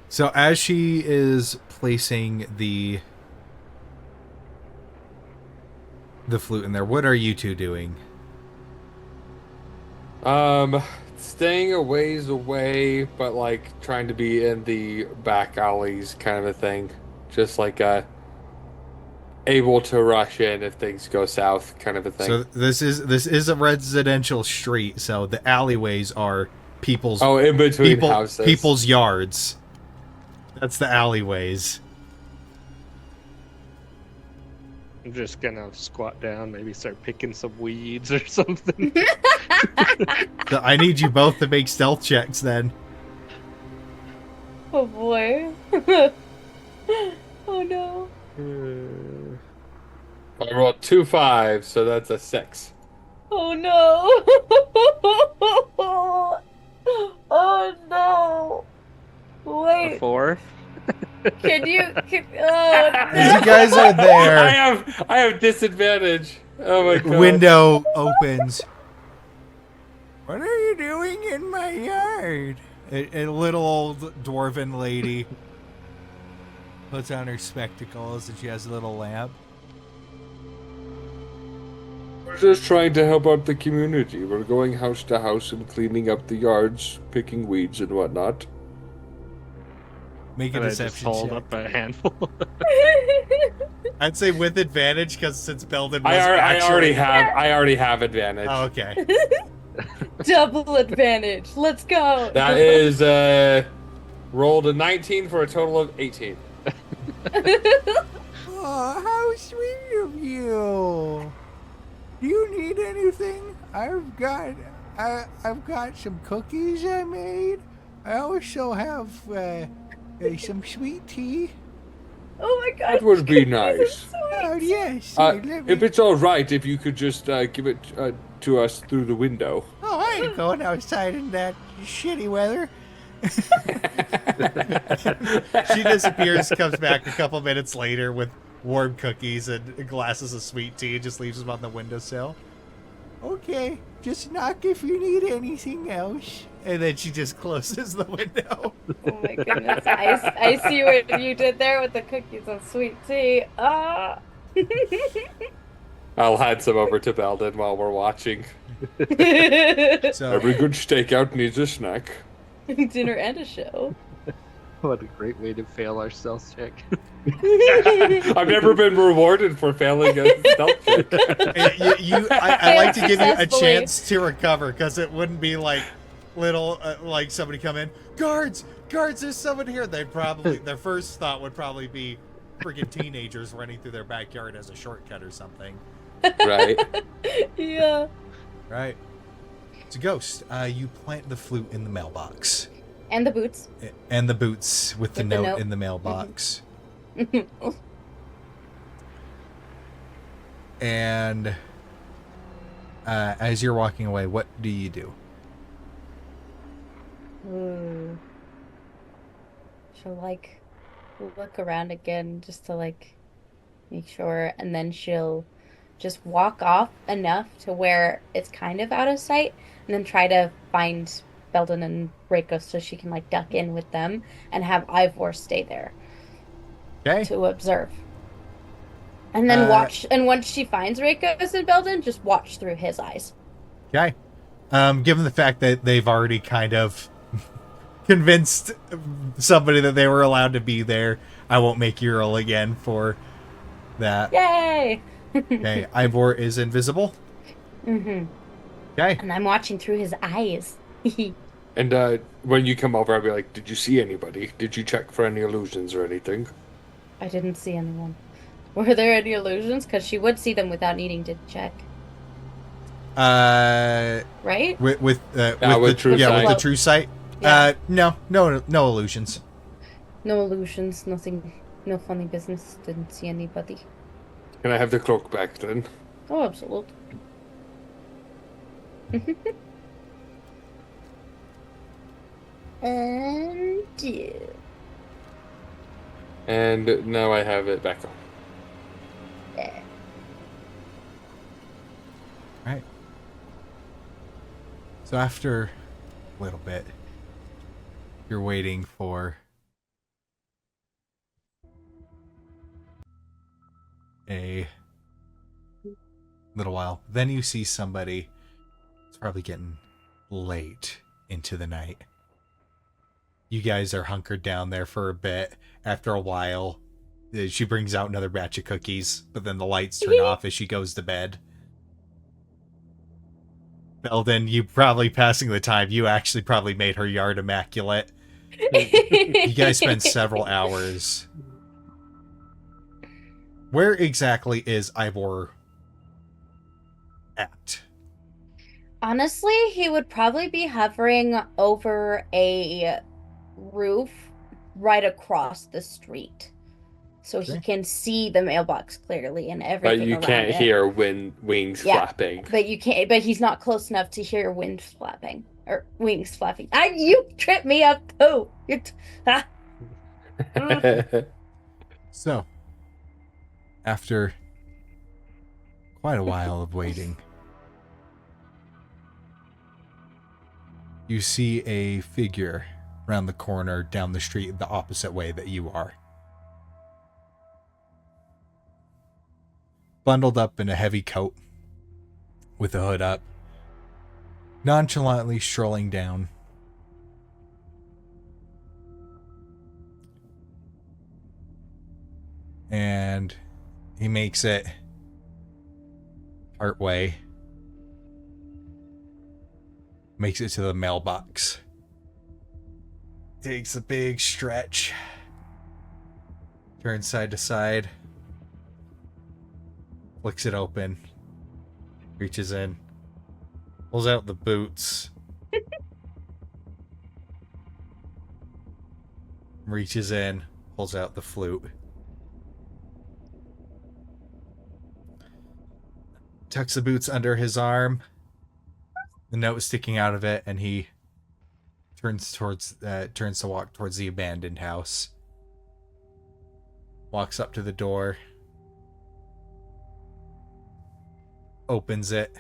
So as she is placing the flute in there, what are you two doing? Staying a ways away, but like trying to be in the back alleys, kind of a thing. Just like able to rush in if things go south, kind of a thing. So this is a residential street, so the alleyways are people's in between houses. people's yards. That's the alleyways. I'm just gonna squat down, maybe start picking some weeds or something. So I need you both to make stealth checks then. Oh boy. Oh no. I rolled 2 5s, so that's a 6. Oh no. Oh no. A Wait, 4. can you? Oh As you no. guys are there, I have disadvantage. Oh my god. window opens. What are you doing in my yard? A little old dwarven lady puts on her spectacles and she has a little lamp. We're just trying to help out the community. We're going house to house and cleaning up the yards, picking weeds and whatnot. Make a And I just deception hold check. up a handful. I'd say with advantage because since Belden was I already have advantage. Oh, okay. Double advantage. Let's go. That is rolled a 19 for a total of 18. Oh, how sweet of you! Do you need anything? I've got some cookies I made. I also have some sweet tea. Oh my god. That would be nice. Oh yes. If it's all right, if you could just give it to us through the window. Oh, I ain't going outside in that shitty weather. She disappears, comes back a couple minutes later with warm cookies and glasses of sweet tea, and just leaves them on the windowsill. Okay, just knock if you need anything else. And then she just closes the window. Oh my goodness. I see what you did there with the cookies and sweet tea. Ah. I'll hand some over to Belden while we're watching. So Every good stakeout needs a snack. Dinner and a show. What a great way to fail our stealth check. I've never been rewarded for failing a stealth check. I like to give you a Successfully. chance to recover because it wouldn't be like little like somebody come in, guards, there's someone here. They'd probably their first thought would probably be freaking teenagers running through their backyard as a shortcut or something. Right. Yeah. Right. It's a ghost. You plant the flute in the mailbox. And the boots. And the boots with the With the note note. in the mailbox. And as you're walking away, what do you do? Ooh. She'll like look around again just to like make sure, and then she'll just walk off enough to where it's kind of out of sight, and then try to find Belden and Reiko so she can like duck in with them and have Ivor stay there Okay. to observe. And then watch, and once she finds Reiko and Belden, just watch through his eyes. Okay. Given the fact that they've already kind of convinced somebody that they were allowed to be there, I won't make you roll again for that. Yay! Okay, Ivor is invisible. Mm-hmm. Okay. And I'm watching through his eyes. And when you come over, I'll be like, did you see anybody? Did you check for any illusions or anything? I didn't see anyone. Were there any illusions? Because she would see them without needing to check. Right? With true sight. the true sight. Yeah. No illusions. No illusions, nothing, no funny business. Didn't see anybody. Can I have the cloak back then? Oh, absolutely. And now I have it back on. Right. So after a little bit, you're waiting for a little while. Then you see somebody. It's probably getting late into the night. You guys are hunkered down there for a bit. After a while, she brings out another batch of cookies, but then the lights turn off as she goes to bed. Belden, you probably passing the time. You actually probably made her yard immaculate. You guys spend several hours. Where exactly is Ivor at? Honestly, he would probably be hovering over a roof right across the street. So he can see the mailbox clearly and everything. But you around can't it. hear wings flapping. But you can't. But he's not close enough to hear wind flapping or wings flapping. You tripped me up too. So, after quite a while of waiting, you see a figure around the corner down the street the opposite way that you are. Bundled up in a heavy coat with the hood up, nonchalantly strolling down. And he makes it part way. Makes it to the mailbox. Takes a big stretch. Turns side to side. Flicks it open. Reaches in. Pulls out the boots. Reaches in. Pulls out the flute. Tucks the boots under his arm. The note sticking out of it, and he turns to walk towards the abandoned house. Walks up to the door. Opens it.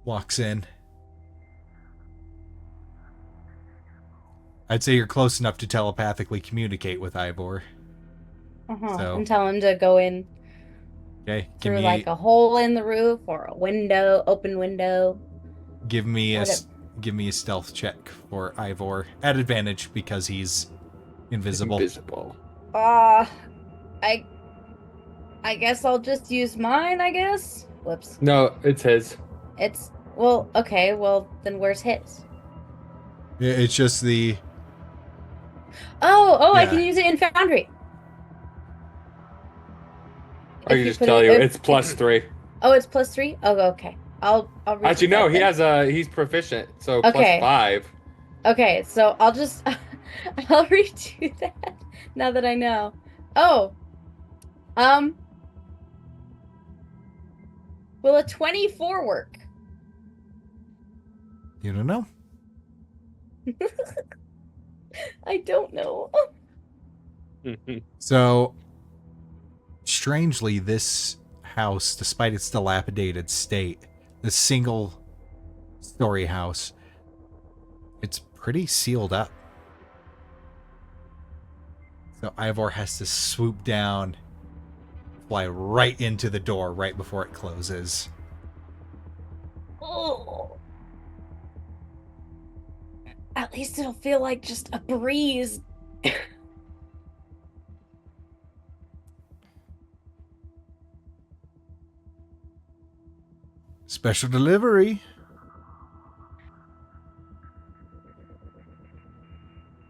Walks in. I'd say you're close enough to telepathically communicate with Ivor. So, and tell him to go in okay, through like a hole in the roof or a window, open window. Give me a stealth check for Ivor at advantage because he's invisible. I guess I'll just use mine, I guess. Whoops. No, it's his. Okay, well, then where's his? It's just the... Oh, Yeah. I can use it in Foundry. I can just tell you, it's +3. Oh, it's +3? Oh, okay. I'll read Actually, no, he's proficient, so Okay. +5. Okay, so I'll just... I'll redo that now that I know. Oh. Will a 24 work? You don't know? I don't know. So, strangely, this house, despite its dilapidated state, the single story house. It's pretty sealed up. So Ivor has to swoop down, fly right into the door right before it closes. Oh. At least it'll feel like just a breeze. Special delivery.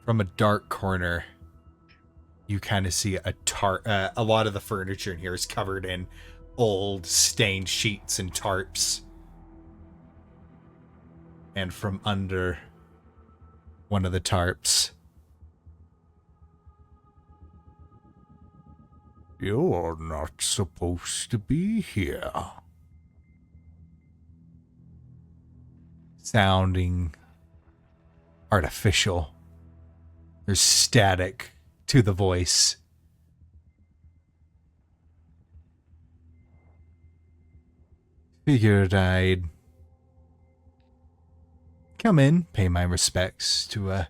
From a dark corner, you kind of see a lot of the furniture in here is covered in old stained sheets and tarps. And from under one of the tarps, "You're not supposed to be here." Sounding artificial. There's static to the voice. Figured I'd come in, pay my respects to a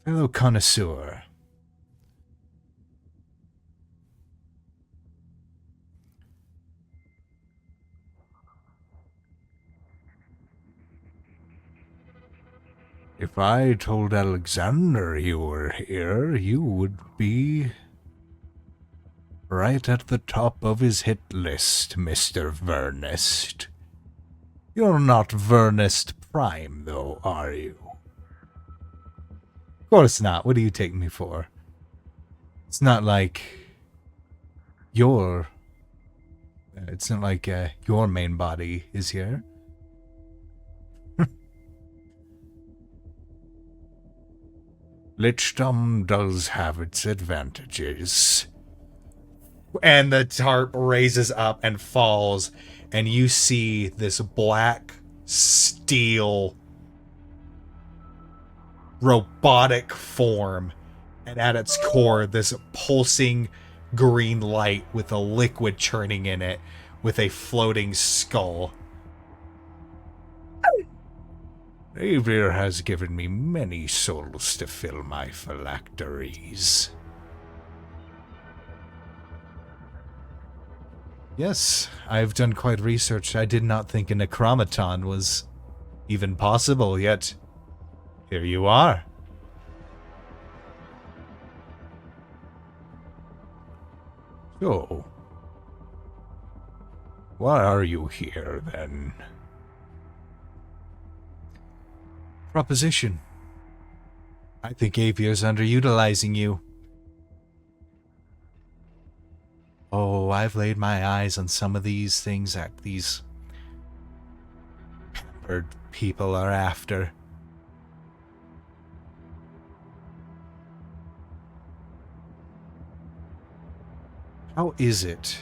fellow connoisseur. If I told Alexander you were here, you would be right at the top of his hit list, Mr. Vernest. You're not Vernest Prime, though, are you? Of course not. What do you take me for? It's not like your main body is here. Lichdom does have its advantages. And the tarp raises up and falls, and you see this black steel robotic form, and at its core, this pulsing green light with a liquid churning in it, with a floating skull. Avier has given me many souls to fill my phylacteries. Yes, I've done quite research. I did not think a necromaton was even possible, yet here you are. So, why are you here, then? Proposition. I think Avier's underutilizing you. Oh, I've laid my eyes on some of these things that these pampered people are after. How is it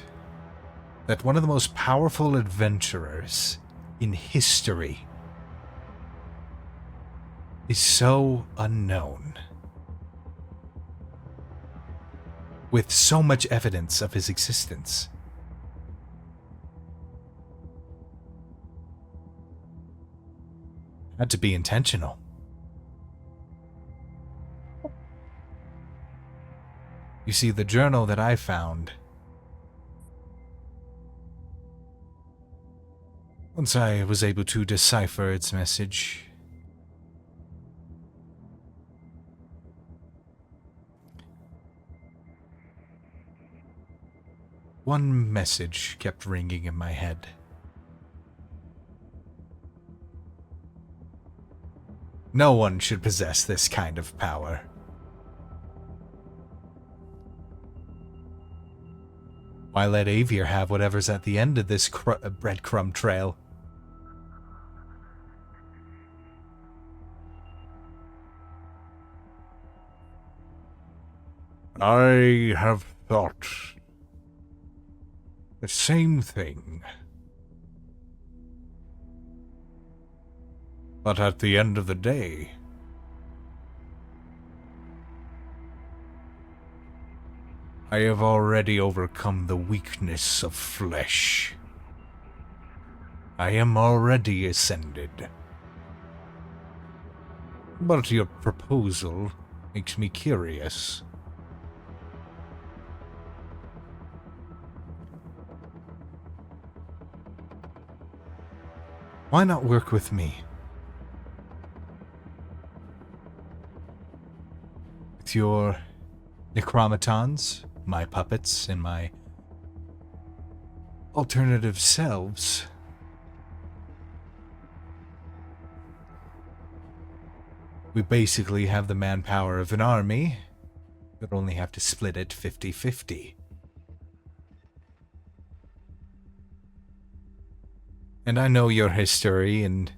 that one of the most powerful adventurers in history is so unknown, with so much evidence of his existence? Had to be intentional. You see, the journal that I found, once I was able to decipher its message, one message kept ringing in my head. No one should possess this kind of power. Why let Avier have whatever's at the end of this breadcrumb trail? I have thought the same thing. But at the end of the day, I have already overcome the weakness of flesh. I am already ascended. But your proposal makes me curious. Why not work with me? With your necromatons, my puppets, and my alternative selves. We basically have the manpower of an army, but only have to split it 50-50. And I know your history in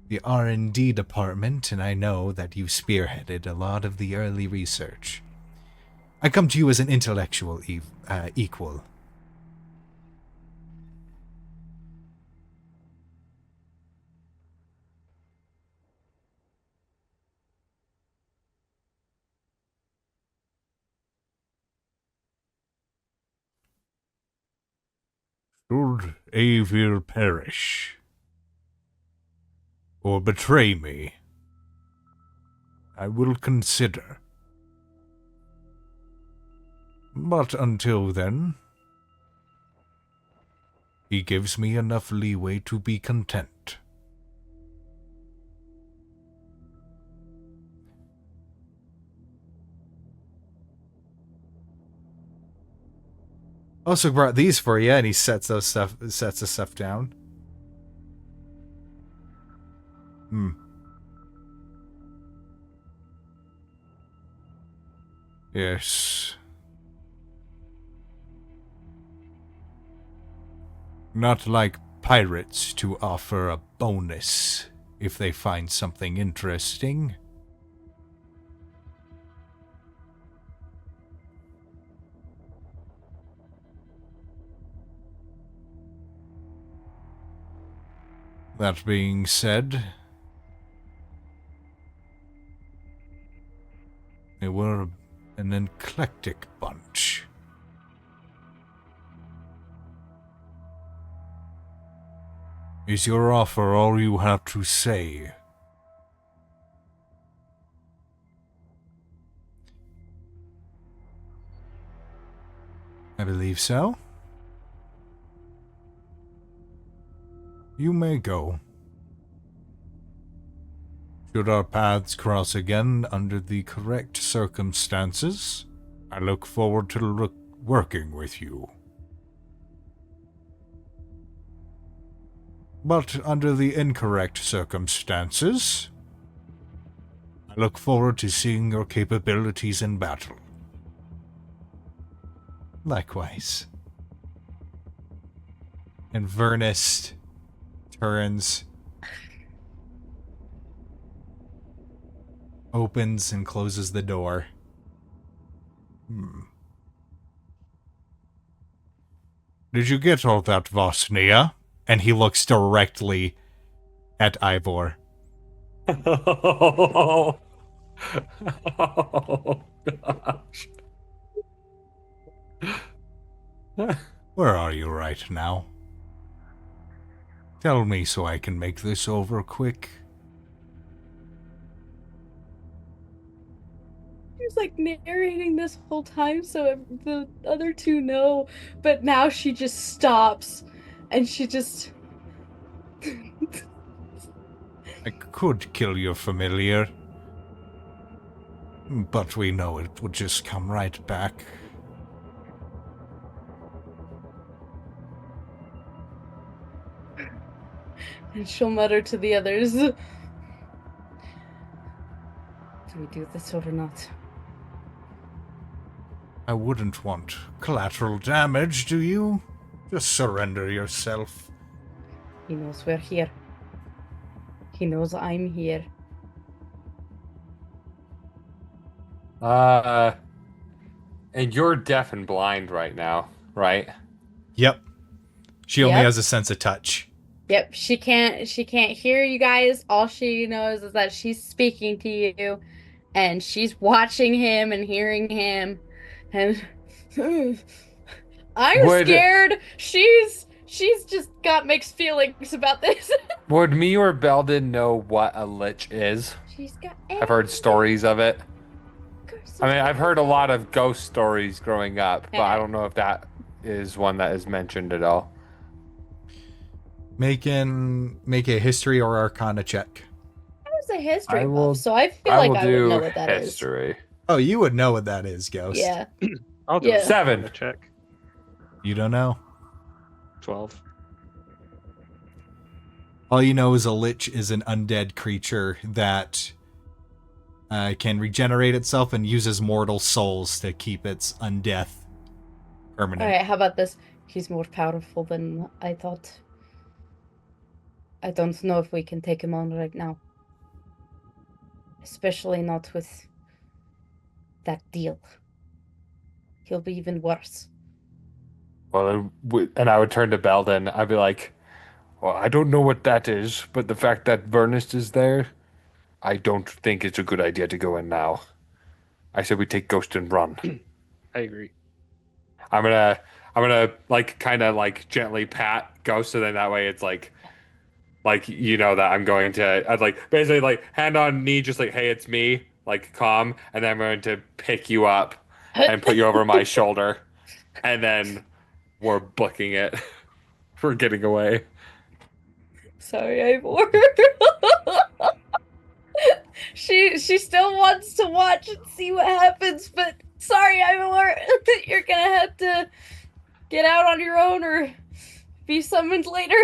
the R&D department, and I know that you spearheaded a lot of the early research. I come to you as an intellectual equal. Should Avir perish, or betray me, I will consider. But until then, he gives me enough leeway to be content. Also brought these for you, and he sets the stuff down. Yes. Not like pirates to offer a bonus if they find something interesting. That being said, they were an eclectic bunch. Is your offer all you have to say? I believe so. You may go. Should our paths cross again under the correct circumstances, I look forward to working with you. But under the incorrect circumstances, I look forward to seeing your capabilities in battle. Likewise. And Vernest turns, opens and closes the door. Did you get all that, Vosnia? And he looks directly at Ivor. Oh, gosh. Where are you right now? Tell me so I can make this over quick. She's like narrating this whole time so the other two know, but now she just stops and she just I could kill your familiar, but we know it would just come right back. and she'll mutter to the others. Do we do this or not? I wouldn't want collateral damage, do you? Just surrender yourself. He knows we're here. He knows I'm here. And you're deaf and blind right now, right? Yep. She only Yep. has a sense of touch. Yep, she can't hear you guys. All she knows is that she's speaking to you and she's watching him and hearing him and I'm Would- scared. She's She's just got mixed feelings about this. Would me or Belden know what a lich is? She's got. I've heard stories of it. Curses I mean, I've heard a lot of ghost stories growing up, but I Yeah. don't know if that is one that is mentioned at all. Make a history or arcana check. I was a history I will- buff, so I feel I like will I would do know what that is. history. Oh, you would know what that is, Ghost. Yeah. I'll do Yeah. a 7. check. You don't know. 12. All you know is a lich is an undead creature that can regenerate itself and uses mortal souls to keep its undeath permanent. Alright, how about this? He's more powerful than I thought. I don't know if we can take him on right now. Especially not with that deal. He'll be even worse. Well, and I would turn to Belden. I'd be like, well, I don't know what that is, but the fact that Vernest is there, I don't think it's a good idea to go in now. I said we take Ghost and run. I agree. I'm gonna like kind of like gently pat Ghost, so then that way it's like you know that I'm going to. I'd like basically like hand on knee, just like, hey, it's me, like calm, and then I'm going to pick you up and put you over my shoulder, and then we're booking it for getting away. Sorry, Ivor. She still wants to watch and see what happens, but sorry, Ivor. You're gonna have to get out on your own or be summoned later.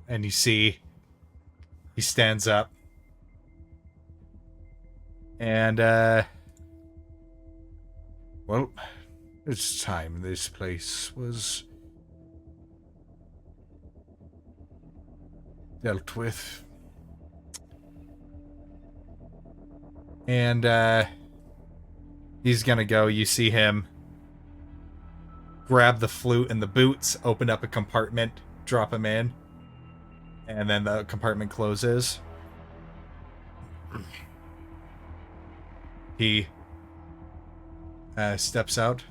And you see he stands up. And well, it's time this place was dealt with. And he's gonna go. You see him grab the flute and the boots, open up a compartment, drop him in, and then the compartment closes. He steps out.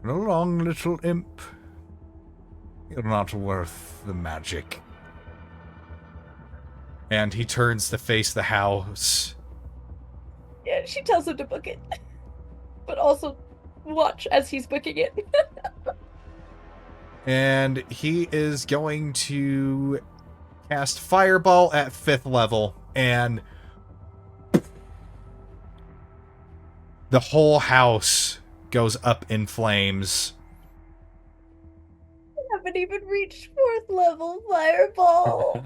Run along, little imp. You're not worth the magic. And he turns to face the house. Yeah, she tells him to book it. But also watch as he's booking it. And he is going to cast Fireball at 5th level. And the whole house goes up in flames. I haven't even reached 4th level fireball.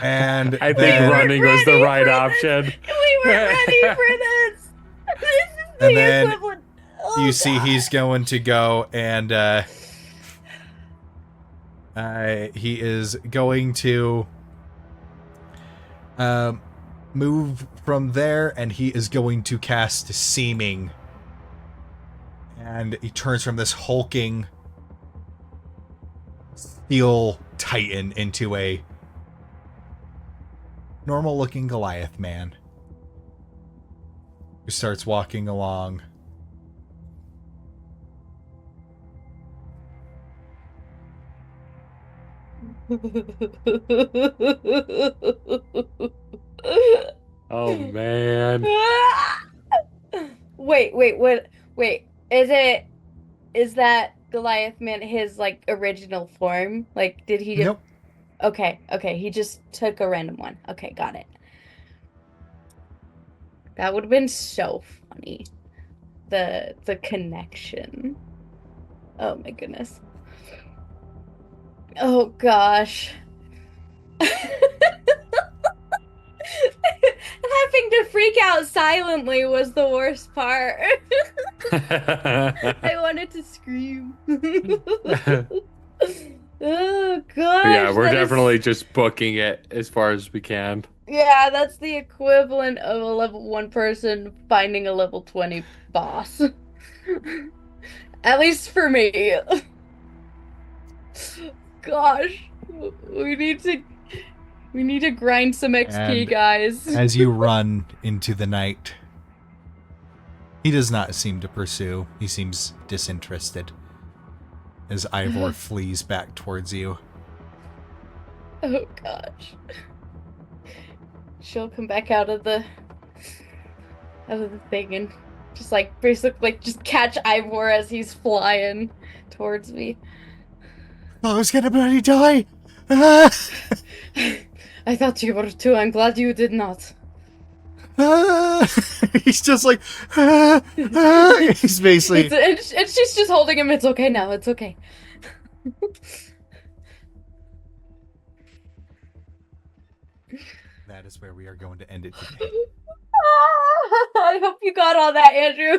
And I think then- running was the ready right for option. We weren't ready for this. This is the And then equivalent. Oh, you see God. he's going to go and he is going to move from there, and he is going to cast Seeming. And he turns from this hulking steel titan into a normal looking Goliath man who starts walking along. Oh man. Wait, wait. Is that Goliath man his like original form? Like did he just Nope. Okay, he just took a random one. Okay, got it. That would have been so funny. The connection. Oh my goodness. Oh gosh. Having to freak out silently was the worst part. I wanted to scream. Oh gosh. Yeah, we're that is- definitely just booking it as far as we can. Yeah, that's the equivalent of a level 1 person finding a level 20 boss. At least for me. Gosh. We need to We need to grind some XP, And guys. as you run into the night, he does not seem to pursue. He seems disinterested as Ivor flees back towards you. Oh gosh. She'll come back out of the thing and just like basically like just catch Ivor as he's flying towards me. I was gonna bloody die! Ah! I thought you were too. I'm glad you did not. Ah! He's just like, ah, ah. He's basically. And she's just holding him. It's okay now. It's okay. That is where we are going to end it today. I hope you got all that, Andrew.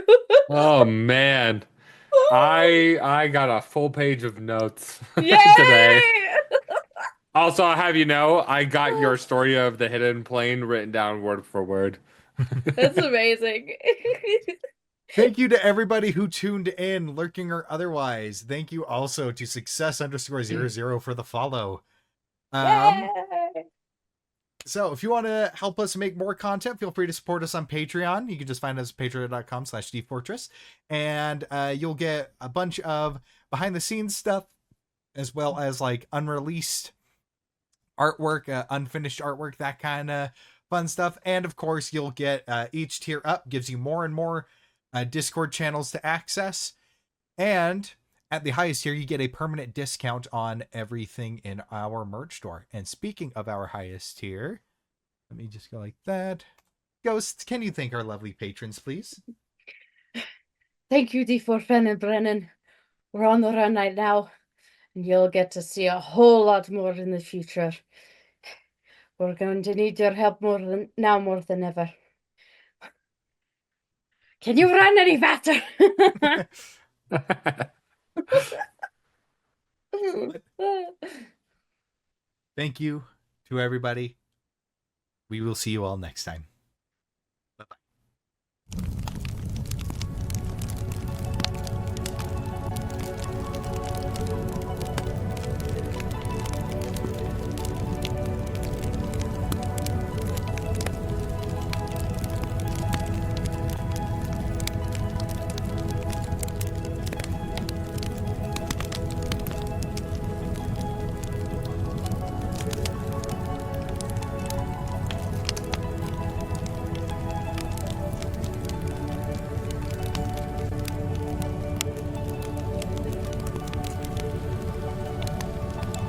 Oh man, I got a full page of notes Yay! today. Also, I'll have you know, I got your story of the hidden plane written down word for word. That's amazing. Thank you to everybody who tuned in, lurking or otherwise. Thank you also to success_00 for the follow. Yay! So if you want to help us make more content, feel free to support us on Patreon. You can just find us at patreon.com/D-Fourtress. And you'll get a bunch of behind the scenes stuff, as well as like unreleased artwork, unfinished artwork, that kind of fun stuff. And of course, you'll get each tier up gives you more and more Discord channels to access. And at the highest tier, you get a permanent discount on everything in our merch store. And speaking of our highest tier, let me just go like that. Ghosts, can you thank our lovely patrons, please? Thank you, D4Fen and Brennan. We're on the run right now, and you'll get to see a whole lot more in the future. We're going to need your help more than ever. Can you run any faster? Thank you to everybody. We will see you all next time.